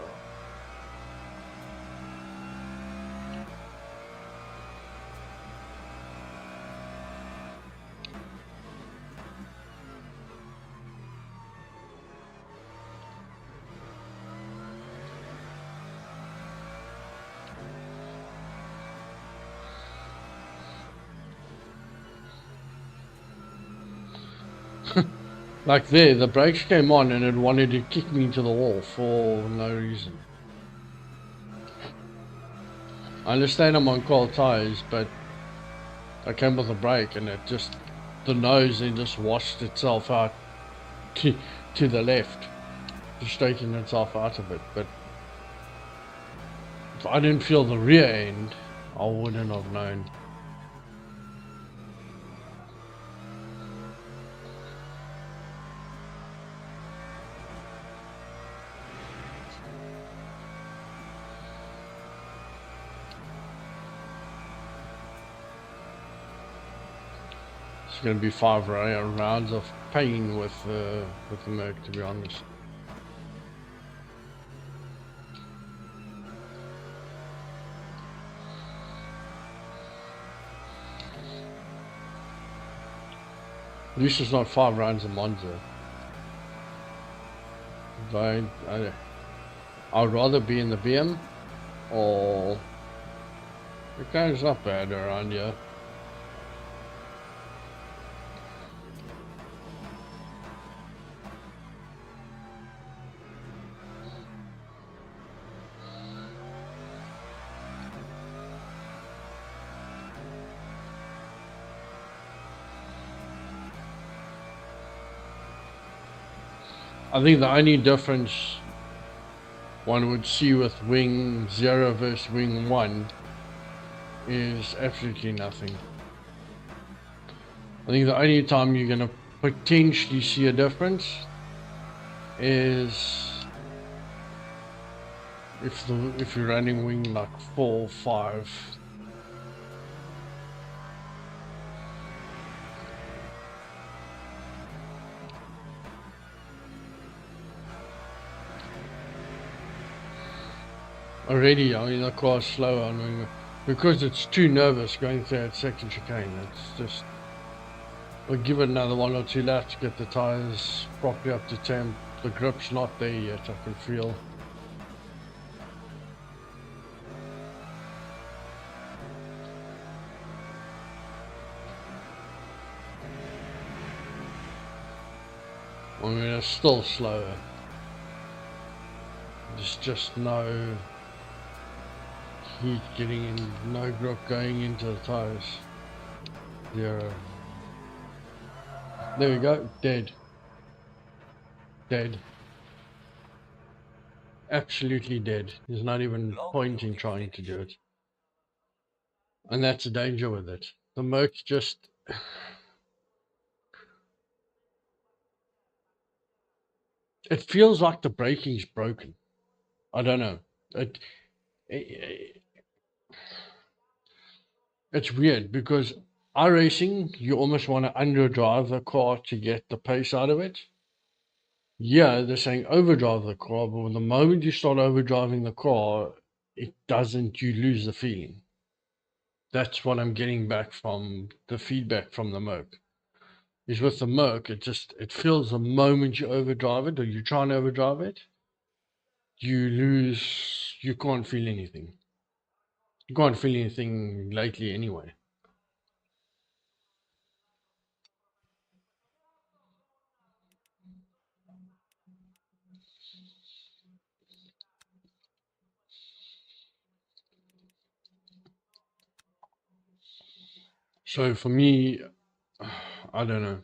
Like there, the brakes came on and it wanted to kick me into the wall for no reason. I understand I'm on cold tires, but I came with a brake and it just, the nose then just washed itself out to the left, to straighten itself out of it. But if I didn't feel the rear end, I wouldn't have known. It's going to be 5 rounds of pain with the Merc, to be honest. At least it's not 5 rounds of Monza. I'd rather be in the BM, or the car's not bad around here. I think the only difference one would see with wing 0 versus wing 1 is absolutely nothing. I think the only time you're going to potentially see a difference is if you're running wing like 4 or 5. Already, I mean, the car's slower on wing because it's too nervous going through that second chicane. It's just, we'll give it another 1 or 2 laps to get the tyres properly up to temp. The grip's not there yet, I can feel. I mean, it's still slower. There's just no heat getting in, no grip going into the tyres. 0. There we go, dead. Dead. Absolutely dead. There's not even point in trying to do it. And that's the danger with it. The Merc just... It feels like the braking's broken. I don't know. It's weird because iRacing, you almost want to underdrive the car to get the pace out of it. Yeah, they're saying overdrive the car, but the moment you start overdriving the car, it doesn't, you lose the feeling. That's what I'm getting back from the feedback from the Merc. Is with the Merc, it feels the moment you overdrive it or you try and overdrive it, you can't feel anything. You can't feel anything lately anyway. So for me, I don't know.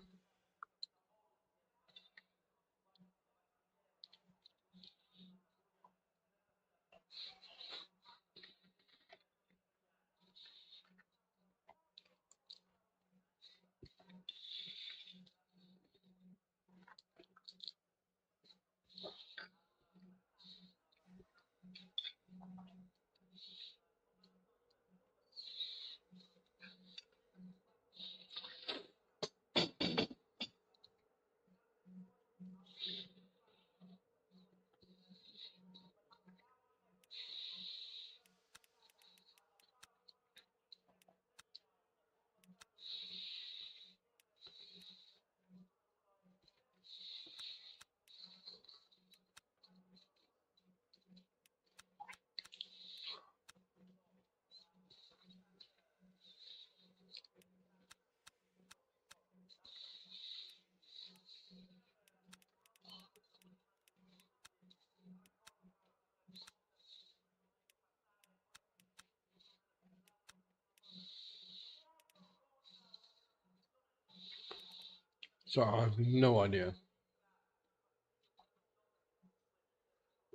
So I have no idea.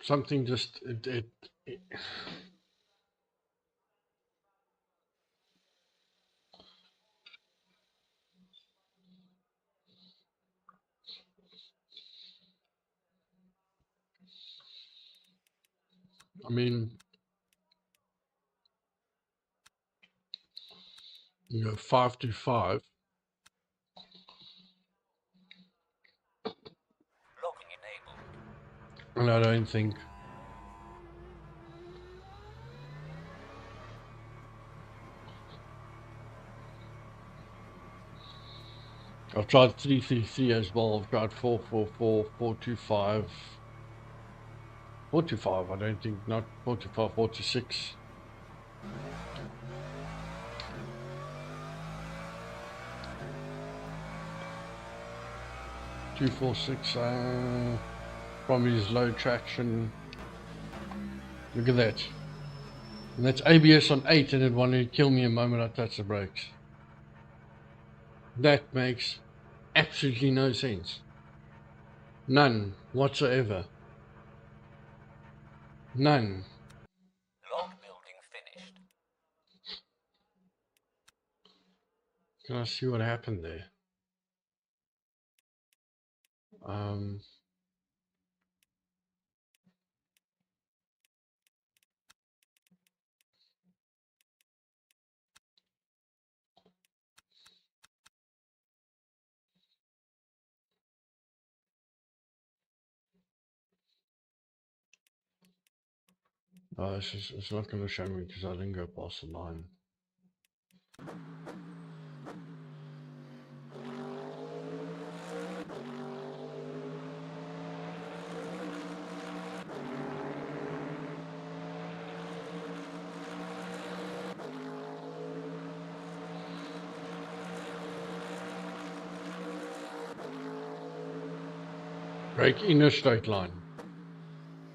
Something just I mean, you know, 525, Locking enabled. and I don't think I've tried 333 as well. I've tried 444, 425, 425. I don't think, not 425, 426. Two, 4, 6, probably is low traction. Look at that. And that's ABS on 8 and it wanted to kill me the moment I touch the brakes. That makes absolutely no sense. None whatsoever. None. Log building finished. Can I see what happened there? Oh, it's not going to show me because I didn't go past the line. Brake in a straight line.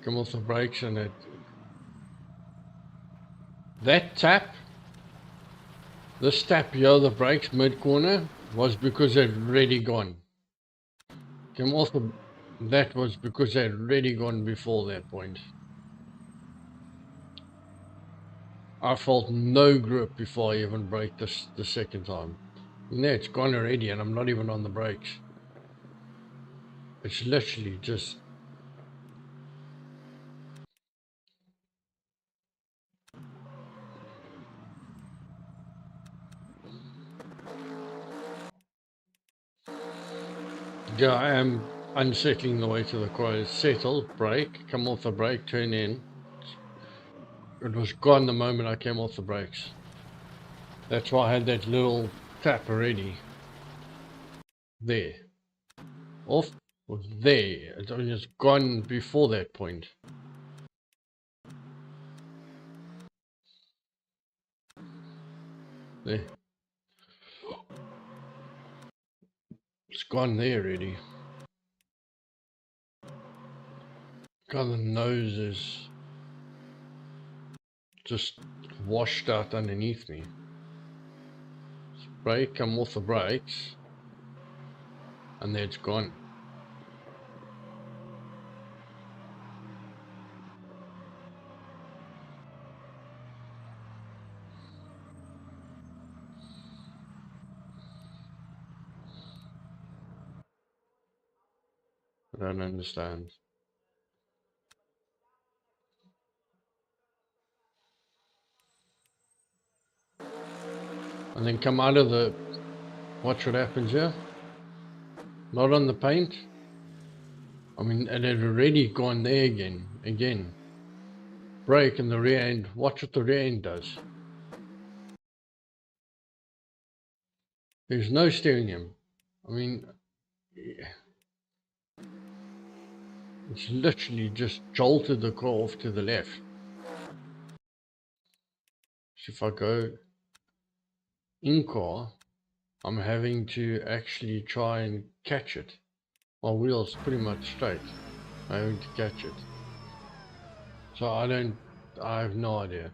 Come off the brakes and that tap, this tap here, the brakes mid corner, was because they'd already gone. Come off the, that was because they'd already gone before that point. I felt no grip before I even braked this the second time. And there it's gone already and I'm not even on the brakes. It's literally just yeah, I am unsettling the way to the car. Settle, brake, come off the brake, turn in. It was gone the moment I came off the brakes. That's why I had that little tap already. There. Off. Was there. It's only just gone before that point. There. It's gone there already. God, the nose is just washed out underneath me. Brake, come off the brakes. And there it's gone. I don't understand. And then come out of the... Watch what happens here. Not on the paint. I mean, it had already gone there again. Brake and the rear end. Watch what the rear end does. There's no steering him. I mean, it's literally just jolted the car off to the left. So if I go in car, I'm having to actually try and catch it. My wheel's pretty much straight. I'm having to catch it. So I have no idea.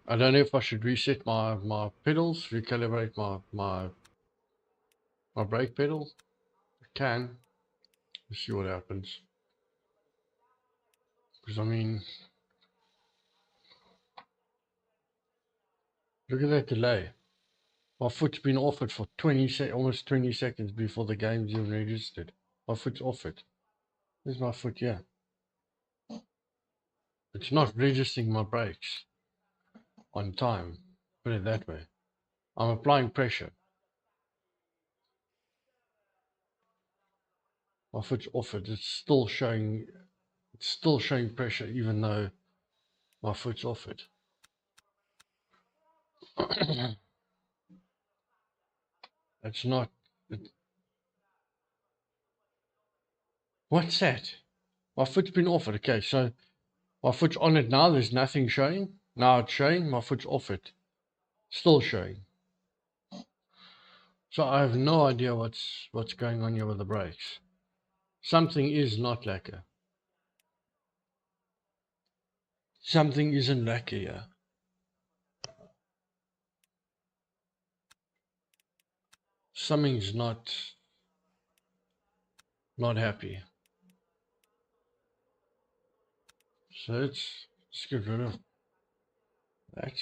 I don't know if I should reset my pedals, recalibrate my brake pedal. I can. Let's see what happens. Because I mean, look at that delay. My foot's been off it for almost 20 seconds before the game's even registered. My foot's off it. Where's my foot here? It's not registering my brakes on time. Put it that way. I'm applying pressure. My foot's off it. It's still showing pressure even though my foot's off it. It's not. What's that? My foot's been off it. Okay, so my foot's on it now. There's nothing showing. Now it's showing. My foot's off it. Still showing. So I have no idea what's going on here with the brakes. Something is not lacquer. Something isn't lacquer here. Something's not. Not happy. So let's get rid of that.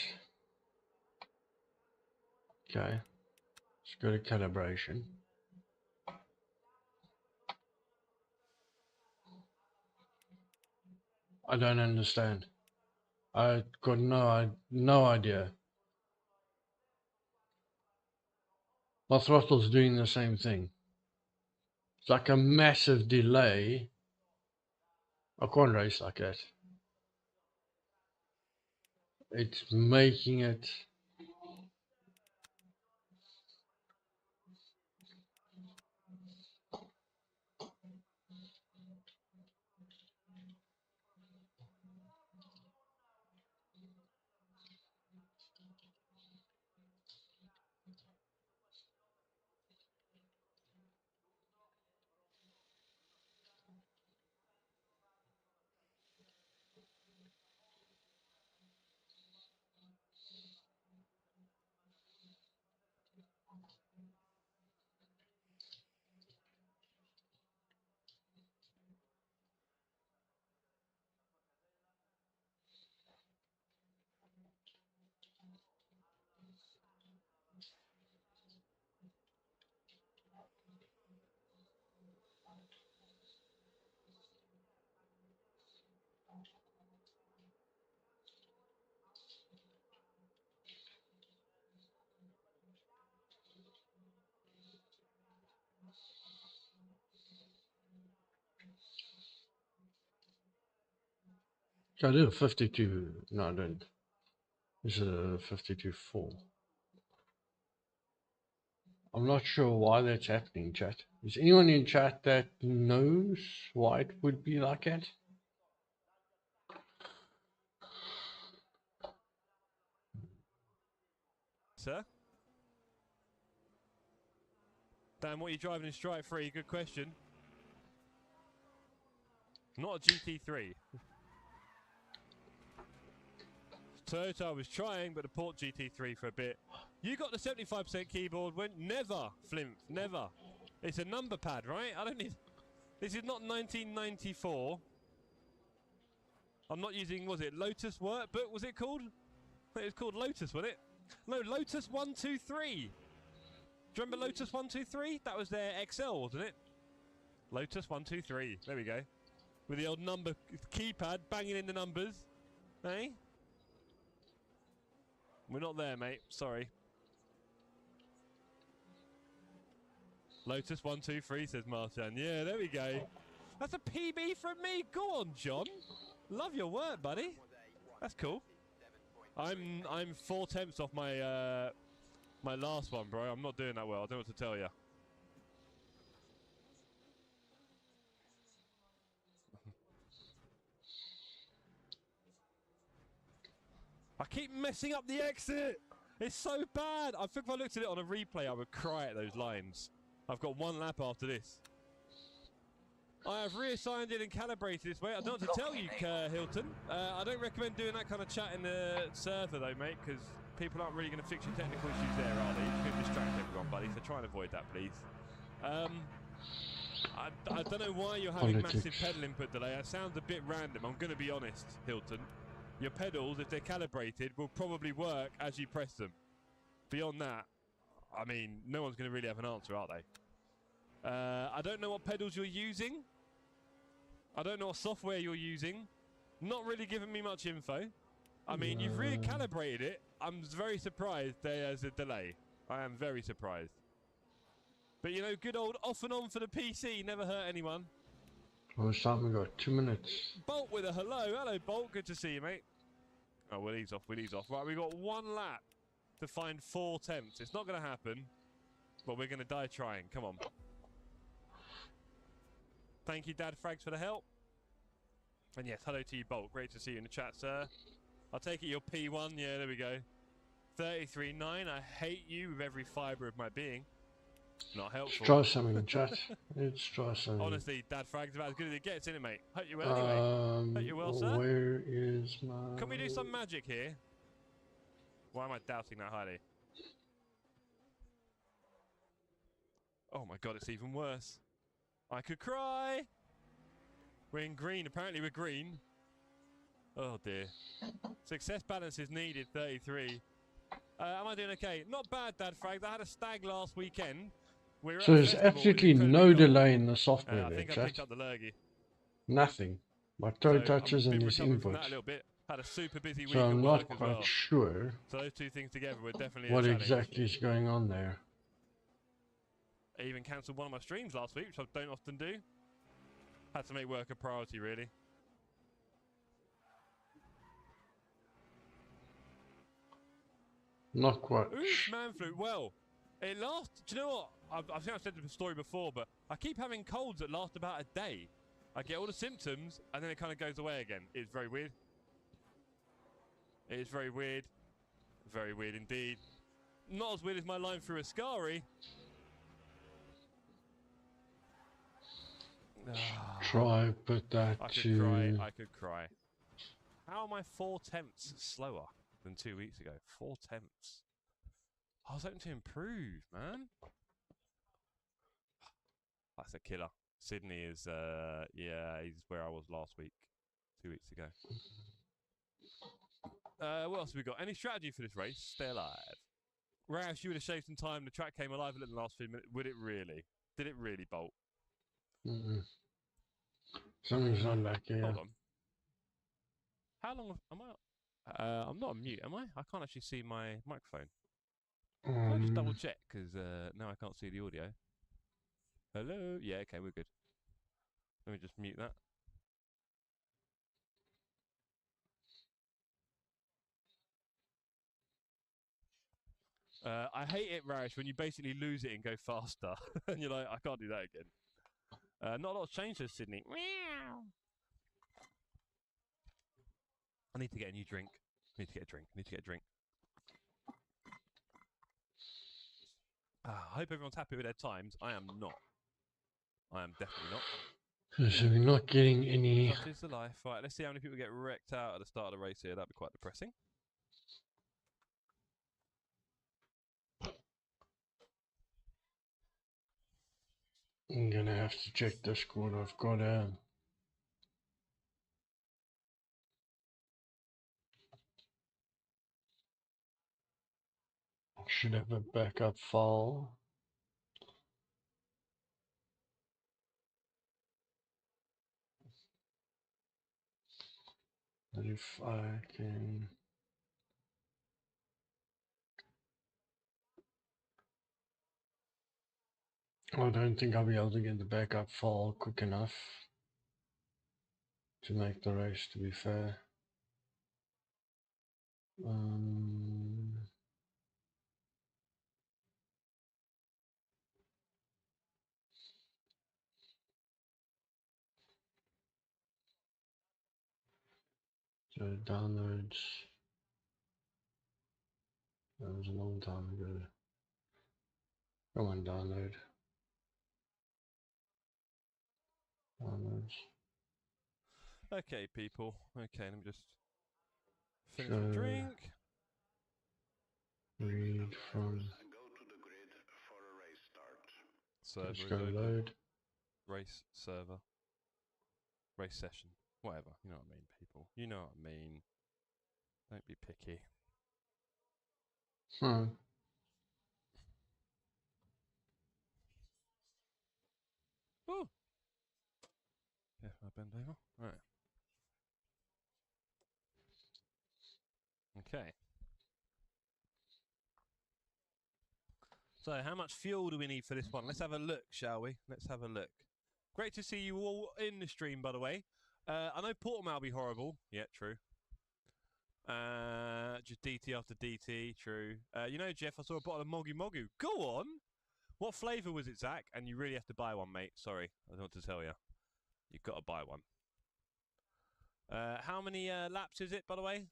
Okay. Let's go to calibration. I don't understand. I got no idea. My throttle's doing the same thing. It's like a massive delay. I can't race like that. It's making it. I did a 52. No, I didn't. This is a 52.4. I'm not sure why that's happening, chat. Is anyone in chat that knows why it would be like that? Sir? Dan, what are you driving in Strike 3? Good question. Not a GT3. Toyota, I was trying, but the port GT3 for a bit. You got the 75% keyboard, went never, Flimp, never. It's a number pad, right? I don't need... This is not 1994. I'm not using, was it Lotus Workbook, was it called? I think it was called Lotus, wasn't it? No, Lotus 123. Do you remember Lotus 123? That was their XL, wasn't it? Lotus 123. There we go. With the old number keypad banging in the numbers. Hey? We're not there, mate. Sorry. Lotus 123, says Martin. Yeah, there we go. That's a PB from me. Go on, John. Love your work, buddy. That's cool. I'm 4/10 off my my last one, bro. I'm not doing that well. I don't know what to tell you. I keep messing up the exit. It's so bad. I think if I looked at it on a replay, I would cry at those lines. I've got one lap after this. I have reassigned it and calibrated this way. I don't know what to tell you, Hilton. I don't recommend doing that kind of chat in the server, though, mate, because people aren't really going to fix your technical issues there, are they? You can distract everyone, buddy, so try and avoid that, please. I don't know why you're having massive pedal input delay. That sounds a bit random. I'm going to be honest, Hilton. Your pedals, if they're calibrated, will probably work as you press them. Beyond that, I mean, no one's going to really have an answer, are they? I don't know what pedals you're using. I don't know what software you're using. Not really giving me much info. I mean, you've really calibrated it. I'm very surprised there's a delay. I am very surprised. But, you know, good old off and on for the PC. Never hurt anyone. Well, time we got 2 minutes. Bolt with a hello. Hello, Bolt. Good to see you, mate. Oh, we'll ease off. We'll ease off. Right, we've got one lap to find 4 attempts. It's not going to happen, but we're going to die trying. Come on. Thank you, Dad Frags, for the help. And yes, hello to you, Bolt. Great to see you in the chat, sir. I'll take it you're P1. Yeah, there we go. 33.9. I hate you with every fibre of my being. Not helpful. Let's try something in chat. Let's try something. Honestly, Dad Frags about as good as it gets, isn't it, mate? Hope you well, anyway. Hope you well, sir. Where is my... Can we do some magic here? Why am I doubting that highly? Oh my god, it's even worse. I could cry. We're in green. Apparently we're green. Oh dear. Success balance is needed, 33. Am I doing okay? Not bad, Dad Frags. I had a stag last weekend. We were So at a there's festival. It was absolutely incredibly no cold. delay in the software I there, think I chat. picked up the lurgy. Nothing. My So toe touches I've and been his recovering from that input. a little bit. Had a super busy So week at I'm work not as quite well. sure So those two things together were definitely a what challenge. exactly is going on there. I even cancelled one of my streams last week, which I don't often do. Had to make work a priority, really. Not quite. Oof, man flu. Well, it lasts. Do you know what? I think I've said the story before, but I keep having colds that last about a day. I get all the symptoms, and then it kind of goes away again. It's very weird. It is very weird. Very weird indeed. Not as weird as my line through Ascari. Try put that I could to... cry. I could cry. How am I 4/10 slower than 2 weeks ago? 4/10. I was hoping to improve, man. That's a killer. Sydney is, yeah, he's where I was last week, 2 weeks ago. What else have we got? Any strategy for this race? Stay alive. Rash, you would have shaved some time. The track came alive a little in the last few minutes. Would it really? Did it really, Bolt? Something's not like here. Hold on. How long am I? I'm not on mute, am I? I can't actually see my microphone. Can I just double check? Because now I can't see the audio. Hello? Yeah, okay, we're good. Let me just mute that. I hate it, Rash, when you basically lose it and go faster. And you're like, I can't do that again. Not a lot's changed, says Sydney. Meow. I need to get a new drink. I need to get a drink. I need to get a drink. I hope everyone's happy with their times. I am not. I am definitely not. So we're not getting any... Such is the life. Right, let's see how many people get wrecked out at the start of the race here. That'd be quite depressing. I'm gonna have to check Discord. I've got a... Should have a backup file. And if I can... I don't think I'll be able to get the backup file quick enough to make the race, to be fair. So downloads, that was a long time ago. Come on, downloads. Okay, people. Okay, let me just finish So the drink. read from... Server Let's is go open. load. Race server. Race session. Whatever. You know what I mean, people. You know what I mean. Don't be picky. Oh! Yeah, I bend over. Right. Okay. So, how much fuel do we need for this one? Let's have a look, shall we? Let's have a look. Great to see you all in the stream, by the way. I know Portimao will be horrible. Yeah, true. Just DT after DT, true. You know, Jeff, I saw a bottle of Mogu Mogu. Go on! What flavour was it, Zach? And you really have to buy one, mate. Sorry, I don't want to tell you. You've got to buy one. How many laps is it, by the way?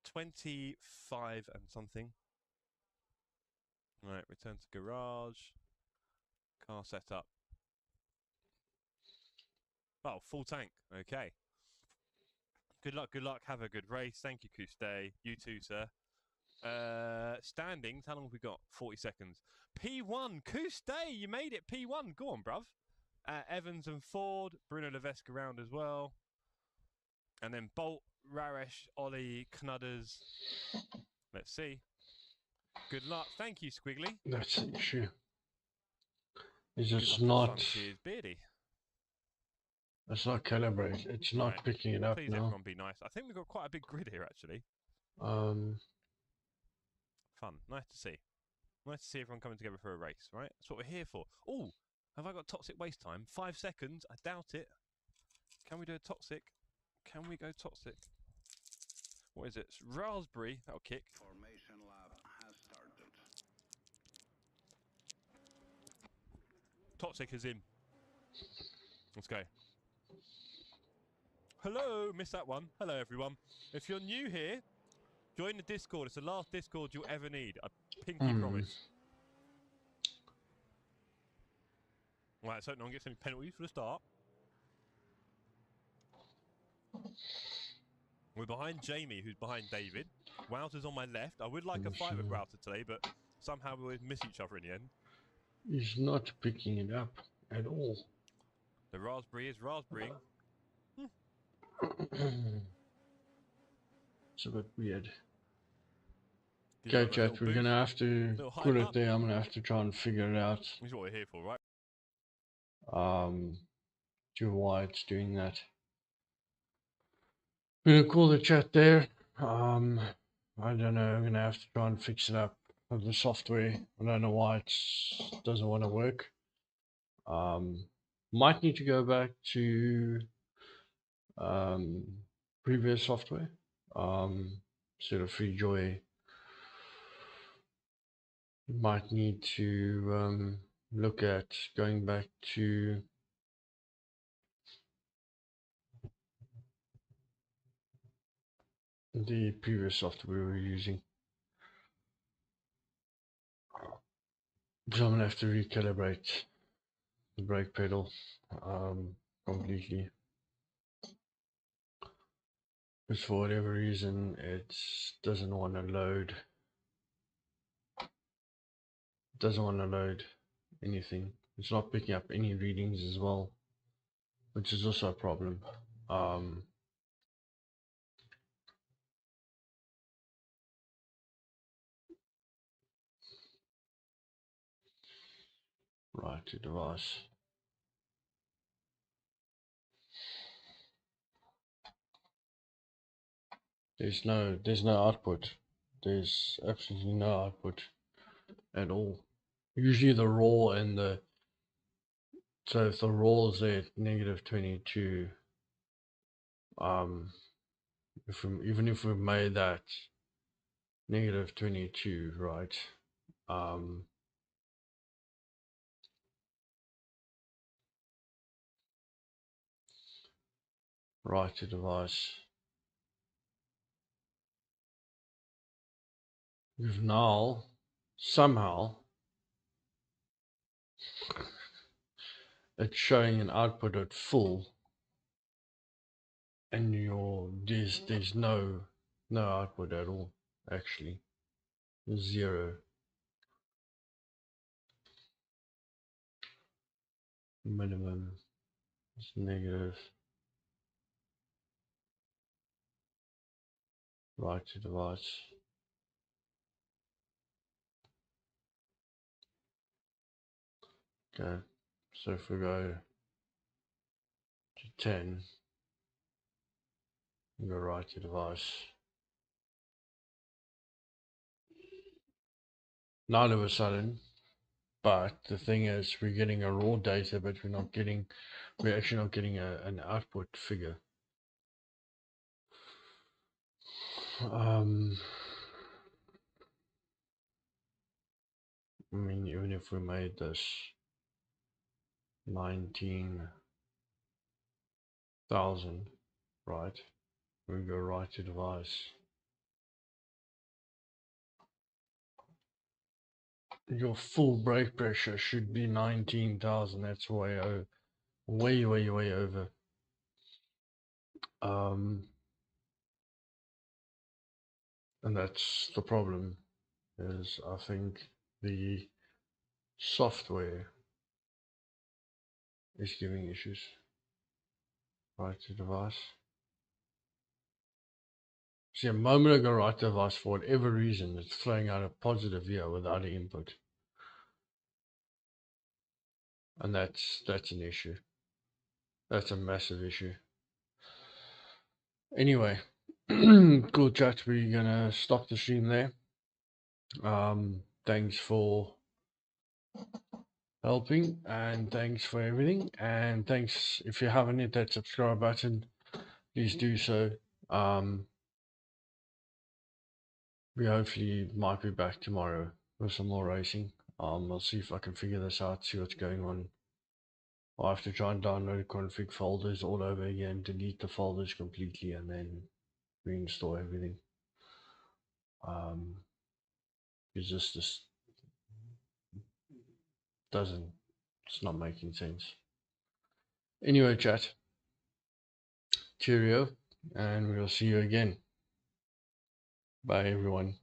25 and something. Right, return to garage. Car setup. Oh, full tank. Okay. Good luck, good luck. Have a good race. Thank you, Couste. You too, sir. Standings. How long have we got? 40 seconds. P1. Couste, you made it. P1. Go on, bruv. Evans and Ford. Bruno Levesque around as well. And then Bolt, Raresh, Ollie, Knudders. Let's see. Good luck. Thank you, Squiggly. That's the issue. It's Good just luck not. and fun. Cheers, Beardy. It's not calibrated. It's not Right. picking it up Please, now. everyone, be nice. I think we've got quite a big grid here, actually. Fun. Nice to see. Nice to see everyone coming together for a race, right? That's what we're here for. Oh, have I got toxic waste time? 5 seconds. I doubt it. Can we do a toxic? Can we go toxic? What is it? Raspberry. That'll kick. Formation lab has started. Toxic is in. Let's go. Hello, missed that one. Hello, everyone. If you're new here, join the Discord. It's the last Discord you'll ever need. I pinky promise. Right, let's hope no one gets any penalties for the start. We're behind Jamie, who's behind David. Wouter's on my left. I would like a fight with Wouter today, but somehow we always miss each other in the end. He's not picking it up at all. The raspberry is raspberrying. It's a bit weird. Gives them Okay, a chat, little we're gonna boost. have to Little hype put it up. there. I'm gonna have to try and figure it out. This is what we're here for, right? To why it's doing that. I'm gonna call the chat there. I don't know. I'm gonna have to try and fix it up with the software. I don't know why it doesn't want to work. Might need to go back to previous software. Sort of FreeJoy. Might need to look at going back to the previous software we were using. So I'm gonna have to recalibrate the brake pedal completely. Because for whatever reason it doesn't want to load. It doesn't want to load anything. It's not picking up any readings as well, which is also a problem. Right to device. There's no output. There's absolutely no output at all. Usually the raw and the so if the raw is at -22, even if we made that -22, right? Right to device. We've now somehow it's showing an output at full, and there's no output at all. Actually, 0. Minimum is negative. Right to device. Okay, so if we go to 10, we go right to device. Now all of a sudden, but the thing is, we're getting a raw data, but we're actually not getting an output figure. I mean, even if we made this 19,000, right? We go right to device. Your full brake pressure should be 19,000. That's way over. Way over. And that's the problem, is I think the software is giving issues. Write to device. See, a moment ago, write to device, for whatever reason, it's throwing out a positive here without an input. And that's an issue. That's a massive issue. Anyway, cool chat. We're gonna stop the stream there. Thanks for helping, and thanks for everything, and thanks if you haven't hit that subscribe button, please do so. We hopefully might be back tomorrow with some more racing. I'll see if I can figure this out, see what's going on. I'll have to try and download config folders all over again, delete the folders completely, and then reinstall everything. Because this just doesn't, it's not making sense. Anyway, chat, cheerio, and we'll see you again. Bye, everyone.